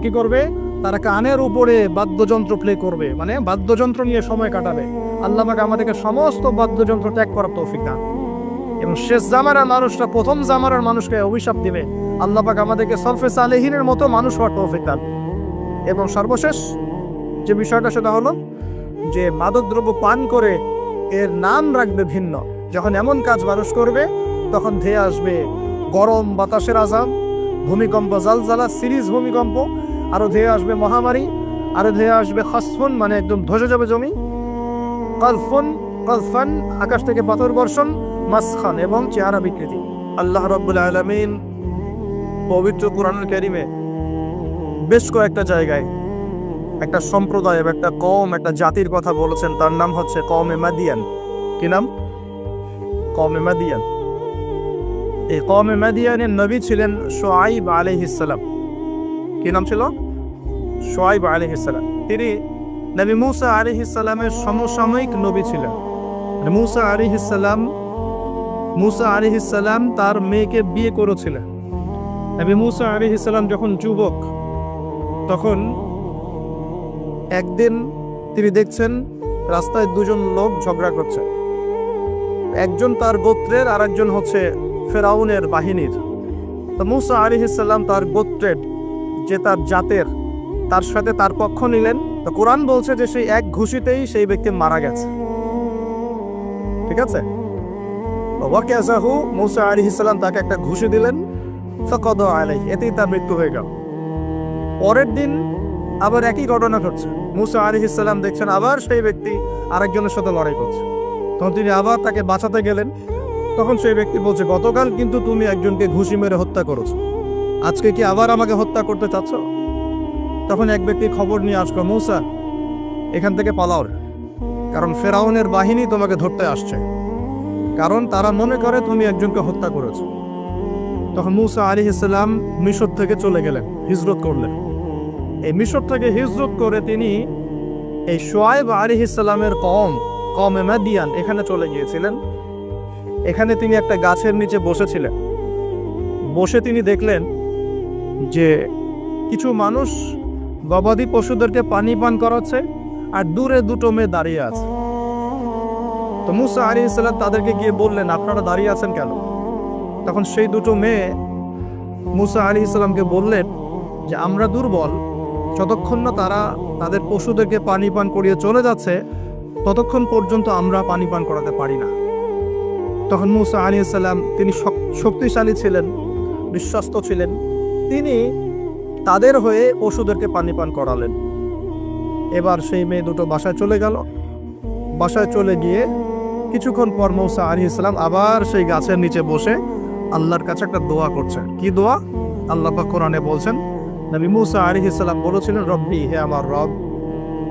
কি করবে? তারা কানের উপরে বাদ্যযন্ত্র প্লে করবে, মানে বাদ্যযন্ত্র নিয়ে সময় কাটাবে। আল্লাহ পাক আমাদেরকে সমস্ত বাদ্যযন্ত্র ত্যাগ করার তৌফিক দান। এবং শেষ জামানার মানুষরা প্রথম জামানার মানুষকে অভিশাপ দিবে। আল্লাহ পাক আমাদেরকে সলফে সালেহিনের মতো মানুষ হওয়ার তৌফিক দান। এবং সর্বশেষ যে বিষয়টা সেটা হলো যে মাদক দ্রব্য পান করে এর নাম রাখবে ভিন্ন। যখন এমন কাজ মানুষ করবে তখন ধেয়ে আসবে গরম বাতাসের আযাব, ভূমিকম্প, জালজালা, সিরিজ ভূমিকম্প, আরো ধেয়ে আসবে মহামারী, আরো ধেয়ে আসবে খাসফুন, মানে একদম ধসে যাবে জমি, কালফান, আকাশ থেকে পাথর বর্ষণ, মাসখান এবং চেহারা বিকৃতি। আল্লাহ রাব্বুল আলামিন পবিত্র কুরআনুল কারীমে বেশ কয়েকটা জায়গায় একটা সম্প্রদায়, একটা কওম, একটা জাতির কথা বলেছেন, তার নাম হচ্ছে কওমে মাদিয়ান। কি নাম? কওমে মাদিয়ান। এই কওমে মাদিয়ানের নবী ছিলেন শুআইব আলাইহিস সালাম। কি নাম ছিল? শুআইব আলাইহিস সালাম। তিনি নবী মূসা আলাইহিস সালামের সমসাময়িক নবী ছিলেন। মূসা আলাইহিস সালাম তার মেয়েকে বিয়ে করেছিলেন। নবী মূসা আলাইহিস সালাম যখন যুবক, তখন একদিন তিনি দেখছেন রাস্তায় দুজন লোক ঝগড়া করছে। একজন তার গোত্রের, আর একজন হচ্ছে ফেরাউনের বাহিনীর। তো মূসা আলাইহিস সালাম তার গোত্রের, যে তার জাতের, তার সাথে তার পক্ষ নিলেন। তো কোরআন বলছে যে সেই এক ঘুষিতেই সেই ব্যক্তি মারা গেছে। ঠিক আছে? ওয়াকাযাহু, মূসা আলাইহিস সালাম তাকে একটা ঘুষি দিলেন, ফাকাদা আলাইহি, এতেই তার মৃত্যু হয়ে গেল। পরের দিন আবার একই ঘটনা ঘটছে। মূসা আলাইহিস সালাম দেখছেন আবার সেই ব্যক্তি আরেকজনের সাথে লড়াই করছে। তখন তিনি আবার তাকে বাঁচাতে গেলেন। তখন সেই ব্যক্তি বলছে, গতকাল কিন্তু তুমি একজনকে ঘুষি মেরে হত্যা করেছো, আজকে কি আবার আমাকে হত্যা করতে চাচ্ছ? তখন এক ব্যক্তি খবর নিয়ে আসলো, মূসা এখান থেকে পালাও, কারণ ফেরাউনের বাহিনী তোমাকে ধরতে আসছে, কারণ তারা মনে করে তুমি একজনকে হত্যা করেছো। তখন মূসা আলাইহিস সালাম মিশর থেকে চলে গেলেন, হিজরত করলেন। এই মিশর থেকে হিজরত করে তিনি এই শুআইব আলাইহিস সালামের কওমে মাদিয়ান এখানে চলে গিয়েছিলেন। এখানে তিনি একটা গাছের নিচে বসেছিলেন। বসে তিনি দেখলেন যে কিছু মানুষ গবাদি পশুদেরকে পানি পান করাচ্ছে, আর দূরে দুটো মেয়ে দাঁড়িয়ে আছে। তো মূসা আলাইহিস সালাম তাদেরকে গিয়ে বললেন, আপনারা দাঁড়িয়ে আছেন কেন? তখন সেই দুটো মেয়ে মূসা আলাইহিস সালামকে বললেন যে আমরা দুর্বল, যতক্ষণ না তারা তাদের পশুদেরকে পানি পান করিয়ে চলে যাচ্ছে ততক্ষণ পর্যন্ত আমরা পানি পান করাতে পারি না। তখন মূসা আলাইহিস সালাম, তিনি শক্তিশালী ছিলেন, বিশ্বস্ত ছিলেন, তিনি তাদের হয়ে পশুদেরকে পানি পান করালেন। এবার সেই মেয়ে দুটো বাসায় চলে গেল। বাসায় চলে গিয়ে কিছুক্ষণ পর মূসা আলাইহিস সালাম আবার সেই গাছের নিচে বসে আল্লাহর কাছে একটা দোয়া করছেন। কি দোয়া? আল্লাহ পাক কোরআনে বলছেন, নবী মূসা আলাইহিস সালাম বলেছিলেন, রব্বি, হে আমার রব,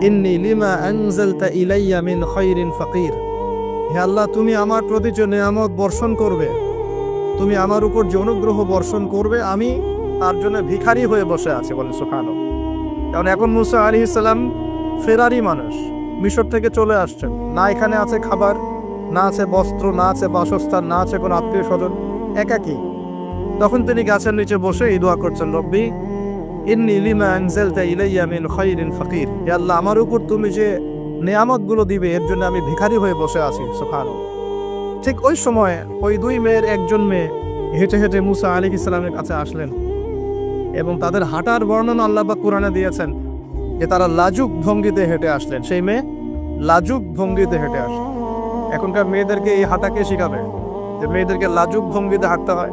ইন্নী লিমা আনজালতা ইলাইয়া মিন খায়রিন ফাকির। হে আল্লাহ, তুমি আমার প্রতি যে নিয়ামত বর্ষণ করবে, তুমি আমার উপর যে অনুগ্রহ বর্ষণ করবে, আমি তার জন্য ভিখারি হয়ে বসে আছি। বলে সুবহানাল্লাহ। কারণ এখন মূসা আলাইহিস সালাম ফেরারি মানুষ, মিশর থেকে চলে আসছেন, না এখানে আছে খাবার, না আছে বস্ত্র, না আছে বাসস্থান, না আছে কোনো আত্মীয় স্বজন, একাকী। তখন তিনি গাছের নিচে বসে এই দোয়া করছেন, রব্বি ইন্নী লিমা আনজালতা ইলাইয়া মিন খায়রিন ফাকির। হে আল্লাহ, আমার উপর তুমি যে নিয়ামতগুলো দিবে এর জন্য আমি ভিখারি হয়ে বসে আছি। সুবহানাল্লাহ। ঠিক ওই সময় ওই দুই মেয়ের একজন মেয়ে হেঁটে হেঁটে মূসা আলাইহিস সালামের কাছে আসলেন, এবং তাদের হাঁটার বর্ণনা আল্লাহ পাক কোরআনে দিয়েছেন যে তারা লাজুক ভঙ্গিতে হেঁটে আসলেন। সেই মেয়ে লাজুক ভঙ্গিতে হেঁটে আসলেন। এখনকার মেয়েদেরকে এই হাঁটাকে শেখাবে যে মেয়েদেরকে লাজুক ভঙ্গিতে হাঁটতে হয়?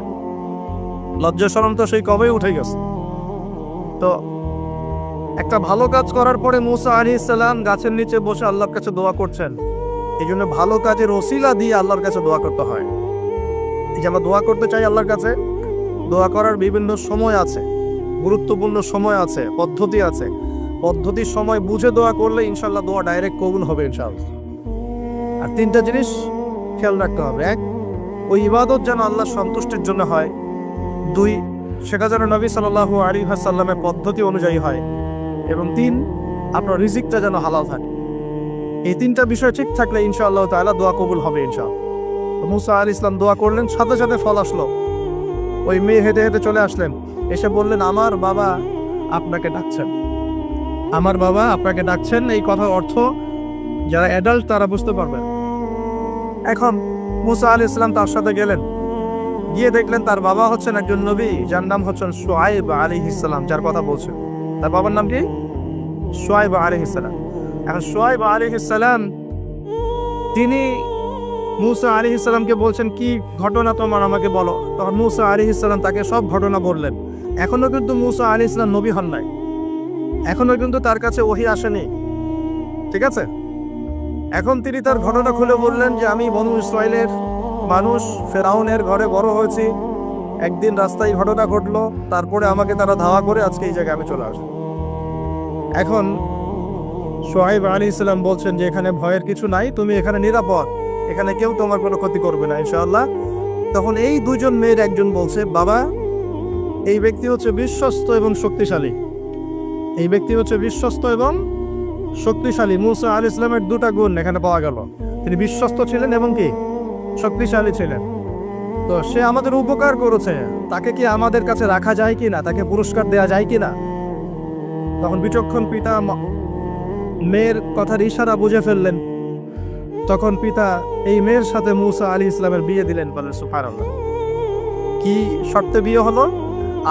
লজ্জা শরম তো সেই কবেই উঠে গেছে। তো একটা ভালো কাজ করার পরে মূসা আলাইহিস সালাম গাছের নিচে বসে আল্লাহর কাছে দোয়া করছেন। এই জন্য ভালো কাজের ওসিলা দিয়ে আল্লাহর কাছে দোয়া করতে হয়। এই যে আমরা দোয়া করতে চাই আল্লাহর কাছে, দোয়া করার বিভিন্ন সময় আছে, গুরুত্বপূর্ণ সময় আছে, পদ্ধতি আছে। পদ্ধতির সময় বুঝে দোয়া করলে ইনশাল্লাহ দোয়া ডাইরেক্ট কবুল হবে ইনশাআল্লাহ। আর তিনটা জিনিস খেয়াল রাখতে হবে। এক, ওই ইবাদত যেন আল্লাহর সন্তুষ্টির জন্য হয়। দুই, সেটা যেন নবী সাল্লাল্লাহু আলাইহি ওয়াসাল্লামের পদ্ধতি অনুযায়ী হয়। এবং তিন, আপনার রিজিকটা যেন হালাল থাকে। এই তিনটা বিষয় ঠিক থাকলে ইনশাআল্লাহ তাআলা দোয়া কবুল হবে ইনশাআল্লাহ। মূসা আলাইহিস সালাম দোয়া করলেন, সাথে সাথে ফল আসলো। ওই মেয়ে হেঁটে হেঁটে চলে আসলেন, এসে বললেন, আমার বাবা আপনাকে ডাকছেন, আমার বাবা আপনাকে ডাকছেন। এই কথার অর্থ যারা অ্যাডাল্ট তারা বুঝতে পারবেন। এখন মূসা আলাইহিস সালাম তার সাথে গেলেন, গিয়ে দেখলেন তার বাবা হচ্ছেন একজন নবী, যার নাম হচ্ছেন শুআইব আলাইহিস সালাম, যার কথা বলছেন। তার বাবার নাম কি? শুআইব আলাইহিস সালাম। এখন শুআইব আলাইহিস সালাম তিনি মূসা আলাইহিস সালামকে বলছেন, কি ঘটনা তোমার, আমাকে বলো। তখন মূসা আলাইহিস সালাম তাকে সব ঘটনা বললেন। এখনো কিন্তু মূসা আলাইহিস সালাম নবী হন নাই, এখনো কিন্তু তার কাছে ওহী আসেনি। ঠিক আছে? এখন তিনি তার ঘটনা খুলে বললেন যে আমি বনু ইসরাইলের মানুষ, ফেরাউনের ঘরে বড় হয়েছি, একদিন রাস্তায় ঘটনা ঘটলো, তারপরে আমাকে তারা ধাওয়া করে আজকে এই জায়গায় আমি চলে আসি। এখন শুআয়ব আলাইহিস সালাম বলছেন যে এখানে ভয়ের কিছু নাই, তুমি এখানে নিরাপদ, এখানে কেউ তোমার কোনো ক্ষতি করবে না ইনশাআল্লাহ। তখন এই দুজন মেয়ের একজন বলছে, বাবা এই ব্যক্তি হচ্ছে বিশ্বস্ত এবং শক্তিশালী, এই ব্যক্তি হচ্ছে বিশ্বস্ত এবং শক্তিশালী। মূসা আলাইহিস সালামের দুটা গুণ এখানে পাওয়া গেল, তিনি বিশ্বস্ত ছিলেন এবং কি শক্তিশালী ছিলেন। তো সে আমাদের উপকার করেছে, তাকে কি আমাদের কাছে রাখা যায় কি না, তাকে পুরস্কার দেওয়া যায় কি না? তখন বিচক্ষণ পিতা মেয়ের কথার ইশারা বুঝে ফেললেন। তখন পিতা এই মেয়ের সাথে মূসা আলাইহিস সালামের বিয়ে দিলেন। বলেন সুবহানাল্লাহ। কি শর্তে বিয়ে হলো?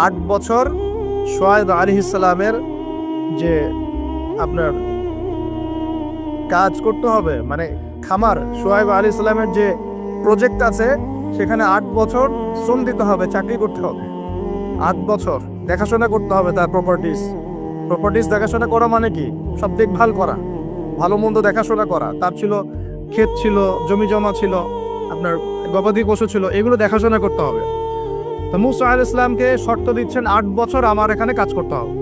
8 বছর শুআয়ব আলাইহিস সালামের যে আপনার কাজ করতে হবে, মানে খামার, শুআয়ব আলাইহিস সালামের যে প্রজেক্ট আছে সেখানে 8 বছর শ্রম দিতে হবে, চাকরি করতে হবে। 8 বছর দেখাশোনা করতে হবে তার প্রপার্টিস দেখাশোনা করা মানে কি? সব দেখভাল করা, ভালো মন্দ দেখাশোনা করা। তার ছিল ক্ষেত, ছিল জমি জমা, ছিল আপনার গবাদি পশু ছিল, এগুলো দেখাশোনা করতে হবে। তো মূসা আলাইহিস সালামকে শর্ত দিচ্ছেন 8 বছর আমার এখানে কাজ করতে হবে,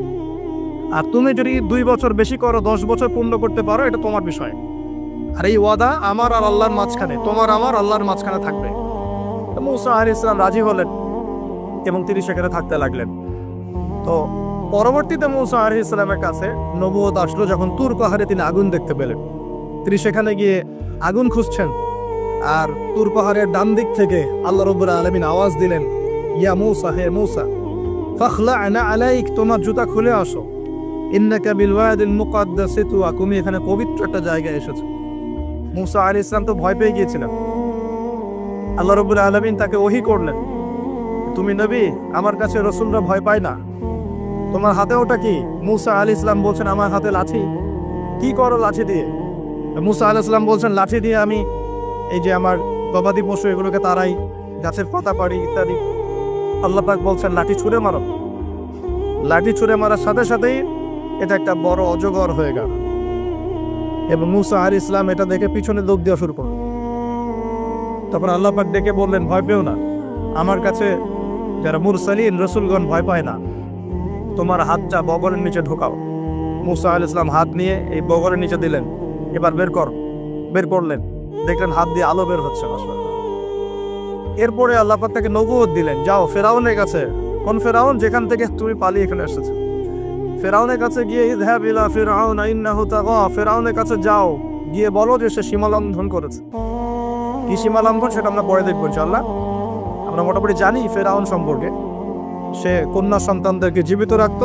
আর তুমি যদি 2 বছর বেশি করো, 10 বছর পূর্ণ করতে পারো, এটা তোমার বিষয়। আর এই ওয়াদা আমার আর আল্লাহর মাঝখানে, তোমার আমার আল্লাহর মাঝখানে থাকবে। তো মূসা আলাইহিস সালাম রাজি হলেন এবং তিনি সেখানে থাকতে লাগলেন। তো পরবর্তীতে মূসা আলাইহিস সালামের কাছে নবুয়ত আসলো যখন তুর পাহাড়ে তিনি আগুন দেখতে পেলেন। তিনি সেখানে গিয়ে আগুন খুঁজছেন, আর তুর পাহাড়ের ডান দিক থেকে আল্লাহ রাব্বুল আলামিন আওয়াজ দিলেন, ইয়া মূসা, হে মূসা, ফাখলা'না আলাইক, তোমার জুতা খুলে আসো, ইন্নাকা বিল ওয়াদিল মুকাদ্দাসি তুয়া, তুমি এখানে পবিত্র একটা জায়গায় এসেছো। মূসা আলাইহিস সালাম তো ভয় পেয়ে গিয়েছিলেন। আল্লাহ রাব্বুল আলামিন তাকে ওহী করলেন, তুমি নবী, আমার কাছে রাসূলরা ভয় পায় না, তোমার হাতে ওটা কি? মূসা আলাইহিস সালাম বলছেন, আমার হাতে লাঠি। কি করো লাঠি দিয়ে? মূসা আলাইহিস সালাম বলছেন, লাঠি দিয়ে আমি এই যে আমার গবাদি পশু এগুলোকে তাড়াই, গাছের পাতা পাড়ি ইত্যাদি। আল্লাহ পাক বলছেন, লাঠি ছুঁড়ে মারো। লাঠি ছুঁড়ে মারার সাথে সাথেই এটা একটা বড় অজগর হয়ে গেল, এবং মূসা আলাইহিস সালাম এটা দেখে পিছনে দৌড় দেওয়া শুরু করল। তখন আল্লাহ পাক ডেকে বললেন, ভয় পেও না, আমার কাছে যারা মুরসালিন রাসূলগণ ভয় পায় না, তোমার হাতটা বগলের নিচে ঢোকাও। মূসা আলাইহিস সালাম হাত নিয়ে এই বগলের নিচে দিলেন, এবার বের করলেন, দেখলেন হাত দিয়ে আলো বের হচ্ছে। এরপরে আল্লাহ পাক তাকে নবুয়ত দিলেন, যাও ফেরাউনের কাছে। কোন ফেরাউন? যেখান থেকে তুমি পালিয়ে এখানে এসেছো, ফেরাউনের কাছে গিয়ে ইযহাব ইলা ফিরআউন ইন্নাহু তাগা, ফেরাউনের কাছে যাও, গিয়ে বলো যে সে সীমালঙ্ঘন করেছে। কি সীমালঙ্ঘন সেটা আমরা পরে দেখবো ইনশাআল্লাহ। আমরা মোটামুটি জানি ফেরাউন সম্পর্কে, সে কন্যা সন্তানদেরকে জীবিত রাখত,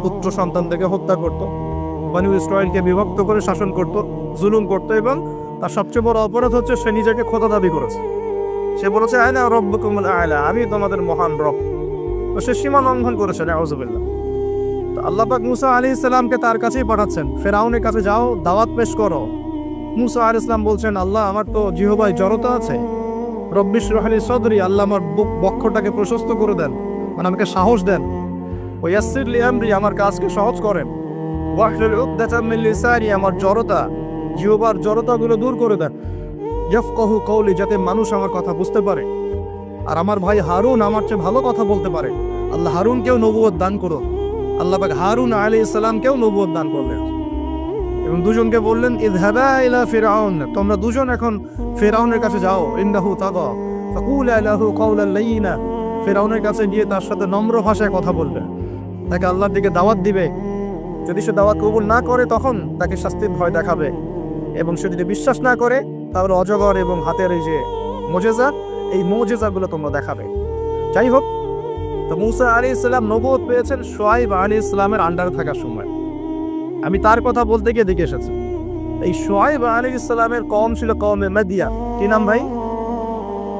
পুত্র সন্তানদেরকে হত্যা করত, বনী ইসরাঈলকে বিভক্ত করে শাসন করত, জুলুম করত, এবং তার সবচেয়ে বড় অপরাধ হচ্ছে সে নিজেকে খোদা দাবি করেছে। সে বলেছে, আয়না রব্বুকুমুল আ'লা, আমি তোমাদের মহান রব। তো সে সীমা লঙ্ঘন করেছে, নাউযুবিল্লাহ। তো আল্লাহ পাক মূসা আলাইহিস সালামকে তার কাছেই পাঠাচ্ছেন, ফেরাউনের কাছে যাও, দাওয়াত পেশ করো। মূসা আলাইহিস সালাম বলছেন, আল্লাহ আমার তো জিহ্বায় জড়তা আছে, রব্বি ইশরাহ লি সাদরি, আল্লাহ আমার বক্ষটাকে প্রশস্ত করে দেন, মানে আমাকে সাহস দেন। ওয়া ইয়াসসির লি আমরি, আমার কাজকে সহজ করেন। ওয়াহলুল উকদাতাম মিন লিসানি, আমার জড়তা, জিহ্বার জড়তাগুলো দূর করে দেন। ইয়াফকাহু কওলি, যাতে মানুষ আমার কথা বুঝতে পারে, আর আমার ভাই হারুন আমার চেয়ে ভালো কথা বলতে পারে। আল্লাহ হারুনকেও নবুয়ত দান করো। আল্লাহ পাক হারুন আলাইহিস সালামকেও নবুয়ত দান করলেন, এবং দুজনকে বললেন, ইযহাবা ইলা ফিরআউন, তোমরা দুজন এখন ফিরআউনের কাছে যাও, ইন্নাহু তাগা, ফাকুলা লাহু কাওলান লাইয়িনা, ফিরআউনের কাছে গিয়ে তার সাথে নম্র ভাষায় কথা বলবে, তাকে আল্লাহর দিকে দাওয়াত দিবে। যদি সে দাওয়াত কবুল না করে তখন তাকে শাস্তির ভয় দেখাবে, এবং সে যদি বিশ্বাস না করে তাহলে অজগর এবং হাতের এই যে মুজিজা, এই মুজিজাগুলো তোমরা দেখাবে। যাই হোক, তো মূসা আলাইহিস সালাম নবুয়ত পেয়েছেন শুআয়ব আলাইহিস সালামের আন্ডারে থাকার সময়। আমি তার কথা বলতে গিয়ে দেখে এসেছি, এই শুআয়ব আলাইহিস সালামের কওম ছিল কওমে মাদিয়ান। কি নাম ভাই?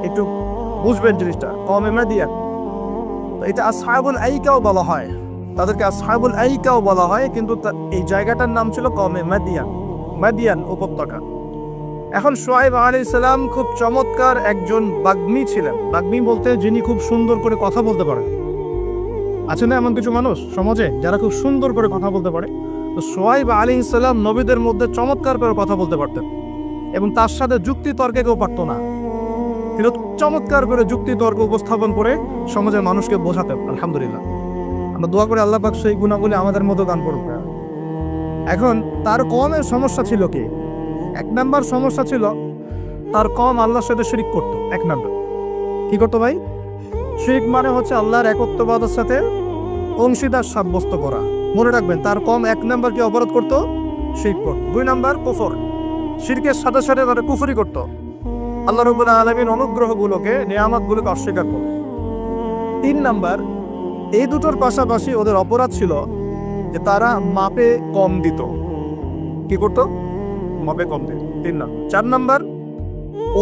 একটু বুঝবেন জিনিসটা, কওমে মাদিয়ান। তো এটা আসহাবুল আইকাও বলা হয়, তাদেরকে আসহাবুল আইকাও বলা হয়, কিন্তু এই জায়গাটার নাম ছিল কওমে মাদিয়ান উপত্যকা। এখন শুআয়ব আলাইহিস সালাম খুব চমৎকার একজন বাগ্মী ছিলেন। বাগ্মী বলতে যিনি খুব সুন্দর করে কথা বলতে পারেন। আছে না এমন কিছু মানুষ সমাজে যারা খুব সুন্দর করে কথা বলতে পারে? তো শুআয়ব আলাইহিস সালাম নবীদের মধ্যে চমৎকার করে কথা বলতে পারতেন, এবং তার সাথে যুক্তি তর্কে কেউ পারত না। তিনি চমৎকার করে যুক্তি তর্ক উপস্থাপন করে সমাজের মানুষকে বোঝাতেন। আলহামদুলিল্লাহ, আমরা দোয়া করে আল্লাহ পাক সেই গুণাবলী আমাদের মতো দান করবে। এখন তার কমের সমস্যা ছিল কি? এক নাম্বার সমস্যা ছিল তার কম আল্লাহর সাথে শিরিক করত। এক নাম্বার কি করতো ভাই? শিরিক মানে হচ্ছে আল্লাহর একত্ববাদের সাথে অংশীদার সাব্যস্ত করা। মনে রাখবেন, তার কম এক নাম্বার কি অপরাধ করত? শিরিক করত। দুই নাম্বার কুফর, শিরকের সাথে সাথে তারা কুফরি করত, আল্লাহ রাব্বুল আলামিন অনুগ্রহগুলোকে, নিয়ামতগুলোকে অস্বীকার করত। তিন নাম্বার, এই দুটোর পাশাপাশি ওদের অপরাধ ছিল যে তারা মাপে কম দিত। কি করতো? মাপে কম দিত। তিন নাম্বার। চার নাম্বার,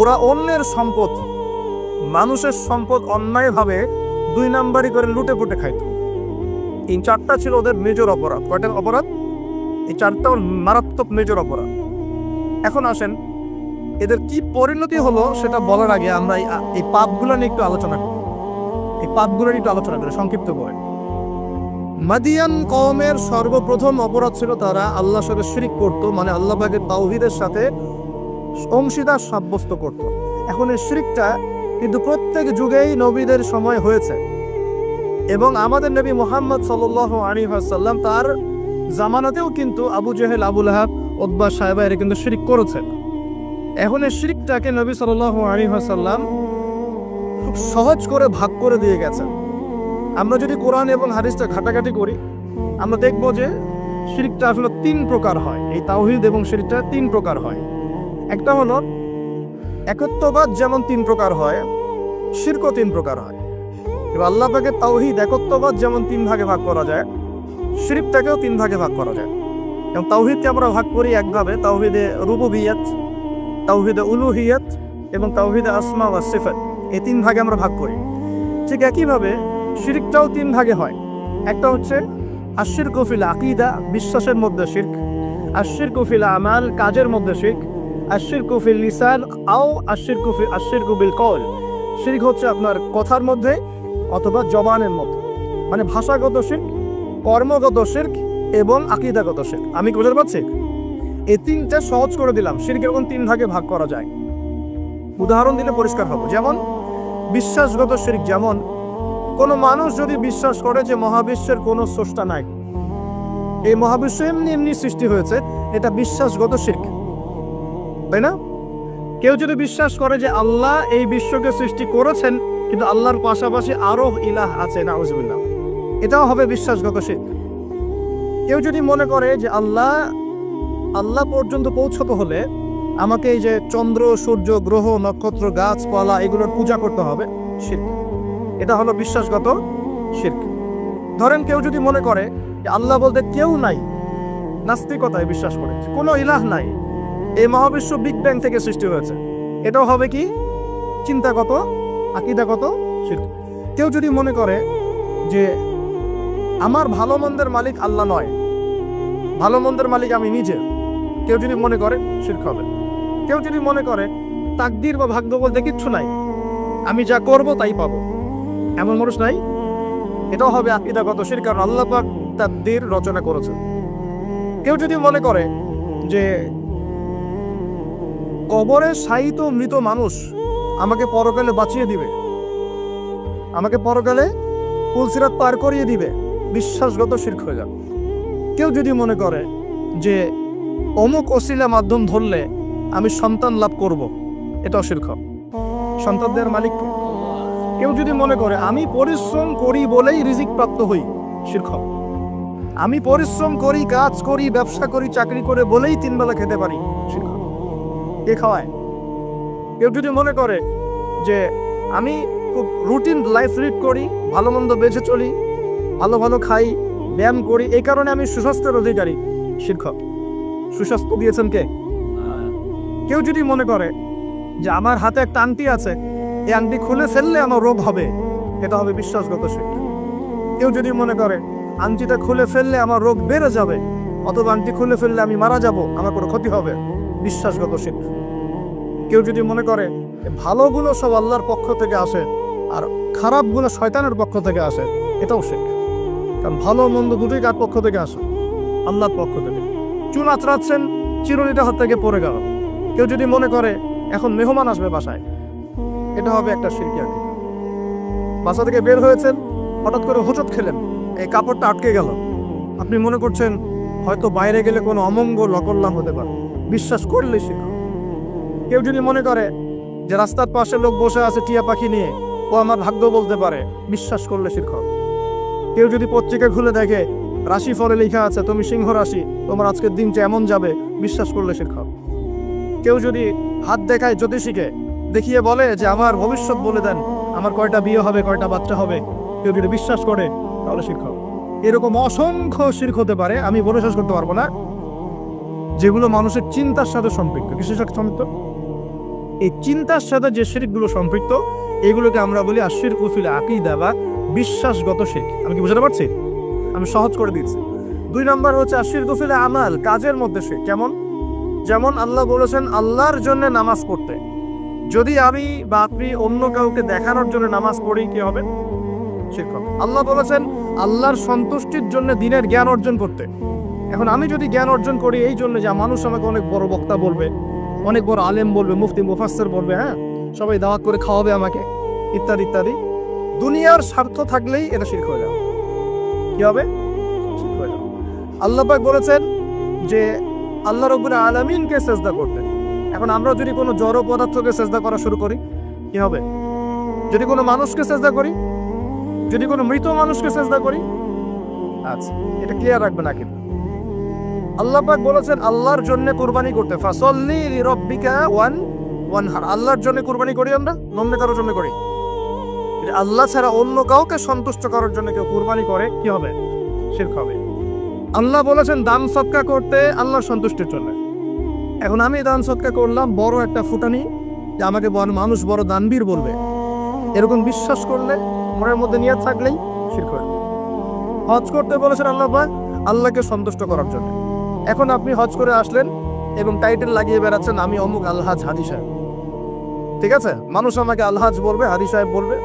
ওরা অন্যের সম্পদ, মানুষের সম্পদ অন্যায়ভাবে দুই নাম্বারই করে লুটে পুটে খাইত। এই চারটা ছিল ওদের মেজর অপরাধ। কয়টা অপরাধ? এই চারটা মারাত্মক মেজর অপরাধ। এখন আসেন, এদের কি পরিণতি হলো সেটা বলার আগে আমরা এই পাপগুলো নিয়ে একটু আলোচনা করি। এই পাপগুলো নিয়ে একটু আলোচনা করি সংক্ষিপ্ত করে। মাদিয়ান কওমের সর্বপ্রথম অপরাধ ছিল তারা আল্লাহর সাথে শিরিক করত, মানে আল্লাহ পাকের তাওহীদের সাথে অংশীদার সাব্যস্ত করত। এখন এই শিরিকটা কিন্তু প্রত্যেক যুগেই নবীদের সময় হয়েছে, এবং আমাদের নবী মুহাম্মদ সাল্লাল্লাহু আলাইহি ওয়াসাল্লাম তার জামানাতেও কিন্তু আবু জেহেল, আবু লাহাব, উতবা, সায়বা এরা কিন্তু শিরিক করেছে। এখন এই শিরিকটাকে নবী সাল্লাল্লাহু আলাইহি ওয়াসাল্লাম খুব সহজ করে ভাগ করে দিয়ে গেছেন। আমরা যদি কোরআন এবং হাদিসটা ঘাটাঘাটি করি, আমরা দেখব যে শিরিকটা আসলে তিন প্রকার হয়। এই তাওহীদ এবং শিরিকটা তিন প্রকার হয়। একটা হলো একত্ববাদ, যেমন তিন প্রকার হয়, শিরকও তিন প্রকার হয়। এবার আল্লাহ পাকের তাওহীদ একত্ববাদ যেমন তিন ভাগে ভাগ করা যায়, শিরকটাকেও তিন ভাগে ভাগ করা যায়। এবং তাওহীদকে আমরা ভাগ করি একভাবে, তাওহীদে রুবুবিয়্যাত, তাওহীদে উলুহিয়্যাত এবং তাওহীদে আসমা ওয়া সিফাত। এই তিন ভাগে আমরা ভাগ করি। ঠিক একইভাবে শিরকটাও তিন ভাগে হয়। একটা হচ্ছে আশিরকু ফিল আকীদা, বিশ্বাসের মধ্যে শিরক; আশিরকু ফিল আমাল, কাজের মধ্যে শিরক; আশিরকু ফিল লিসান আও আশিরকু বিল কওল, শিরক হচ্ছে আপনার কথার মধ্যে অথবা জবানের মধ্যে, মানে ভাষাগত শিরক, কর্মগত শিরক এবং আকীদাগত শিরক। আমি বুঝতে পারছি? এই তিনটা সহজ করে দিলাম। শিরক এরকম তিন ভাগে ভাগ করা যায়। উদাহরণ দিলে পরিষ্কার হবে। যেমন বিশ্বাসগত শিরক, যেমন কোনো মানুষ যদি বিশ্বাস করে যে মহাবিশ্বের কোনো স্রষ্টা নাই, এই মহাবিশ্ব এমনি এমনি সৃষ্টি হয়েছে, এটা বিশ্বাসগত শিরক, তাই না? কেউ যদি বিশ্বাস করে যে আল্লাহ এই বিশ্বকে সৃষ্টি করেছেন, কিন্তু আল্লাহর পাশাপাশি আরো ইলাহ আছে, নাউজুবিল্লাহ, এটাও হবে বিশ্বাসগত শিরক। কেউ যদি মনে করে যে আল্লাহ পর্যন্ত পৌঁছতে হলে আমাকে এই যে চন্দ্র, সূর্য, গ্রহ, নক্ষত্র, গাছপালা এগুলোর পূজা করতে হবে, শিরক। এটা হলো বিশ্বাসগত শিরক। ধরেন কেউ যদি মনে করে যে আল্লাহ বলতে কেউ নাই, নাস্তিকতায় বিশ্বাস করে, কোনো ইলাহ নাই, এই মহাবিশ্ব বিগ ব্যাং থেকে সৃষ্টি হয়েছে, এটাও হবে কি? চিন্তাগত, আকীদাগত শিরক। কেউ যদি মনে করে যে আমার ভালো মন্দের মালিক আল্লাহ নয়, ভালো মন্দের মালিক আমি নিজে, কেউ যদি মনে করে, শিরক হবে। কেউ যদি মনে করে তাকদীর বা ভাগ্য বলতে কিচ্ছু নাই, আমি যা করব তাই পাবো, এমন মানুষ নাই, এটাও হবে আকীদাগত শিরক, কারণ আল্লাহ পাক তাকদীর রচনা করেছেন। কেউ যদি মনে করে যে কবরে শায়িত মৃত মানুষ আমাকে পরকালে বাঁচিয়ে দিবে, আমাকে পরকালে পুলসিরাত পার করিয়ে দিবে, বিশ্বাসগত শিরক হয়ে যাবে। কেউ যদি মনে করে যে অমুক ওসিলা মাধ্যম ধরলে আমি সন্তান লাভ করব, এটাও শিরক। সন্তান দেওয়ার মালিক কে? কেউ যদি মনে করে আমি পরিশ্রম করি বলেই রিজিক প্রাপ্ত হই, শিরক। আমি পরিশ্রম করি, কাজ করি, ব্যবসা করি, চাকরি করে বলেই তিন বেলা খেতে পারি, শিরক। কে খাওয়ায়? কেউ যদি মনে করে যে আমি খুব রুটিন লাইফ লিড করি, ভালো মন্দ বেঁচে চলি, ভালো ভালো খাই, ব্যায়াম করি, এই কারণে আমি সুস্বাস্থ্যের অধিকারী, শিরক। সুস্বাস্থ্য দিয়েছেন কে? কেউ যদি মনে করে যে আমার হাতে একটা আংটি আছে, এই আংটি খুলে ফেললে আমার রোগ হবে, এটা হবে বিশ্বাসগত শিরক। কেউ যদি মনে করে আংটিটা খুলে ফেললে আমার রোগ বেড়ে যাবে, অথবা আংটি খুলে ফেললে আমি মারা যাব, আমার কোনো ক্ষতি হবে, বিশ্বাসগত শিরক। কেউ যদি মনে করে ভালোগুলো সব আল্লাহর পক্ষ থেকে আসে আর খারাপগুলো শয়তানের পক্ষ থেকে আসে, এটাও শিরক। কারণ ভালো মন্দ দুটোই কার পক্ষ থেকে আসে? আল্লাহর পক্ষ থেকে। চুল আঁচড়াচ্ছেন, চিরুনিটা হাত থেকে পড়ে গেল। কেউ যদি মনে করে এখন মেহমান আসবে বাসায়, এটা হবে একটা শিরকি আকীদা। বাসা থেকে বের হয়েছেন, হঠাৎ করে হোঁচট খেলেন, এই কাপড়টা আটকে গেল, আপনি মনে করছেন হয়তো বাইরে গেলে কোনো অমঙ্গল অকল্যাণ হতে পারে, বিশ্বাস করলে শির্ক। কেউ যদি মনে করে যে রাস্তার পাশে লোক বসে আছে টিয়া পাখি নিয়ে, ও আমার ভাগ্য বলতে পারে, বিশ্বাস করলে শির্ক। কেউ যদি পত্রিকা খুলে দেখে রাশি ফলে লেখা আছে তুমি সিংহ রাশি, তোমার আজকের দিনটা এমন যাবে, বিশ্বাস করলে শিরক। কেউ যদি হাত দেখায় জ্যোতিষীকে দেখিয়ে বলে যে আমার ভবিষ্যৎ বলে দেন, আমার কয়টা বিয়ে হবে, কয়টা বাচ্চা হবে, কেউ যদি বিশ্বাস করে তাহলে শিরক। এরকম অসংখ্য শিরক হতে পারে, আমি বলে শেষ করতে পারবো না, যেগুলো মানুষের চিন্তার সাথে সম্পৃক্ত। কিসের সাথে সম্পৃক্ত? এই চিন্তার সাথে যে শিরকগুলো সম্পৃক্ত, এগুলোকে আমরা বলি আশিরকু ফিল আকীদা বা বিশ্বাসগত শিরক। আমি কি বুঝতে পারছি? আমি সহজ করে দিচ্ছি। 2 নম্বর হচ্ছে আশিরকু ফিল আমাল, কাজের মধ্যে শিরক। কেমন? যেমন আল্লাহ বলেছেন আল্লাহর জন্য নামাজ পড়তে। যদি আমি বা আপনি অন্য কাউকে দেখানোর জন্য নামাজ পড়ি, কি হবে? শিরক হবে। আল্লাহ বলেছেন আল্লাহর সন্তুষ্টির জন্য দিনের জ্ঞান অর্জন করতে। এখন আমি যদি জ্ঞান অর্জন করি এই জন্য যে মানুষ আমাকে অনেক বড় বক্তা বলবে, অনেক বড় আলেম বলবে, মুফতি মুফাসসির বলবে, হ্যাঁ সবাই দাওয়াত করে খাওয়াবে আমাকে, ইত্যাদি ইত্যাদি, দুনিয়ার স্বার্থ থাকলেই এটা শিরক হয়ে যাবে। কি হবে? শিরক হয়ে যাবে। আল্লাহ পাক বলেছেন যে আল্লাহ রাব্বুল আলামিনকে সেজদা করতে। এখন আমরা যদি কোনো জড় পদার্থকে সেজদা করা শুরু করি, কি হবে? যদি কোনো মানুষকে সেজদা করি, যদি কোনো মৃত মানুষকে সেজদা করি, আচ্ছা এটা ক্লিয়ার রাখবেন না কিন্তু। আল্লাহ পাক বলেছেন আল্লাহর জন্য কুরবানি করতে, ফাসল্লি লিরাব্বিকা ওয়ানহার। আল্লাহর জন্য কুরবানি করি আমরা, অন্য কারোর জন্য করি? আল্লাহ ছাড়া অন্য কাউকে সন্তুষ্ট করার জন্য কেউ কুরবানি করে, কি হবে? শিরক হবে। আল্লাহ বলেছেন দান সদকা করতে আল্লাহর সন্তুষ্টির জন্য। এখন আমি দান সদকা করলাম, বড় একটা ফুটানি যে আমাকে মানুষ বড় দানবীর বলবে, এরকম বিশ্বাস করলে, মনের মধ্যে নিয়ত থাকলেই শিরক হবে। হজ করতে বলেছেন আল্লাহ পাক আল্লাহকে সন্তুষ্ট করার জন্য। এখন আপনি হজ করে আসলেন এবং টাইটেল লাগিয়ে বেড়াচ্ছেন আমি অমুক আলহাজ হাদি সাহেব, ঠিক আছে? মানুষ আমাকে আলহাজ বলবে, হাদি সাহেব বলবে,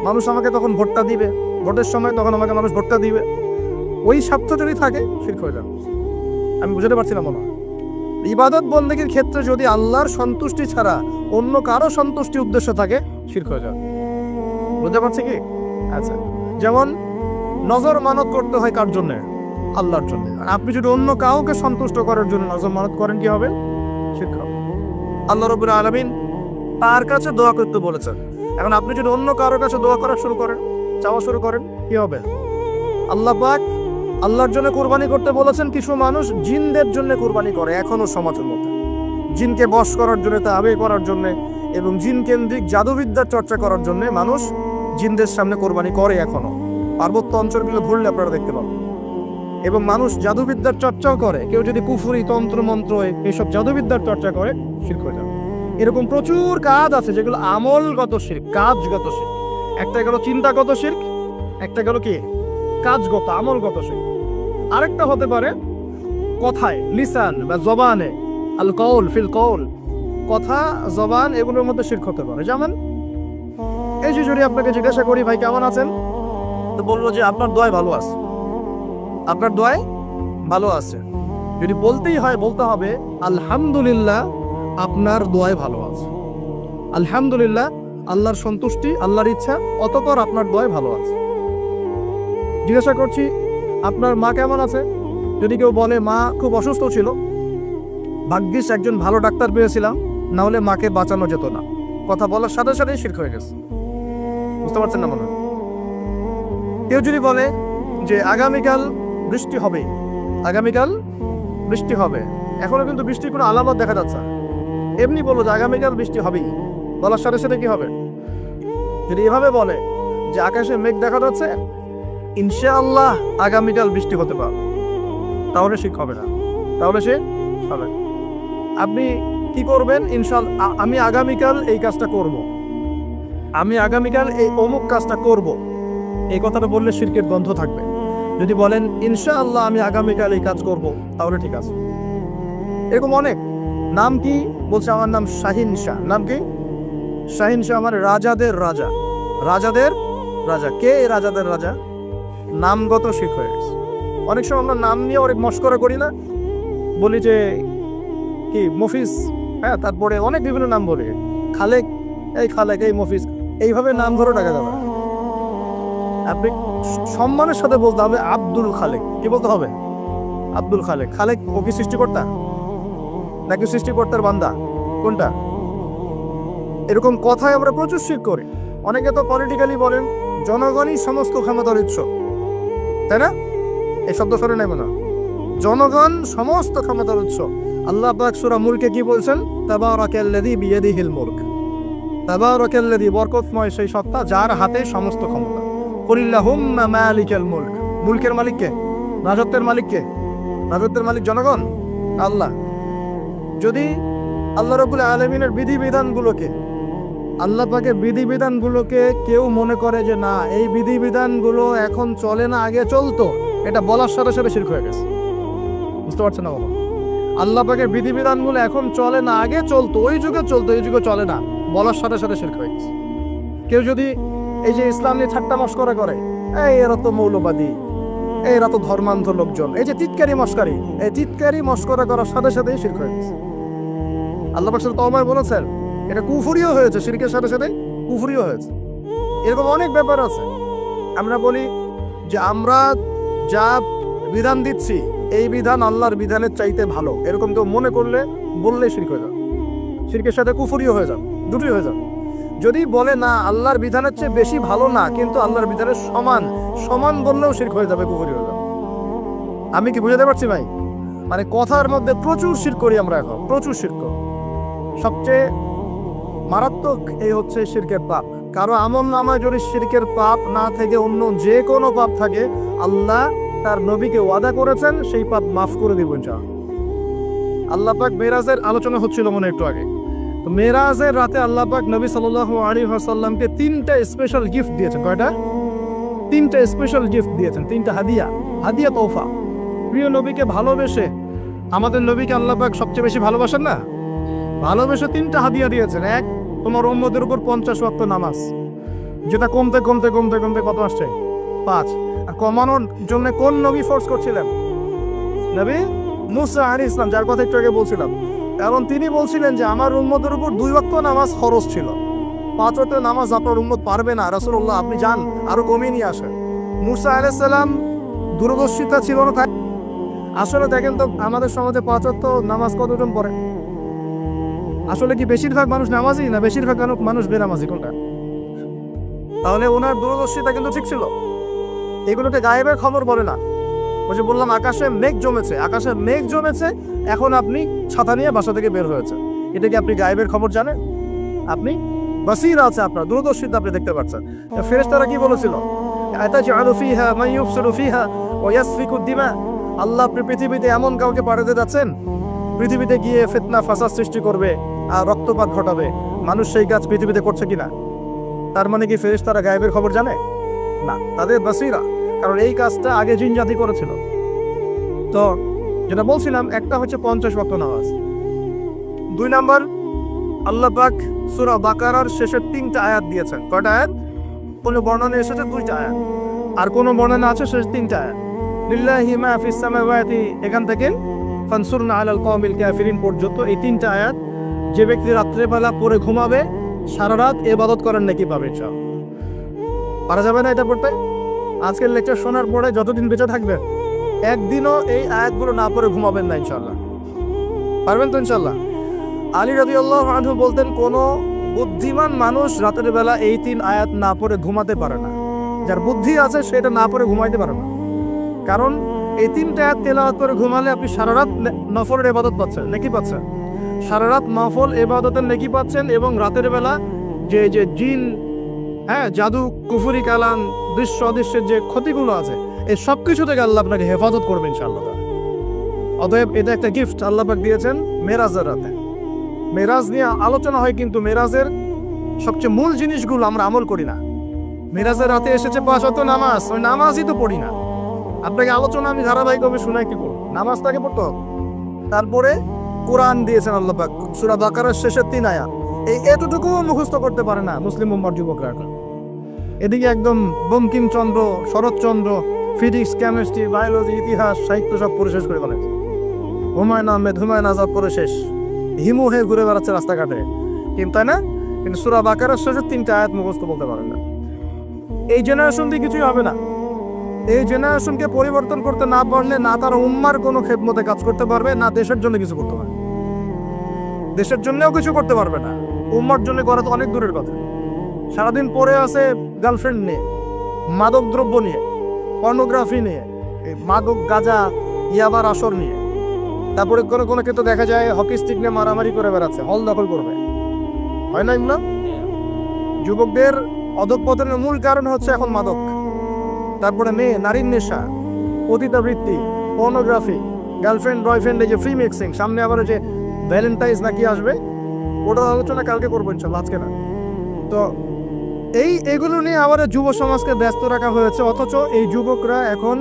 মানুষ আমাকে তখন ভোটটা দিবে, ভোটের সময় তখন আমাকে মানুষ ভোটটা দিবে। ওই স্বার্থ যদি থাকে শিরক হয়ে যাবে। আমি বুঝতে পারছিলাম মনে হয়। ইবাদত বন্দেগীর ক্ষেত্রে যদি আল্লাহর সন্তুষ্টি ছাড়া অন্য কারো সন্তুষ্টি উদ্দেশ্য থাকে, শিরক হয়ে যাবে। বুঝতে পারছি কি? আচ্ছা, যেমন নজর মানত করতে হয় কার জন্য? আল্লাহর জন্য। আর আপনি যদি অন্য কাউকে সন্তুষ্ট করার জন্য নজর মানত করেন, কি হবে? শিরক হবে। আল্লাহ রাব্বুল আলামিন তার কাছে দোয়া করতে বলেছেন। এখন আপনি যদি অন্য কারোর কাছে দোয়া করা শুরু করেন, চাওয়া শুরু করেন, কি হবে? আল্লাহ পাক আল্লাহর জন্য কুরবানি করতে বলেছেন। কিছু মানুষ জিনদের জন্য কুরবানি করে এখনো সমাজের মধ্যে, জিনকে বশ করার জন্য, তাবে করার জন্য এবং জিন কেন্দ্রিক জাদুবিদ্যার চর্চা করার জন্য মানুষ জিনদের সামনে কুরবানি করে এখনো। পার্বত্য অঞ্চলগুলো ঘুরলে আপনারা দেখতে পাবেন। এবং মানুষ জাদুবিদ্যার চর্চাও করে। কেউ যদি কুফরি তন্ত্র মন্ত্র এইসব জাদুবিদ্যার চর্চা করে, শিরক হয়ে যাবে। এরকম প্রচুর কাজ আছে যেগুলো আমলগত শিরক, কাজগত শিরক। একটা গেল চিন্তাগত শিরক, একটা গেল কি কাজগত আমলগত শিরক। আরেকটা হতে পারে কথায়, লিসান বা জবানে, আল কওল ফিল কওল, কথা জবান এগুলোর মধ্যে শিরক হতে পারে। যেমন এই যে যদি আপনাকে জিজ্ঞাসা করি ভাই কেমন আছেন, তো বলবো যে আপনার দোয়ায় ভালো আছে, আপনার দোয়ায় ভালো আছে। যদি বলতেই হয় বলতে হবে আলহামদুলিল্লাহ আপনার দোয়ায় ভালো আছে। আলহামদুলিল্লাহ, আল্লাহর সন্তুষ্টি, আল্লাহর ইচ্ছা, অতঃপর আপনার দোয়ায় ভালো আছে। জিজ্ঞাসা করছি আপনার মা কেমন আছে, যদি কেউ বলে মা খুব অসুস্থ ছিল, ভাগ্যিস একজন ভালো ডাক্তার পেয়েছিলাম, না হলে মাকে বাঁচানো যেত না, কথা বলার সাথে সাথেই শিরক হয়ে গেছে। বুঝতে পারছেন না মনে হয়? কেউ যদি বলে যে আগামীকাল বৃষ্টি হবে, আগামীকাল বৃষ্টি হবে, এখনো কিন্তু বৃষ্টির কোনো আলামত দেখা যাচ্ছে, এমনি বললো যে আগামীকাল বৃষ্টি হবেই, বলার সাথে সাথে কি হবে? যদি এভাবে বলে যে আকাশে মেঘ দেখা যাচ্ছে, ইনশাআল্লাহ আগামীকাল বৃষ্টি হতে পারে, তাহলে শিরক হবে না, তাহলে সে হবে। আপনি কি করবেন? ইনশাআল্লাহ আমি আগামীকাল এই কাজটা করব, আমি আগামীকাল এই অমুক কাজটা করব, এই কথাটা বললে শিরকের গন্ধ থাকবে। যদি বলেন ইনশাআল্লাহ আমি আগামীকাল এই কাজ করব, তাহলে ঠিক আছে। এরকম অনেক। নাম কি? বলছে আমার নাম শাহিন শাহ। নাম কি? শাহিন শাহ আমার রাজাদের রাজা, রাজাদের রাজা। কে এই রাজাদের রাজা? নামগত শিরক হয়ে গেছে। অনেক সময় আমরা নাম নিয়ে অনেক মস্করা করি না, বলি যে কি মফিজ, হ্যাঁ, তারপরে অনেক বিভিন্ন নাম বলি, খালেক, এই খালেক, এই মফিজ, এইভাবে নাম ধরে টাকা যাবে। আপনি সম্মানের সাথে বলতে হবে আব্দুল খালেক। কি বলতে হবে? আব্দুল খালেক। খালেক ও কি সৃষ্টিকর্তা নাকি সৃষ্টিকর্তার বান্দা? কোনটা? এরকম কথায় আমরা প্রচুর শিরক করি। অনেকে তো পলিটিক্যালি বলেন জনগণই সমস্ত ক্ষমতার উৎস, তাই না? এই শব্দ শুনে নেব না, জনগণ সমস্ত ক্ষমতার উৎস। আল্লাহ পাক সূরা মুলকে কি বলছেন? তাবারাকাল্লাযী বিয়াদিহিল মুলক, তাবারাকাল্লাযী, বরকতময় সেই সত্তা যার হাতে সমস্ত ক্ষমতা। কুলিল্লাহুম্মা মালিকাল মুলক, মুলকের মালিক কে? রাজত্বের মালিক কে? রাজত্বের মালিক জনগণ, আল্লাহ। যদি আল্লাহ রাব্বুল আলামিনের বিধিবিধানগুলোকে, আল্লাহ পাকের বিধিবিধানগুলোকে কেউ মনে করে যে না এই বিধিবিধানগুলো এখন চলে না, আগে চলতো, এটা বলার সাথে সাথে শিরক হয়ে গেছে। বুঝতে পারছেন না বাবা? আল্লাহ পাকের বিধিবিধানগুলো এখন চলে না, আগে চলতো, ওই যুগে চলতো, এই যুগে চলে না, বলার সাথে সাথে শিরক হয়ে গেছে। কেউ যদি এই যে ইসলাম নিয়ে ঠাট্টা মশকরা করে, এই এরা তো মৌলবাদী, এরা তো ধর্মান্ধ লোকজন, এই যে তিতকারি মস্কারি, এই তিতকারি মস্করা করার সাথে সাথেই শিরক হয়ে গেছে। আল্লাহ পাক সূরা তাওবায় বলেছেন এটা কুফরিও হয়েছে, শিরকের সাথে সাথে কুফরিও হয়েছে। এরকম অনেক ব্যাপার আছে। আমরা বলি যে আমরা যা বিধান দিচ্ছি এই বিধান আল্লাহর বিধানের চাইতে ভালো, এরকম কেউ মনে করলে বললে শিরক হয়ে যাবে, শিরকের সাথে কুফরিও হয়ে যাবে, দুটোই হয়ে যাবে। যদি বলে না আল্লাহর বিধানের চেয়ে বেশি ভালো না, কিন্তু আল্লাহর বিধানের সমান, সমান বললেও শিরক হয়ে যাবে, কুফরি হয়ে যাবে। আমি কি বুঝাতে পারছি ভাই? মানে কথার মধ্যে প্রচুর শিরক করি আমরা এখন, প্রচুর শিরক। সবচেয়ে মারাত্মক এই হচ্ছে শিরকের পাপ। কারো আমলনামায় যদি শিরকের পাপ না থেকে অন্য যে কোনো পাপ থাকে, আল্লাহ তার নবীকে ওয়াদা করেছেন সেই পাপ মাফ করে দিবেন। আল্লাহ পাক মেরাজের আলোচনা হচ্ছিল মনে একটু আগে, তো মেরাজের রাতে আল্লাহ পাক নবী সাল্লাল্লাহু আলাইহি ওয়াসাল্লামকে 3টা স্পেশাল গিফট দিয়েছেন। কয়টা? 3টা স্পেশাল গিফট দিয়েছেন, 3টা হাদিয়া, হাদিয়া তোফা। প্রিয় নবীকে ভালোবেসে, আমাদের নবীকে আল্লাহ পাক সবচেয়ে বেশি ভালোবাসেন না, ভালোবেসে 3টা হাদিয়া দিয়েছেন। এক, তোমার উম্মতের উপর 50 ওয়াক্ত নামাজ, যেটা কমতে কমতে কমতে কমতে কত আসছে? 5। আর কমানোর জন্য কোন নবী ফোর্স করছিলেন? নবী মুসা আলাইহিস সালাম, যার কথা একটু আগে বলছিলাম। কারণ তিনি বলছিলেন যে আমার উম্মতের উপর 2 ওয়াক্ত নামাজ ফরজ ছিল, 5 ওয়াক্ত নামাজ আপনার উম্মত পারবে না, রাসূলুল্লাহ আপনি যান আরো কমিয়ে নিয়ে আসেন। মুসা আলাইহিস সালাম দূরদর্শিতা ছিল না। আসলে দেখেন তো আমাদের সমাজে 5 ওয়াক্ত নামাজ কতজন পড়ে? আসলে কি বেশিরভাগ মানুষ নামাজি না বেশিরভাগ মানুষ বেনামাজি? কোনটা? তাহলে ওনার দূরদর্শিতা কিন্তু ঠিক ছিল। এগুলোকে গায়েবের খবর বলে না। ওই যে বললাম আকাশে মেঘ জমেছে, আকাশে মেঘ জমেছে, এখন আপনি ছাতা নিয়ে বাসা থেকে বের হয়েছে, এটা কি আপনি গায়েবের খবর জানেন? আপনি বাসীরা আছে, আপনার দূরদর্শিতা আপনি দেখতে পাচ্ছেন। ফেরেশতারা কি বলেছিল? আতাজআলু ফিহা মান ইউফসিদু ফিহা ওয়া ইয়াসফিকু দিমা, আল্লাহ আপনি পৃথিবীতে এমন কাউকে পাঠাতে যাচ্ছেন পৃথিবীতে গিয়ে ফিতনা ফাসাদ সৃষ্টি করবে আর রক্তপাত ঘটাবে, মানুষ সেই কাজ পৃথিবীতে করছে কিনা? তার মানে কি ফেরেশতারা গায়েবের খবর জানে না? তাদের বাসীরা, কারণ এই কাজটা আগে জিন জাতি করেছিল। তো যেটা বলছিলাম, একটা হচ্ছে 50 ওয়াক্ত নামাজ। 2 নাম্বার, আল্লাহ পাক সূরা বাকারার শেষের 3টা আয়াত দিয়েছেন। কয়টা আয়াত? কোন বর্ণনা এসেছে 2টা আয়াত, আর কোন বর্ণনা আছে শেষ 3টা আয়াত। লিল্লাহি মা ফিস সামাওয়াতি, এখান থেকে ফানসুরনা আলাল কওমিল কাফিরিন পর্যন্ত এই 3টা আয়াত যে ব্যক্তি রাত্রেবেলা পড়ে ঘুমাবে সারা রাত ইবাদত করার নেকি পাবে। ইনশাআল্লাহ পারা যাবে না এটা পড়তে? আজকের লেকচার শোনার পরে যতদিন বেঁচে থাকবেন একদিনও এই আয়াতগুলো না পড়ে ঘুমাবেন না, ইনশাআল্লাহ পারবেন তো ইনশাআল্লাহ? আলী রাদিয়াল্লাহু আনহু বলতেন কোন বুদ্ধিমান মানুষ রাতের বেলা এই 3 আয়াত না পড়ে ঘুমাতে পারে না। যার বুদ্ধি আছে সেটা না পড়ে ঘুমাইতে পারে না, কারণ এই 3টা আয়াত তেলাওয়াত করে ঘুমালে আপনি সারা রাত নফলের ইবাদত পাচ্ছেন, নেকি পাচ্ছেন, সারা রাত নফল ইবাদতের নেকি পাচ্ছেন। এবং রাতের বেলা যে যে জিন, জাদু, কুফরি, কালাম, দৃশ্য অদৃশ্যের যে ক্ষতিগুলো আছে এই সব কিছু থেকে আল্লাহ আপনাকে হেফাজত করবেন ইনশাআল্লাহ। অতএব এটা একটা গিফট আল্লাহ পাক দিয়েছেন মেরাজের রাতে। মেরাজ নিয়ে আলোচনা হয়, কিন্তু মেরাজের সবচেয়ে মূল জিনিসগুলো আমরা আমল করি না। মেরাজের রাতে এসেছে 5 ওয়াক্ত নামাজ, ওই নামাজই তো পড়ি না। আপনাকে আলোচনা আমি ধারাবাহিকভাবে শোনাই, কি করব? নামাজটাকে পড়তে হবে। তারপরে কোরআন দিয়েছেন আল্লাহ পাক, সূরা বাকারার শেষের 3 আয়াত। এই এতটুকু মুখস্থ করতে পারে না মুসলিম উম্মার যুবকরা। এদিকে একদম Bankimchandra, Saratchandra, physics, chemistry, biology, ইতিহাস, সাহিত্য সব পড়ে শেষ করে ফেলে। হুমায়ুন আহমেদ, হুমায়ুন আজাদ পড়ে শেষ, হিমু হয়ে ঘুরে বেড়াচ্ছে রাস্তাঘাটে, কিন্তু তাই না? কিন্তু সূরা বাকারার শেষের 3টা আয়াত মুখস্থ বলতে পারেন না। এই জেনারেশন দিয়ে কিছুই হবে না। এই জেনারেশনকে পরিবর্তন করতে না পারলে না তারা উম্মার কোনো খেদমতে কাজ করতে পারবে, না দেশের জন্য কিছু করতে পারবে। দেশের জন্যও কিছু করতে পারবে না, উম্মার জন্য করা তো অনেক দূরের কথা। সারাদিন পরে আছে গার্লফ্রেন্ড নিয়ে, মাদক দ্রব্য নিয়ে, পর্নোগ্রাফি নিয়ে, এই মাদক গাঁজা ইয়াবার আসর নিয়ে। তারপরে কোনো কোনো ক্ষেত্রে দেখা যায় হকি স্টিক নিয়ে মারামারি করে বেড়াচ্ছে, হল দখল করবে, হয় না এগুলো? যুবকদের অধঃপতনের মূল কারণ হচ্ছে এখন মাদক, তারপরে মেয়ে, নারীর নেশা, পতিতাবৃত্তি, পর্নোগ্রাফি, গার্লফ্রেন্ড বয়ফ্রেন্ড, এই যে ফ্রি মিক্সিং, সামনে আবার যে ভ্যালেন্টাইন্স নাকি আসবে, ওটার আলোচনা কালকে করবো ইনশাল্লাহ, আজকে না। তো এইগুলো নিয়ে আবার যুব সমাজকে ব্যস্ত রাখা হয়েছে, অথচ এই যুবকরা এখন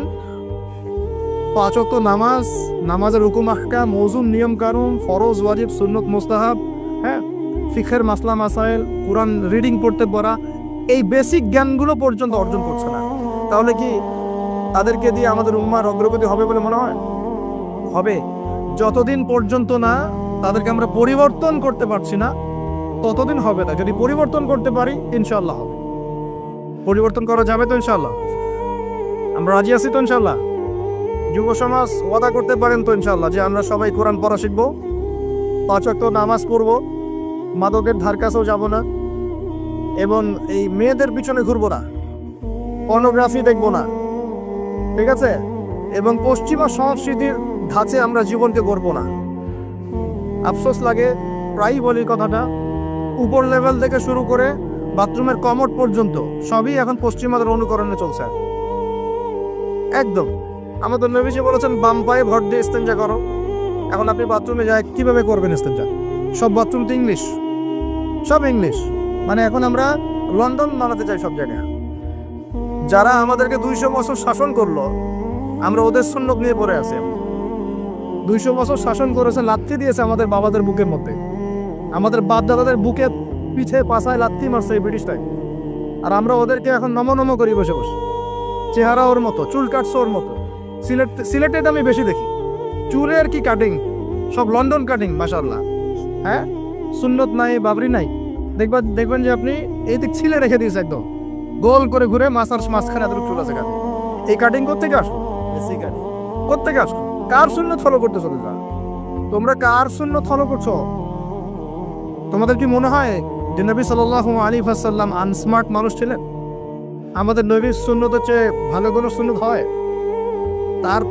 5 ওয়াক্ত নামাজ, নামাজের হুকুম আহকাম, মওজুন নিয়ম কানুন, ফরজ ওয়াজিব সুন্নত মুস্তাহাব, হ্যাঁ, ফিকহের মাসলা মাসাইল, কোরআন রিডিং পড়তে পড়া, এই বেসিক জ্ঞানগুলো পর্যন্ত অর্জন করছে না। তাহলে কি তাদেরকে দিয়ে আমাদের উম্মার অগ্রগতি হবে বলে মনে হয়? হবে। যতদিন পর্যন্ত না তাদেরকে আমরা পরিবর্তন করতে পারছি না, ততদিন হবে না। যদি পরিবর্তন করতে পারি ইনশাআল্লাহ হবে। পরিবর্তন করা যাবে তো ইনশাআল্লাহ? আমরা রাজি আছি তো ইনশাআল্লাহ? যুব সমাজ ওয়াদা করতে পারেন তো ইনশাআল্লাহ যে আমরা সবাই কোরআন পড়া শিখবো, 5 ওয়াক্ত নামাজ পড়বো, মাদকের ধার কাছেও যাব না, এবং এই মেয়েদের পিছনে ঘুরবো না, পর্নোগ্রাফি দেখবো না, ঠিক আছে? এবং পশ্চিমা সংস্কৃতির ধাঁচে আমরা জীবনকে গড়বো না। আফসোস লাগে, প্রায়ই বলি কথাটা, উপর লেভেল থেকে শুরু করে বাথরুমের কমোড পর্যন্ত সবই এখন পশ্চিমাদের অনুকরণে চলছে একদম। আমাদের নবীজি বলেছেন বাম পায়ে ভর দিয়ে ইস্তেঞ্জা করো। এখন আপনি বাথরুমে যায় কিভাবে করবেন ইস্তেঞ্জা? সব বাথরুম তো ইংলিশ, সব ইংলিশ। মানে এখন আমরা লন্ডন বানাতে চাই সব জায়গায়। যারা আমাদেরকে 200 বছর শাসন করলো, আমরা ওদের সুন্নত নিয়ে পড়ে আছি। 200 বছর শাসন করেছে, লাথি দিয়েছে আমাদের বাবাদের বুকের মধ্যে, আমাদের বাপ দাদাদের বুকে পিঠে পাছায় লাথি মারছে এই ব্রিটিশটাই। আর আমরা ওদেরকে এখন নমনম করি বসে বসে, চেহারা ওর মতো, চুল কাটছে ওর মতো। সিলেটেড আমি বেশি দেখি, চুলের কি কাটিং, সব লন্ডন কাটিং, মাশাআল্লাহ। হ্যাঁ, সুন্নত নাই, বাবরি নাই। দেখবেন যে আপনি এই দিক ছিলে রেখে দিয়েছে একদম গোল করে ঘুরে, মাঝখানে এত চুল আছে কাটিং। এই কাটিং কোত্থেকে আসলো? কোত্থেকে আসলো? কার সুন্নত ফলো করতেছো তোমরা? তোমরা কার সুন্নত ফলো করছো? তোমাদের কি মনে হয় যে নবী সাল্লাল্লাহু আলাইহি ওয়াসাল্লাম আনস্মার্ট মানুষ ছিলেন? আমাদের নবীর সুন্নতের চেয়ে ভালো কোনো সুন্নত হয়?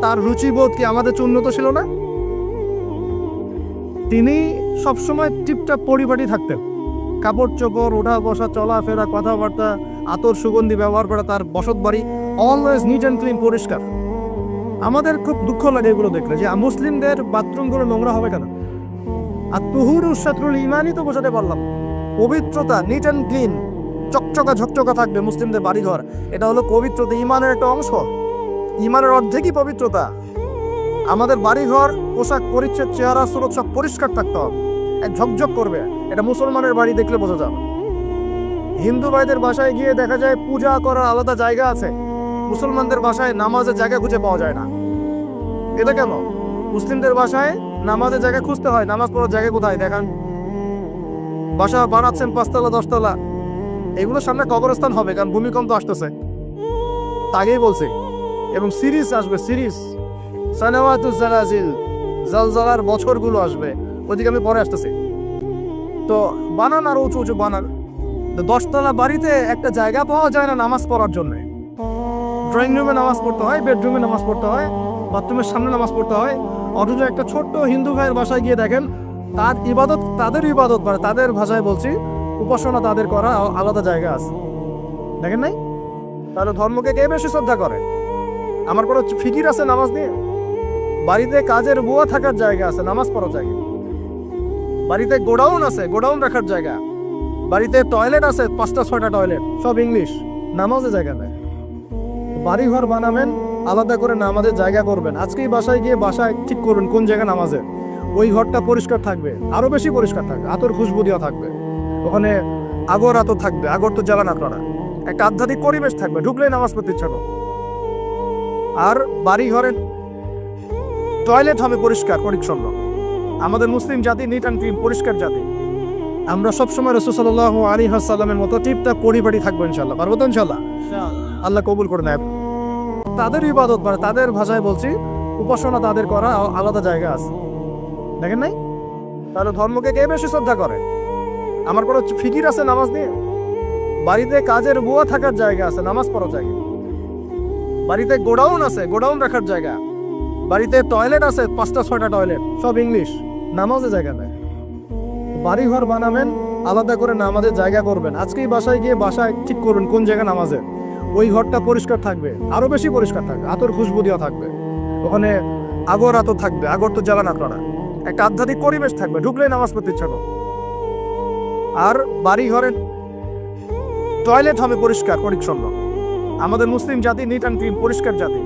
তার রুচিবোধ কি আমাদের চেয়ে উন্নত ছিল না? তিনি সবসময় টিপটাপ পরিপাটি থাকতেন, কাপড় চোপড়, ওঠা বসা, চলাফেরা, কথাবার্তা, আতর সুগন্ধি ব্যবহার করা, তার বসত বাড়ি অলওয়েজ নিট অ্যান্ড ক্লিন, পরিষ্কার। আমাদের খুব দুঃখ লাগে এগুলো দেখলে, যে মুসলিমদের বাথরুমগুলো নোংরা হবে কেন? আর তুহুরু শাতরুল ইমানই তো বোঝাতে পারলাম, পবিত্রতা, নিট অ্যান্ড ক্লিন, চকচকা ঝকচকা থাকবে মুসলিমদের বাড়িঘর। এটা হলো পবিত্রতা, ইমানের একটা অংশ। ইমানের অর্ধেকই পবিত্রতা। আমাদের বাড়িঘর, পোশাক পরিচ্ছদ, চেহারা সুরত সব পরিষ্কার থাকতে হবে, এক ঝকঝক করবে। এটা মুসলমানের বাড়ি দেখলে বোঝা যাবে। হিন্দু ভাইদের বাসায় গিয়ে দেখা যায় পূজা করার আলাদা জায়গা আছে, মুসলমানদের বাসায় নামাজের জায়গা খুঁজে পাওয়া যায় না। এটা কেন? মুসলিমদের বাসায় নামাজের জায়গা খুঁজতে হয়, নামাজ পড়ার জায়গা কোথায় দেখান? বাসা বানাচ্ছেন 5 তলা 10 তলা, এগুলো সামনে কবরস্থান হবে, কারণ ভূমিকম্প আসতেছে, আগেই বলছে। এবং সিরিজ আসবে, সিরিজ সানাওয়াতুজ জালাজিল, জালজালার বছরগুলো আসবে, ওইদিকে আমি পরে আসতেছি। তো বানান আর উঁচু উঁচু বানান। 10 তলা বাড়িতে একটা জায়গা পাওয়া যায় না নামাজ পড়ার জন্য। ড্রয়িং রুমে নামাজ পড়তে হয়, বেডরুমে নামাজ পড়তে হয়, বাথরুমের সামনে নামাজ পড়তে হয়। অথচ একটা ছোট্ট হিন্দু ভাইয়ের বাসায় গিয়ে দেখেন তাদের ইবাদত মানে তাদের ভাষায় বলছি, উপাসনা তাদের করা আলাদা জায়গা আছে, দেখেন নাই? তাহলে ধর্মকে কে বেশি শ্রদ্ধা করে? আমার কোনো ফিকির আছে নামাজ নিয়ে? বাড়িতে কাজের বুয়া থাকার জায়গা আছে, নামাজ পড়ার জায়গা। বাড়িতে গোডাউন আছে, গোডাউন রাখার জায়গা। বাড়িতে টয়লেট আছে, 5টা 6টা টয়লেট, সব ইংলিশ, নামাজের জায়গা নেই। বাড়িঘর বানাবেন, আলাদা করে নামাজের জায়গা করবেন। আজকেই বাসায় গিয়ে বাসায় ঠিক করবেন কোন জায়গা নামাজে, ওই ঘরটা পরিষ্কার থাকবে, আরো বেশি পরিষ্কার থাকবে, আতর খুশবু দেওয়া থাকবে, ওখানে আগর আতর থাকবে, আগর তো জ্বালান আপনারা, একটা আধ্যাত্মিক পরিবেশ থাকবে, ঢুকলেই নামাজ পড়তে ইচ্ছা করবে। আর বাড়ি ঘরের টয়লেট হবে পরিষ্কার পরিচ্ছন্ন। আমাদের মুসলিম জাতি নিট অ্যান্ড ক্লিন, পরিষ্কার জাতি। আমরা সবসময় রাসূল সাল্লাল্লাহু আলাইহি ওয়াসাল্লামের মতো টিপটাপ পরিপাটি থাকবো ইনশাআল্লাহ। পারবো তো ইনশাআল্লাহ? আল্লাহ কবুল করে নেয়। তাদের ইবাদত মানে তাদের ভাষায় বলছি উপাসনা তাদের করা আলাদা জায়গা আছে, দেখেন নাই? তাহলে ধর্মকে কে বেশি শ্রদ্ধা করে? আমার কোনো ফিকির আছে নামাজ নিয়ে? বাড়িতে কাজের বুয়া থাকার জায়গা আছে, নামাজ পড়ার জায়গা। বাড়িতে গোডাউন আছে, গোডাউন রাখার জায়গা। বাড়িতে টয়লেট আছে, 5টা-6টা টয়লেট, সব ইংলিশ, নামাজের জায়গা নেই। বাড়ি ঘর বানাবেন, আলাদা করে নামাজের জায়গা করবেন। আজকেই বাসায় গিয়ে বাসায় ঠিক করবেন কোন জায়গা নামাজের। ওই ঘরটা পরিষ্কার থাকবে, আরো বেশি পরিষ্কার থাকবে, আতর খুশবু দেওয়া থাকবে, ওখানে আগর আতর থাকবে, আগর তো জ্বালান আপনারা, একটা আধ্যাত্মিক পরিবেশ থাকবে, ঢুকলেই নামাজ পড়তে ইচ্ছা করবে। আর বাড়ি ঘরের টয়লেট হবে পরিষ্কার পরিচ্ছন্ন। আমাদের মুসলিম জাতি নিট অ্যান্ড ক্লিন, পরিষ্কার জাতি।